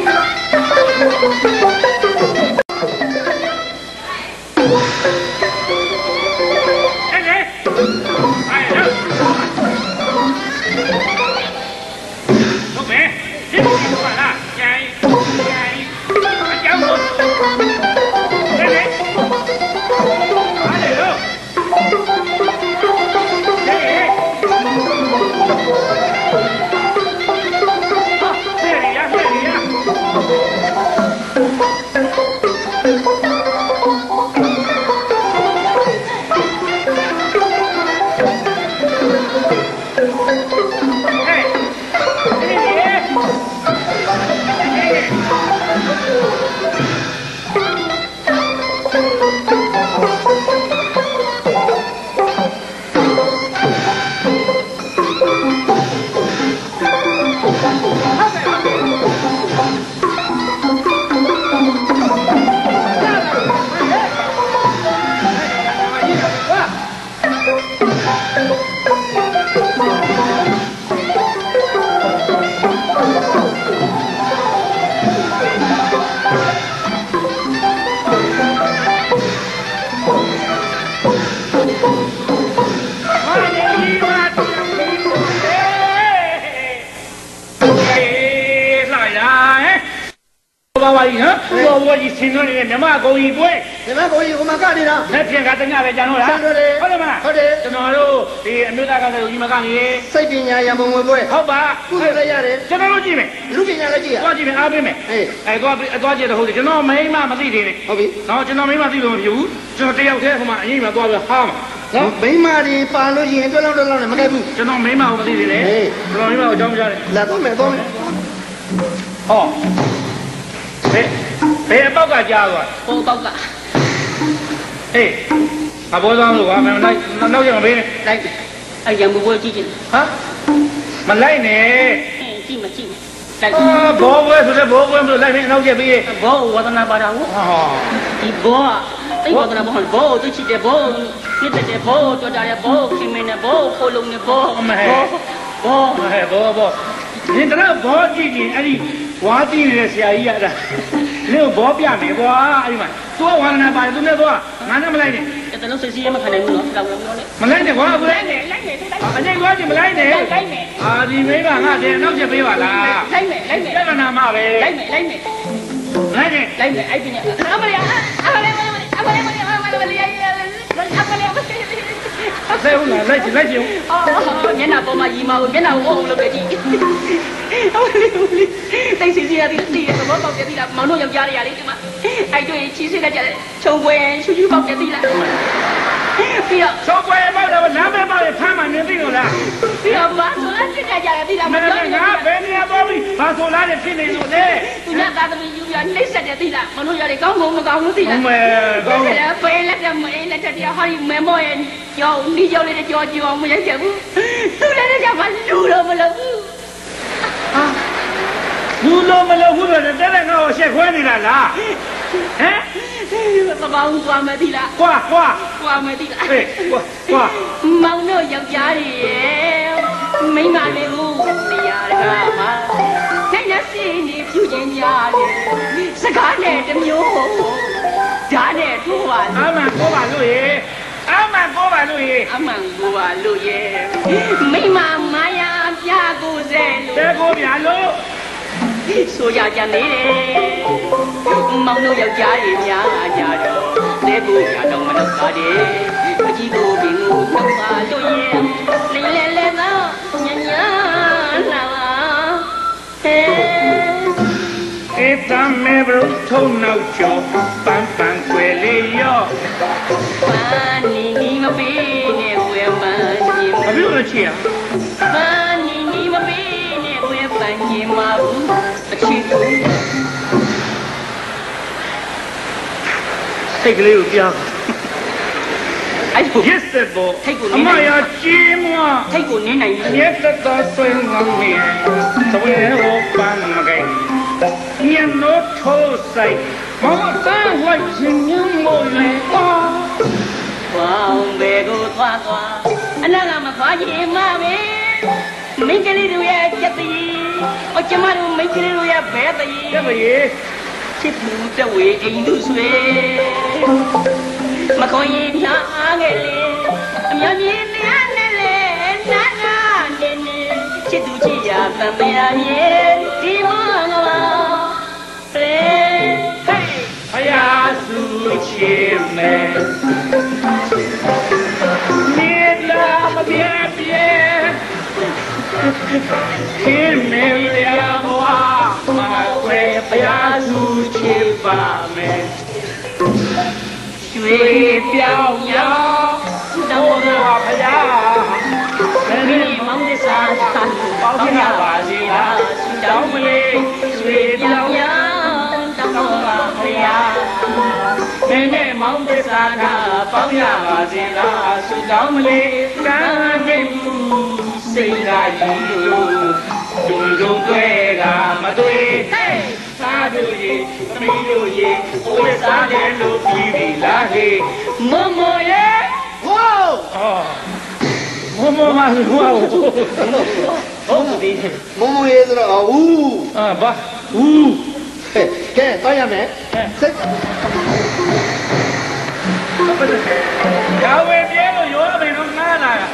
ပါကြီးနော်ဘောကြီးဆင်းလို့နေတဲ့မြမကုံကြီးပွဲမြမကုံကြီးဟိုမှာကနေတော့လက်ဖြင့်ကတညပဲကြံတော့လားဟုတ်တယ်မလားဟုတ်တယ်ကျွန်တော်တို့ဒီအမျိုးသားကလည်းကြီးမကနေစိတ်ပညာရံပုံဝင်ပွဲဟုတ်ပါကုသလည်းရတယ်ကျွန်တော်တို့ကြည့်မယ်လူပညာလည်းကြည့်ရသွားကြည့်မယ်အားပေးမယ်သွားကြည့်တော့ဟုတ်တယ်ကျွန်တော်မိန်းမမသိသေးနဲ့ဟုတ်ပြီနော်ကျွန်တော်မိန်းမသိလို့မဖြစ်ဘူးကျွန်တော်တယောက်တည်းဟိုမှာအရင်မှသွားပြီးဟားမှာနော်မိန်းမတွေပါလို့ရှိရင်တွဲလောက်နဲ့မခဲ့ဘူးကျွန်တော်မိန်းမကိုမသိသေးနဲ့ကျွန်တော်မိန်းမကိုအကြောင်းကြားတယ်လာသွားမယ်ဟောဘယ်အပေါက်ကကြားသွားဟိုပေါက်ကအေးအဘောဆောင်လို့ကွာမလိုက်နောက်ကျမပေးနဲ့လိုက်အဲ့ရံဘူးကြည့်ကြည့်ဟာမလိုက်နဲ့ကြည့်မလိုက်ဘောပွဲဆိုတဲ့ဘောပွဲမလို့လိုက်နေနောက်ကျပေးဘောဝဒနာပါတာဟုတ်ဒီဘောတိတ်ဝဒနာဘောသူချစ်တဲ့ဘောမြစ်တဲ့ဘောတော်ကြတဲ့ဘောခင်မင်းတဲ့ဘောခိုးလုံးတဲ့ဘောဘောနင်တော့ဘောကြည့်ရင်အဲ့ဒီဝါကြည့်နေတဲ့ဆရာကြီးရတာ你有保镖没过啊？哎呀妈，多玩那把都那多，俺那么来的？这都谁也没看见我，老老的。没来的，我不来的。来没？啊，这我就没来的。来没？啊，你没办法的，那就没办啦。来没？这个那嘛呗。来没？来的，哎别呢，阿不了，来我来就。哦，免那宝马姨妈，免那我了个鸡。等谁啊？你什么包给你了？毛弄要家里呀？你嘛？哎对，7岁的家穷鬼，出去包给你了。不要，穷鬼包的我哪边包的他妈没对了。不要把说那这家的地了，没别你包的，把说那的听得住的。你那大的没有呀？你说的地了，毛弄要的刚我刚地了。没刚。背了这没了这的，好像没么人叫你叫你的叫没人叫不，都来这家把路了不了不。啊，路了没了，路了，这来我先关你了啦。哎，爸爸我挂没地了。挂没地了。对，挂。毛弄要家里，没嘛的我的呀的干嘛？在那心里就见家里，是干的这么有。家里做完，俺们过完路耶，没妈妈呀，别过在路，别过边路，说家家你嘞，忙着要家里家着，再过边都没得家的，不几个病我能把路耶，来走，娘啦，给咱们不头脑脚，翻归来哟。翻你们背那块满地，还没有钱。翻你们背那块翻地马路，去。这个有点。哎呦，也是不。妈呀，寂寞。太过年了，也得到水上面，作为我办那个。年老抽水，我等我亲娘我来打。光白个花花，那个么花叶马尾，每个里头也结的，我今嘛都每个里头也白的。这个也，吃不着为流水，么可以飘个嘞，苗米娘嘞，那年年，吃肚脐呀，半辈呀年，地方啊。哎呀，苏青梅，你那么别，听没了我，马会哎呀，苏青把妹，水飘摇，等我哎呀，你忙的啥？包呀把子啦，找不嘞，水飘摇。妹妹忙得啥呢？放呀嘛子啦，是咱们的干妹夫，谁家一路，种对啊嘛对，啥都耶，没有耶，我的啥连路比比拉嘿，默默耶，哇哦，默默嘛是哇哦，默默也知道啊，呜，啊不，呜。嘿，给导演们，这不是，要为别个药没弄哪来呀？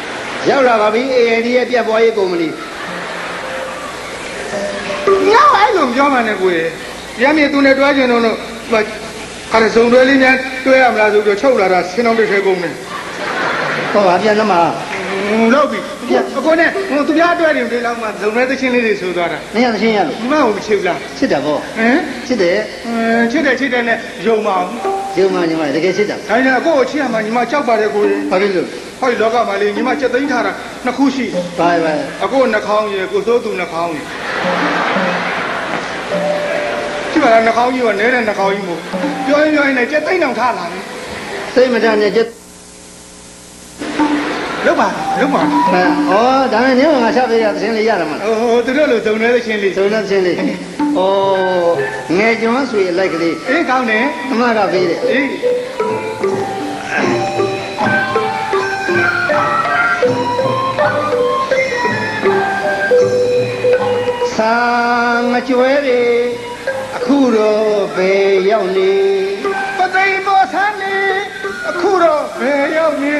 要啥吧？比你也别包一个么的。你要爱弄叫嘛那鬼，人家都那多少钱弄弄，不，还是送到里面对俺们来就抽了的，谁能被谁供呢？我话变什么？老比，过年我都要多点的老嘛，从来都心里头收到的。你想心眼了？你妈我不吃不了。吃点不？吃点。吃点呢，肉嘛。肉嘛，你妈这个吃点。哎呀，我吃嘛，你妈脚巴的过。好的肉。好，老干嘛嘞？你妈吃等他了，那可惜。拜拜。我那炕也，我手都那炕也。基本上那炕也，我奶奶那炕也么？原来这等他了。谁没这样就？老板。哦，当然你问我消费者的心理样了嘛？哦，这个走那的心理。走那的心理。哦，爱讲水来个的。哎，搞呢？哪个飞的？哎。上个月的，苦了 về yêu ni bắt tay bỏ sang đi khu đó về yêu ni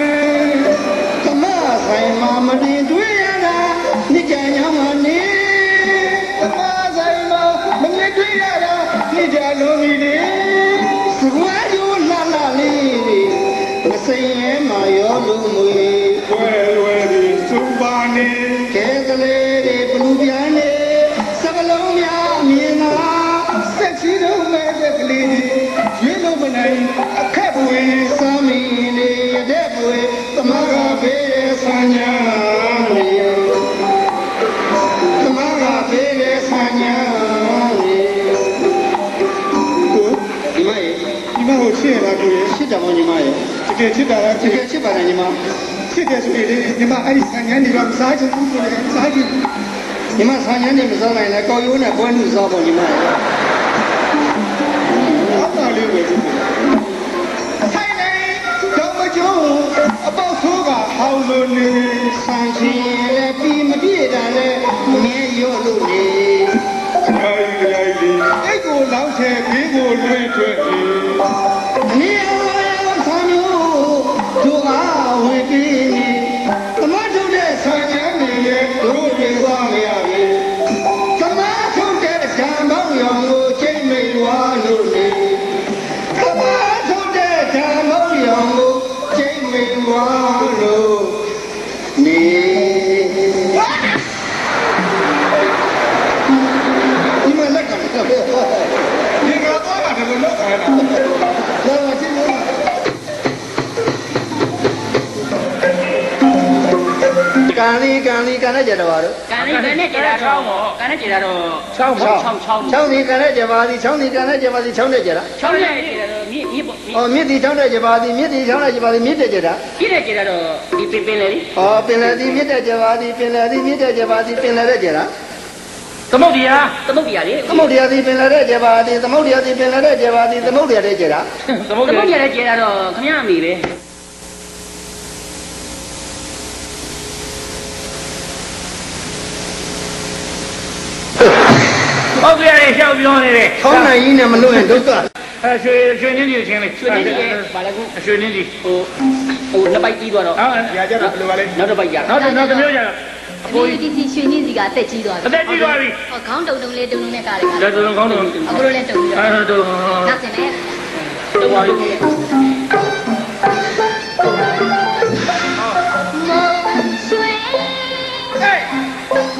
mà say mà đi đuổi ra ni cha nhau mà ni mà say mà mình đi đuổi ra ni cha lo mi đi quá vô la li mà say em mà yêu lu mùi quê đi sung ba ni cái lê để blu bia ni sắp lâu nhà miền na sexy đâu mẹ đẹp lì duyên đâu bên này khép bụi sa mi ni đẹp bùi tama ga về sa nhà tama ga về sa nhà你妈耶，你妈好吃啦，姑爷。吃什么你妈耶？这个吃的啦，这个吃饭了你妈？这个是的，你妈哎3年你个啥就不做了，啥就。你妈3年你们上来了，高油呢，关注啥不你妈？好哪里会？太累，这么久，包出个好路呢。3千来比没比的嘞，没有路嘞。哎个老车给我轮转的。你要参与，就俺会给你，怎么就这3年里都给我了嘞？怎么就这山朋友我真没完了嘞？怎么就这山朋友我真没完了？你们来干什么？你个爸爸这个老开了。来，我进入。干了接着玩儿。干了接着抄，干了接着抄你干了接把的，抄你干了接把的，抄着接了。抄来接着米不哦，米的抄着接把的，米的抄着接把的，米的接着。米的接着米变来的。哦，变来的米的接把的，变来的米的接把的，变来的接了。怎么的呀？怎么的呀？怎么的呀？的变来的接把的，怎么的呀？的变来的接把的，怎么的呀？的接了。怎么的接着怎么样米呗？我给人小表的嘞。好难一年么路人都个。水泥地请的。水泥地，把那个水泥地。那把地多了。啊，那把呀。那没有呀。ဒီစီရွှေနေစီကတက်ကြီးသွားပြီ အသက်ကြီးသွားပြီ ဟောခေါင်းတုံနဲ့ကားတယ် လက်တုံခေါင်းတုံ အခုလိုလဲတုံပြီးတော့ အဲ့တော့ နောက်စင်နဲ့ တော့ပါပြီ မောရွှေ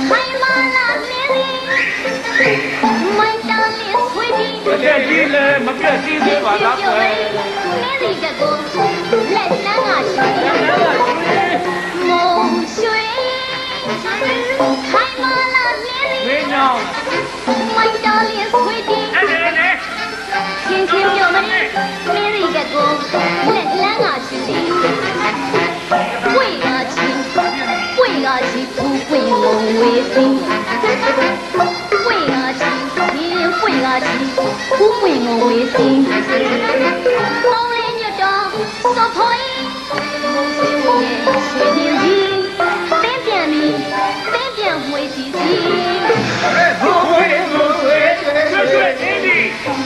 ခိုင်မာလာနေမိုင်းတောင်းလေးဆွေးပြီး မကက်ကြီးလဲမကက်ကြီးသေးပါလားကွယ် နေစီကကိုလက်လန်းကရှိမောရွှေခိုင်မာလာနေ မင်းညောင်း မိုင်းတောင်းလေးဆွေးပြီး အဲ့ဒါလေ ချင်းပြောမနေနေရီကကိုလက်လန်းကရှိတယ်ပွေကချီသူပွေငုံဝေးစင်းပွေကချီသူပွေငုံဝေးစင်းပေါင်းလေးညတော့စောဖိုးမုံစင်းဝင်ရွှေနေကြီးတင်းပြန်ဝေးစီစီ ဘိုးဘွေးရွှေနေပြီ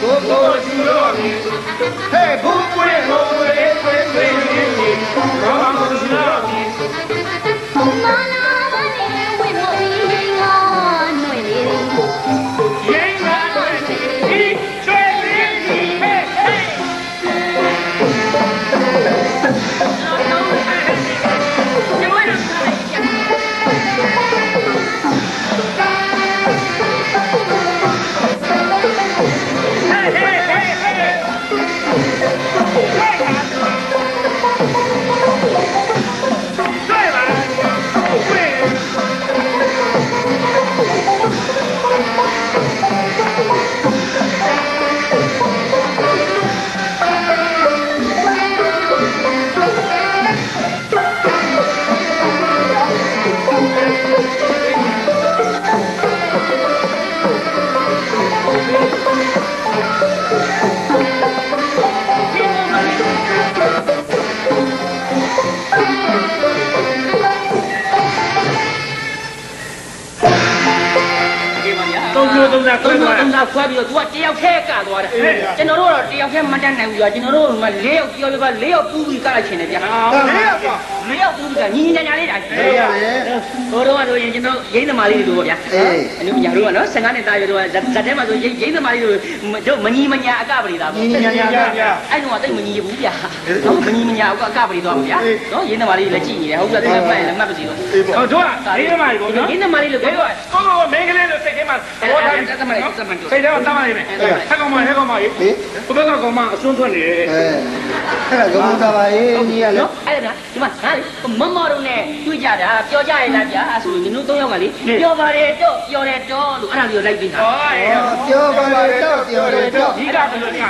ဘိုးဘိုးသူတော်ပြီဟဲ့ဘိုးဘွေးရွှေနေပြီဘာမှမလုပ်ပြီ မာလာနေဝေးမို့ရင်ငါနှွေနေတယ် ရင်ငါတို့ဒီရွှေနေပြီဟဲ့ဟဲ့ သုံးစားခွဲသွား သုံးစားခွဲပြီးတော့ तू ကတယောက်ထဲကသွားတယ်ကျွန်တော်တို့ကတော့တယောက်ထဲမတတ်နိုင်ဘူးကွာကျွန်တော်တို့က၄ယောက်ပြောပြပါ၄ယောက်ပူးပြီးကလိုက်ချင်တယ်ဗျာ၄ယောက်ပူးပြီးကညီညာညာလေးတာဟိုတော့ကတော့ကျွန်တော်ရင်းသမားလေးတွေတို့ဗျာအနုညာတို့ကနော်15နှစ်သားရွယ်တို့ကဇက်ထဲမှာဆိုရင်းသမားလေးတို့မညီမညာအကပရိသာပေါ့ညီညာညာအဲ့တော့တိတ်မညီဘူးဗျာနော်မညီမညာအကပရိသွားပါဗျာနော်ရင်းသမားလေးလည်းကြည့်နေတယ်ဟုတ်လားမှတ်လည်းမှတ်ပါစီတော့ ဟိုတို့ကရင်းသမားလေးပေါ့နော် ရင်းသမားလေးလို့ပြောတော့ ကောမင်းကလေးတို့စိတ်ထဲမှာဘောထားစိတ်ထဲမှာတတ်ပါလိမ့်မယ်ဆက်ကောင်မဟဲကောင်မကြီးဘုဘကကောင်မအစွန်းထွက်နေတယ်အဲ့ဒါကောင်သားပါရေးညီရလို့ အဲ့ဒါဒီမှာဟာမမတို့နဲ့တွေ့ကြတာပြောကြရလားဗျာဆိုရင်တို့၃ယောက်ကလေပြောပါတယ်တော့ပြောတယ်တော့လို့အဲ့ဒါလေးကိုလိုက်ပြီးတာ ပြောပါတယ်တော့ပြောတယ်တော့ ဒီကဘယ်လိုလဲ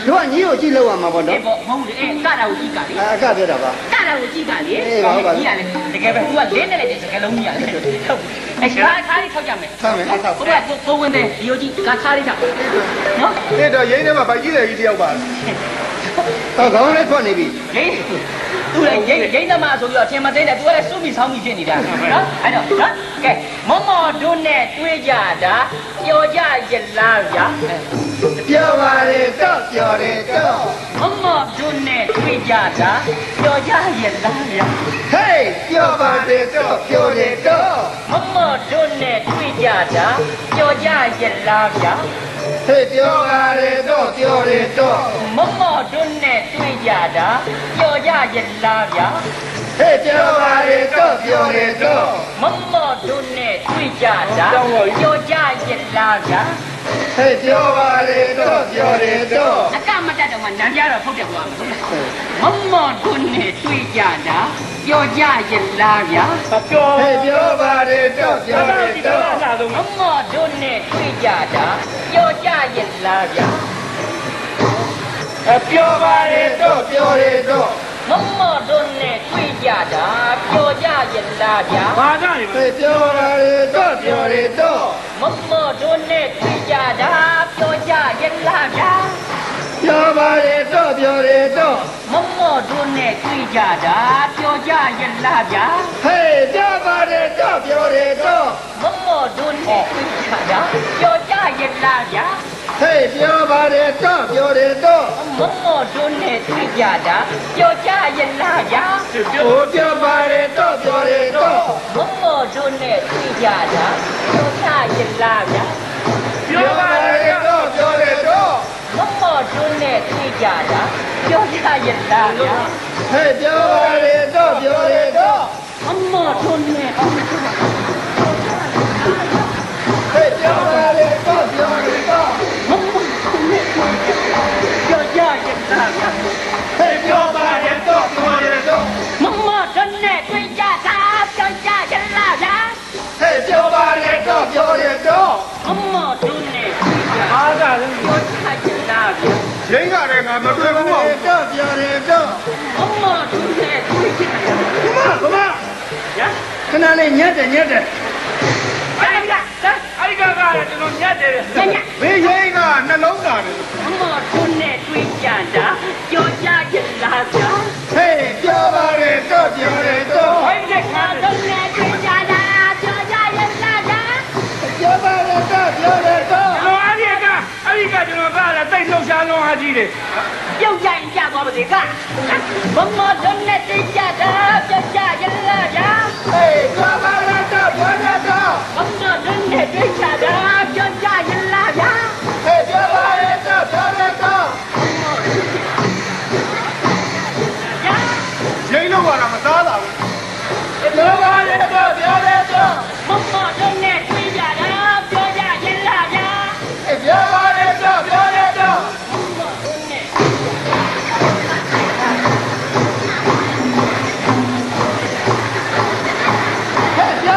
တို့ကညီကိုကြည့်လို့ရမှာပေါ့နော် အေးပေါ့မဟုတ်ဘူးကတာကိုကြည့်ကလေ အကပြောတာပါ ကတာကိုကြည့်ကလေကြီးရတယ်တကယ်ပဲ तू ကလေးနဲ့လေစကလုံးကြီးရတယ်ဟုတ်အဲ့ရှာခါလေးထောက်ကြမယ် ဆက်မယ်အဲ့ဒါ ဘုရားကိုဝင်တယ်ဒီလိုကြီးကခါလေးထောက်နော် အဲ့တော့ရင်းထဲမှာဗိုက်ကြီးတယ်ကြီးတယောက်ပါ ဟောခေါင်းလေးထွက်နေပြီ ဟေးသူလည်းရိမ့်သမားဆိုပြီးတော့ထင်မသိနဲ့ तू ကလည်းစုမိဆောင်းမိဖြစ်နေတာနော်အဲ့တော့နော်ကဲမမတို့နဲ့တွေ့ကြတာပြောကြရလားဗျာ ပြောပါတယ်တော့ပြောတယ်တော့ မမတို့နဲ့တွေ့ကြတာပြောကြရလားဗျာ ဟေးပြောပါတယ်တော့ပြောတယ်တော့ မမတို့နဲ့တွေ့ကြတာပြောကြရလားဗျာ ဟေးပြောပါတယ်တော့ပြောတယ်တော့ မမတို့နဲ့တွေ့ကြတာပြောကြရလားဗျာ ဟေးပြောပါတယ်တော့ပြောတယ်တော့ မမတို့နဲ့တွေ့ကြတာပြောကြရလားဗျာ ဟေးပြောပါတယ်တော့ပြောတယ်တော့ အကမတတ်တော့မှနန်းပြတော့ဖုတ်တယ်ကွာမမတို့နဲ့တွေ့ကြတာပြောကြရလားဗျာ ပြော ဟေးပြောပါတယ်တော့ပြောတယ်တော့ မမတို့နဲ့တွေ့ကြတာပြောကြရလားဗျာ ပြောပါတယ် တော့ပြောတယ်တော့ မမတို့နဲ့တွေ့ကြတာပြောကြရလားဗျာ ဘာကြနေ ဟေးပြောပါတယ်တော့ပြောတယ်တော့ မမတို့နဲ့တွေ့ကြတာပြောကြရလားဗျာ ပြောပါတယ်တော့ပြောတယ်တော့ မမတို့နဲ့တွေ့ကြတာပြောကြရလားဗျာ ဟေးပြောပါတယ်တော့ပြောတယ်တော့ မမတို့နဲ့တွေ့ကြတာပြောကြရလားဗျာ ဟေးပြောပါတယ်တော့ပြောတယ်တော့ မမတို့နဲ့တွေ့ကြတာပြောကြရလားဗျာ ပြောပါတယ်တော့ပြောတယ်တော့ မမတို့နဲ့တွေ့ကြတာပြောကြရလားဗျာ ပြောပါတယ်တော့ပြောတယ်တော့ မမတို့နဲ့တွေ့ကြတာပြောကြရလားဗျာ ဟေးပြောပါတယ်တော့ပြောတယ်တော့ မမတို့နဲ့ ဟေးပြောပါတယ်တော့ပြောတယ်တော့ မမတို့နဲ့ပြောကြရလားဗျာ ဟေးပြောပါတယ်တော့ပြောတယ်တော့ မမတို့နဲ့တွေ့ကြတာပြောကြရလားဗျာ ဟေးပြောပါတယ်တော့ပြောတယ်တော့ မမတို့နဲ့တွေ့ကြ အားကလည်း ပြောကြရလားဗျာ ရင်းရတယ်ငါမတွေ့ဘူးပေါ့ တော့ပြောတယ်တော့ မမတို့နဲ့တွေ့ကြတာ ခမခဏလေးညက်တယ်ညက်တယ် အဲ့ဒီကကျွန်တော်ညက်တယ် ညည မင်းရင်းကနှလုံးသားတယ် မမတို့နဲ့တွေ့ကြတာပြောကြရလားဗျာ ဟေးပြောပါတယ်တော့ပြောတယ်တော့ ဟိုင်းတဲ့ခါ တို့နဲ့တွေ့ကြတာပြောကြရလားဗျာ ပြောပါတယ်တော့ပြောတယ်တော့ ကျွန်တော်အဲ့ဒီကကျွန်တော်ကလည်းတိတ်လှုပ်ရှားလုံးအားကြီးတယ် ပြုတ်ကြရင်ကြသွားပါစေကမမတို့နဲ့တွေ့ကြတာပြောကြရလားဗျာ ဟေးပြောပါတယ်တော့ပြောတယ်တော့ မမတို့နဲ့တွေ့ကြတာပြောကြရလားဗျာ ဟေးပြောပါတယ်တော့ပြောတယ်တော့ ရင်းလို့ကတော့မသားတာဘူး ပြောပါတယ်တော့ပြောတယ်တော့ မမတို့နဲ့တွေ့ကြတာပြောကြရလားဗျာ ဟေးပြောပါတယ်တော့ပြောတယ်တော့ မ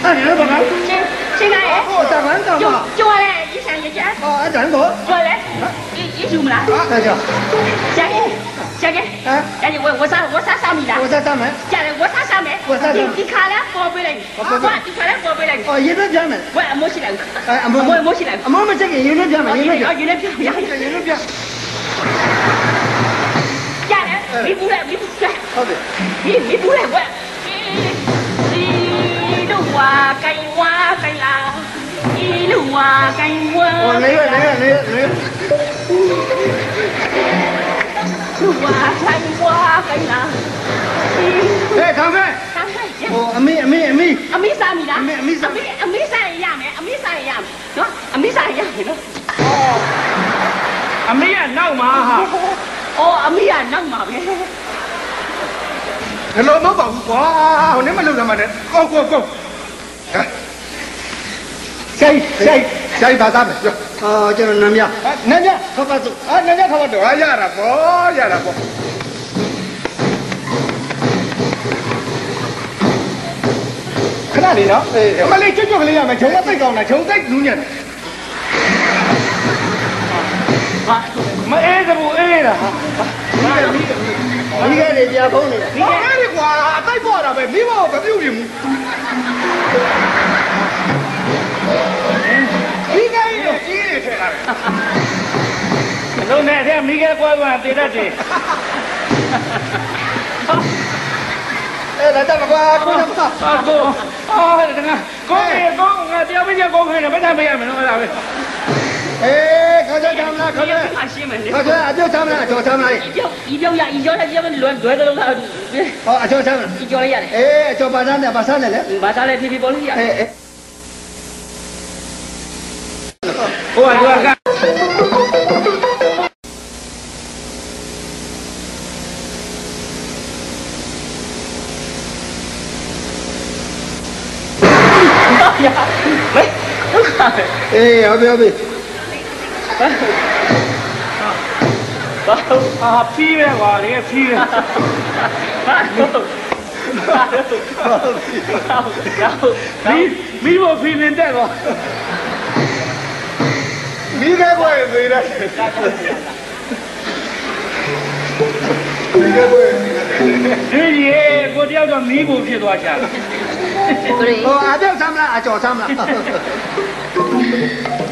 哎，你来干嘛？现在我打完干嘛？就我来一上一家。哦，等我。过来，一住不啦？那就。小姐，哎，我上面啦。我上门。家里我上门。你看了过回来，你看了过回来。哦，有人专门。我摸起来。哎，摸起来。摸这个有人专门，有人专门。家里，你不来。好的。你不来我。一路啊，跟我跟啦，一路啊，跟我。哦，哪个？哇，跟我跟啦。哎，唐飞。哦，阿妹啥米啦？阿妹啥一样没？阿妹啥一样喏？哦，阿妹啊，闹嘛哈。哦，阿妹啊，闹嘛呗。Hello, mau bảo quá, nếu mà lâu mà đấy, go. Say bà ta này. cho nó nằm nha, không phải tụ. Nằm nha, không phải tụ, ya là bố. Cái này nó, mà lấy chút cái này mà chống mắt tay cầu này, chống tay đúng nhỉ? Mà ê cái bộ ê là. Đi cái này giờ bố này. Đi cái này quả tay bỏ ra về, mi bỏ về biểu điểm. Đi cái này chỉ để thế này. Lúc này thêm mi cái qua tí ra gì. Ê, lại ta mà qua cô làm sao? Cô, cô đeo bây giờ cô hay là bây giờ mình nó làm. Ê, không cho chăm là, không cho chăm là, cho chăm này. Ý biểu là luôn đuổi cái là. Cho chăm là. Ý biểu là gì? Ê, cho bà san này đấy. Bà san này thì bị bỏ đi. Ê. Cô à, đưa Ê, Obi. phi về quả đấy, phi về. Mi bộ phi lên đây rồi. Mi cái quay gì đây? cái gì? Cô đeo cho mi bộ phi多少钱? đeo chăm là, cho chăm là.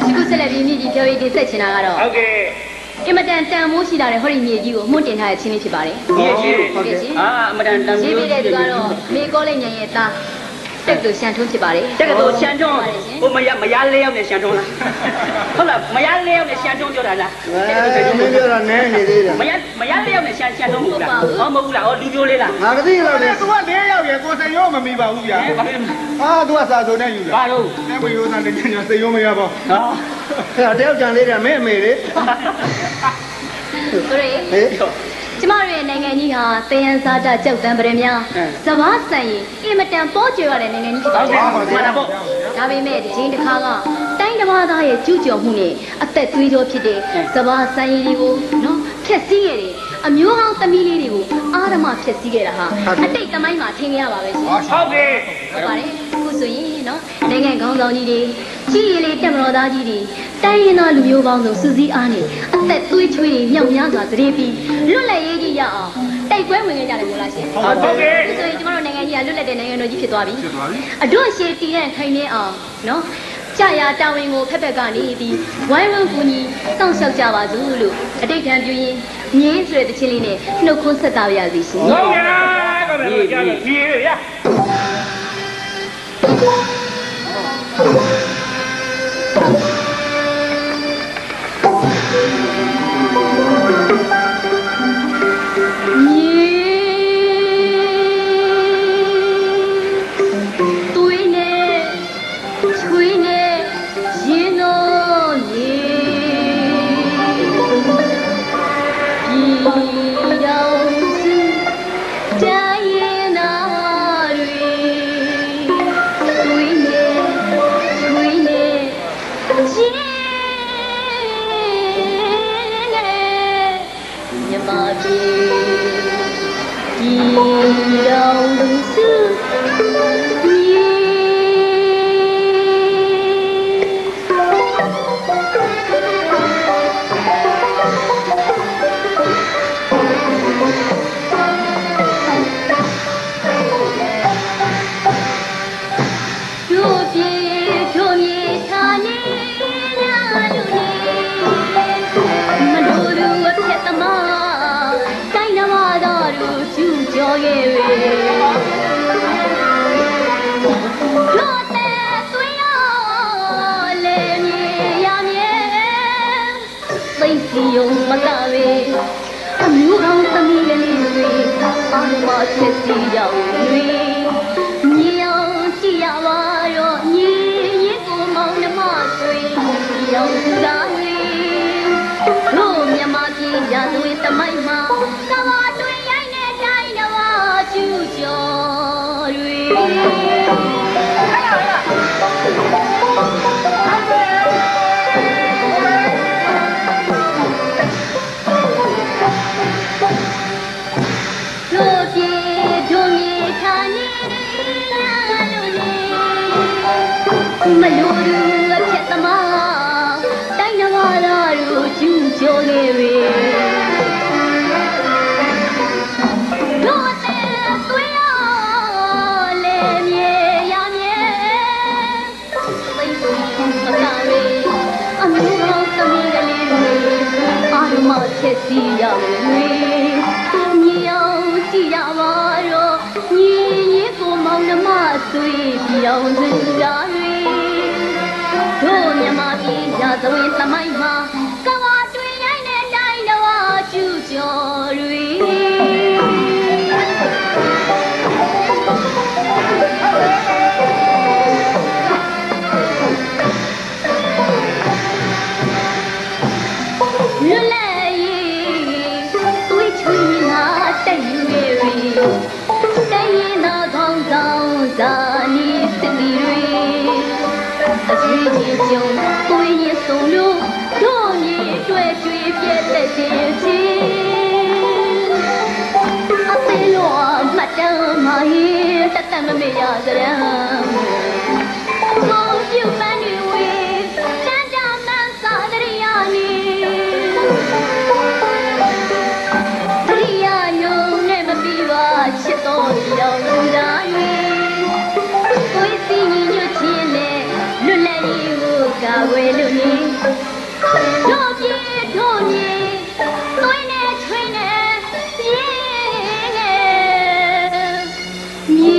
지구 셀럽이 미지 겨이 대세 지나가러. 오케이. 이마단 땅 모시다래 허리 미지고 몬텐 하에 치는 치바래. 미지. 아, 마단 땅. 집에 들어가러 미골에 년에 땅.တက်တူရှန်ထုံးဖြစ်ပါတယ် တက်တူရှန်ထုံးဟိုမရလေးရောက်နေရှန်ထုံးလားဟုတ်လားမရလေးရောက်နေရှန်ထုံးပြောတာလား မင်းပြောတာနည်းနေသေးတယ် မရလေးရောက်နေရှန်ထုံးမဟုတ်လားဟောမဟုတ်လားဟောလူပြောလေးလား ငါကတိတော့လေ သူက၄ယောက်ရယ်ကိုစိတ်ရောမမီပါဘူးဗျာသူကစာစုံနဲ့ယူလာ ဘာလို့ အဲမရိုးသားတကယ်စိတ်ရောမရပါ ဟော အဲ့တယောက်ကြံလေးတယ်မင်းအမေလေ ကိုရေကျမတို့ရဲ့နိုင်ငံကြီးဟာသယံဇာတကြောက်တံပရများစဘာဆန်ရင်အင်မတန်ပေါ်ကျွယ်ရတဲ့နိုင်ငံကြီးဖြစ်ပါတယ်ဒါပေမဲ့ဒီချိန်တစ်ခါကတိုင်းတစ်ပါးသားရဲ့ကျူးကျော်မှုနဲ့အသက်သွေးကြောဖြစ်တဲ့စဘာဆန်ရည်တွေကိုနော်ဖျက်ဆီးခဲ့တယ်အမျိုးဟောင်းသမီးလေးတွေကိုအာရမဖျက်ဆီးခဲ့တာဟာအတိတ်သမိုင်းမှာထင်ရပါပဲရှင် ဟုတ်ကဲ့ ဟုတ်ပါတယ်အခုဆိုရင်နော်နိုင်ငံခေါင်းဆောင်ကြီးတွေကြီးရည်လေးတက်မတော်သားကြီးတွေတိုင်းရင်းသားလူမျိုးပေါင်းစုံစုစည်းအားနဲ့အသက်သွေးချွေးတွေမြောက်များစွာသတိပြီးလွတ်လပ်ရေးကြီးရအောင်တိုက်ပွဲဝင်ခဲ့ကြတယ်မို့လားရှင်ဟုတ်ကဲ့ အခုဆိုရင်ကျမတို့နိုင်ငံကြီးကလွတ်လပ်တဲ့နိုင်ငံတော်ကြီးဖြစ်သွားပြီအတို့ရှေ့တည်ရန်ခိုင်နေအောင်နော်ကြာရတာဝန်ကိုဖက်ဖက်ကနေပြီးဝိုင်းဝန်းကူညီစောင့်ရှောက်ကြပါစို့လို့အတိတ်ထံပြုရင်ငင်းဆိုတဲ့တခြင်းလေးနဲ့နှုတ်ခွန်းဆက်သားရစီရှင် ဟုတ်ကဲ့ကောင်းတယ်ကြာပြီဖြေးရ Hãy subscribe cho kênh Ghiền Mì Gõ để không bỏ lỡ 要对，你要只要我若你一个梦那么对，要是啥对，路面嘛比呀对的买嘛，那我对呀那在那我就叫对。Meluru cetama, tanya walaru jujole. Dote tuya le mie ya mie, bayi makare, amira kamira le, arma chesi ya le, niau siya waro, ni ko mau na ma sui biao zira le. တို့မြန်မာပြည်ရာဇဝင်သမိုင်းမှာကဝါတွင်ရိုင်းတဲ့တိုင်းတော်ကျူကျော်တွေလွတ်လပ်ရေးသွေးချွေးလာတိုက်ယူတွေတိုင်းရင်းသားကောင်းဆောင်ဇာနီစစ်တီတွေအဆွေးကြီးကြုံကိုယ်ရင်ဆုံးလို့တို့မြေတွေ့ကြွေပြည့်တဲ့ခြင်းချင်းအသေးလို့မတမ်းမရင်တတ်မမေ့ရစရံကိုပြုပန်းတွေဝေတန်တာမှန်စားတရနီတရညုံနဲ့မပြီးပါချစ်တော်ပြောင်းလူသားတွေကိုယ်စီညညွတ်ခြင်းနဲ့လွတ်လပ်ရေးကိုကာဝယ်လို့နေတို့ပြေတို့မြေသွေးနဲ့ချွေးနဲ့ပြေမြေ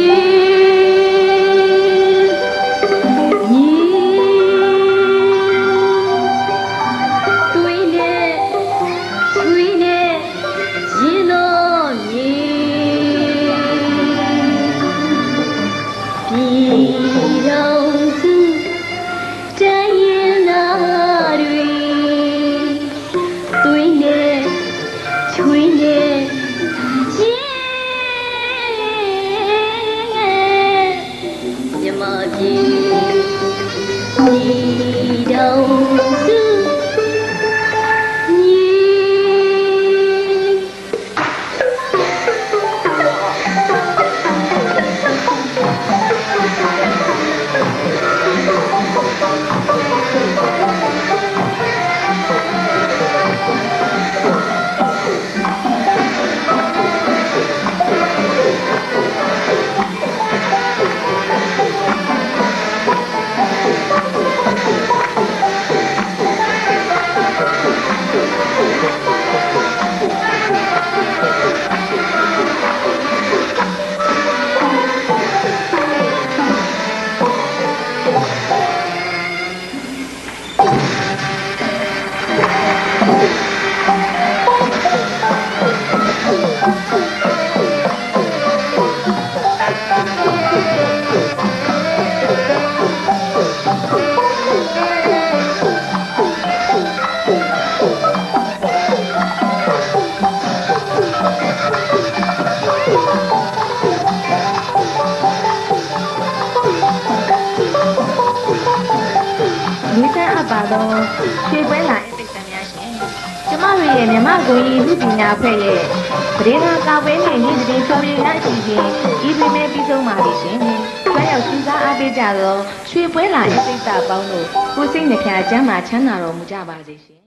သွေးနဲ့ချွေးနဲ့ရင်တော်မြေပြည်တော်စုတိုင်းရင်သားတွေသွေးနဲ့ချွေးနဲ့မြမပြည်တော်စုရွှေပွဲလာတဲ့ပိတ်တံများရှင်ကျမတို့ရဲ့မြမကိုကြီးလူပညာဖွဲ့ရဲ့ပဒေနာကာပွဲနဲ့နေ့စဉ်ဖြော်ရည်လိုက်စီခြင်းဒီတွင်ပဲပြီးဆုံးပါလိမ့်ရှင်ဆွဲရောက်စူးစားအားပေးကြတော့ရွှေပွဲလာတဲ့ပိတ်တာပေါင်းတို့ကိုစိတ်နှဖျားကျမ်းမာချမ်းသာတော်မူကြပါစေရှင်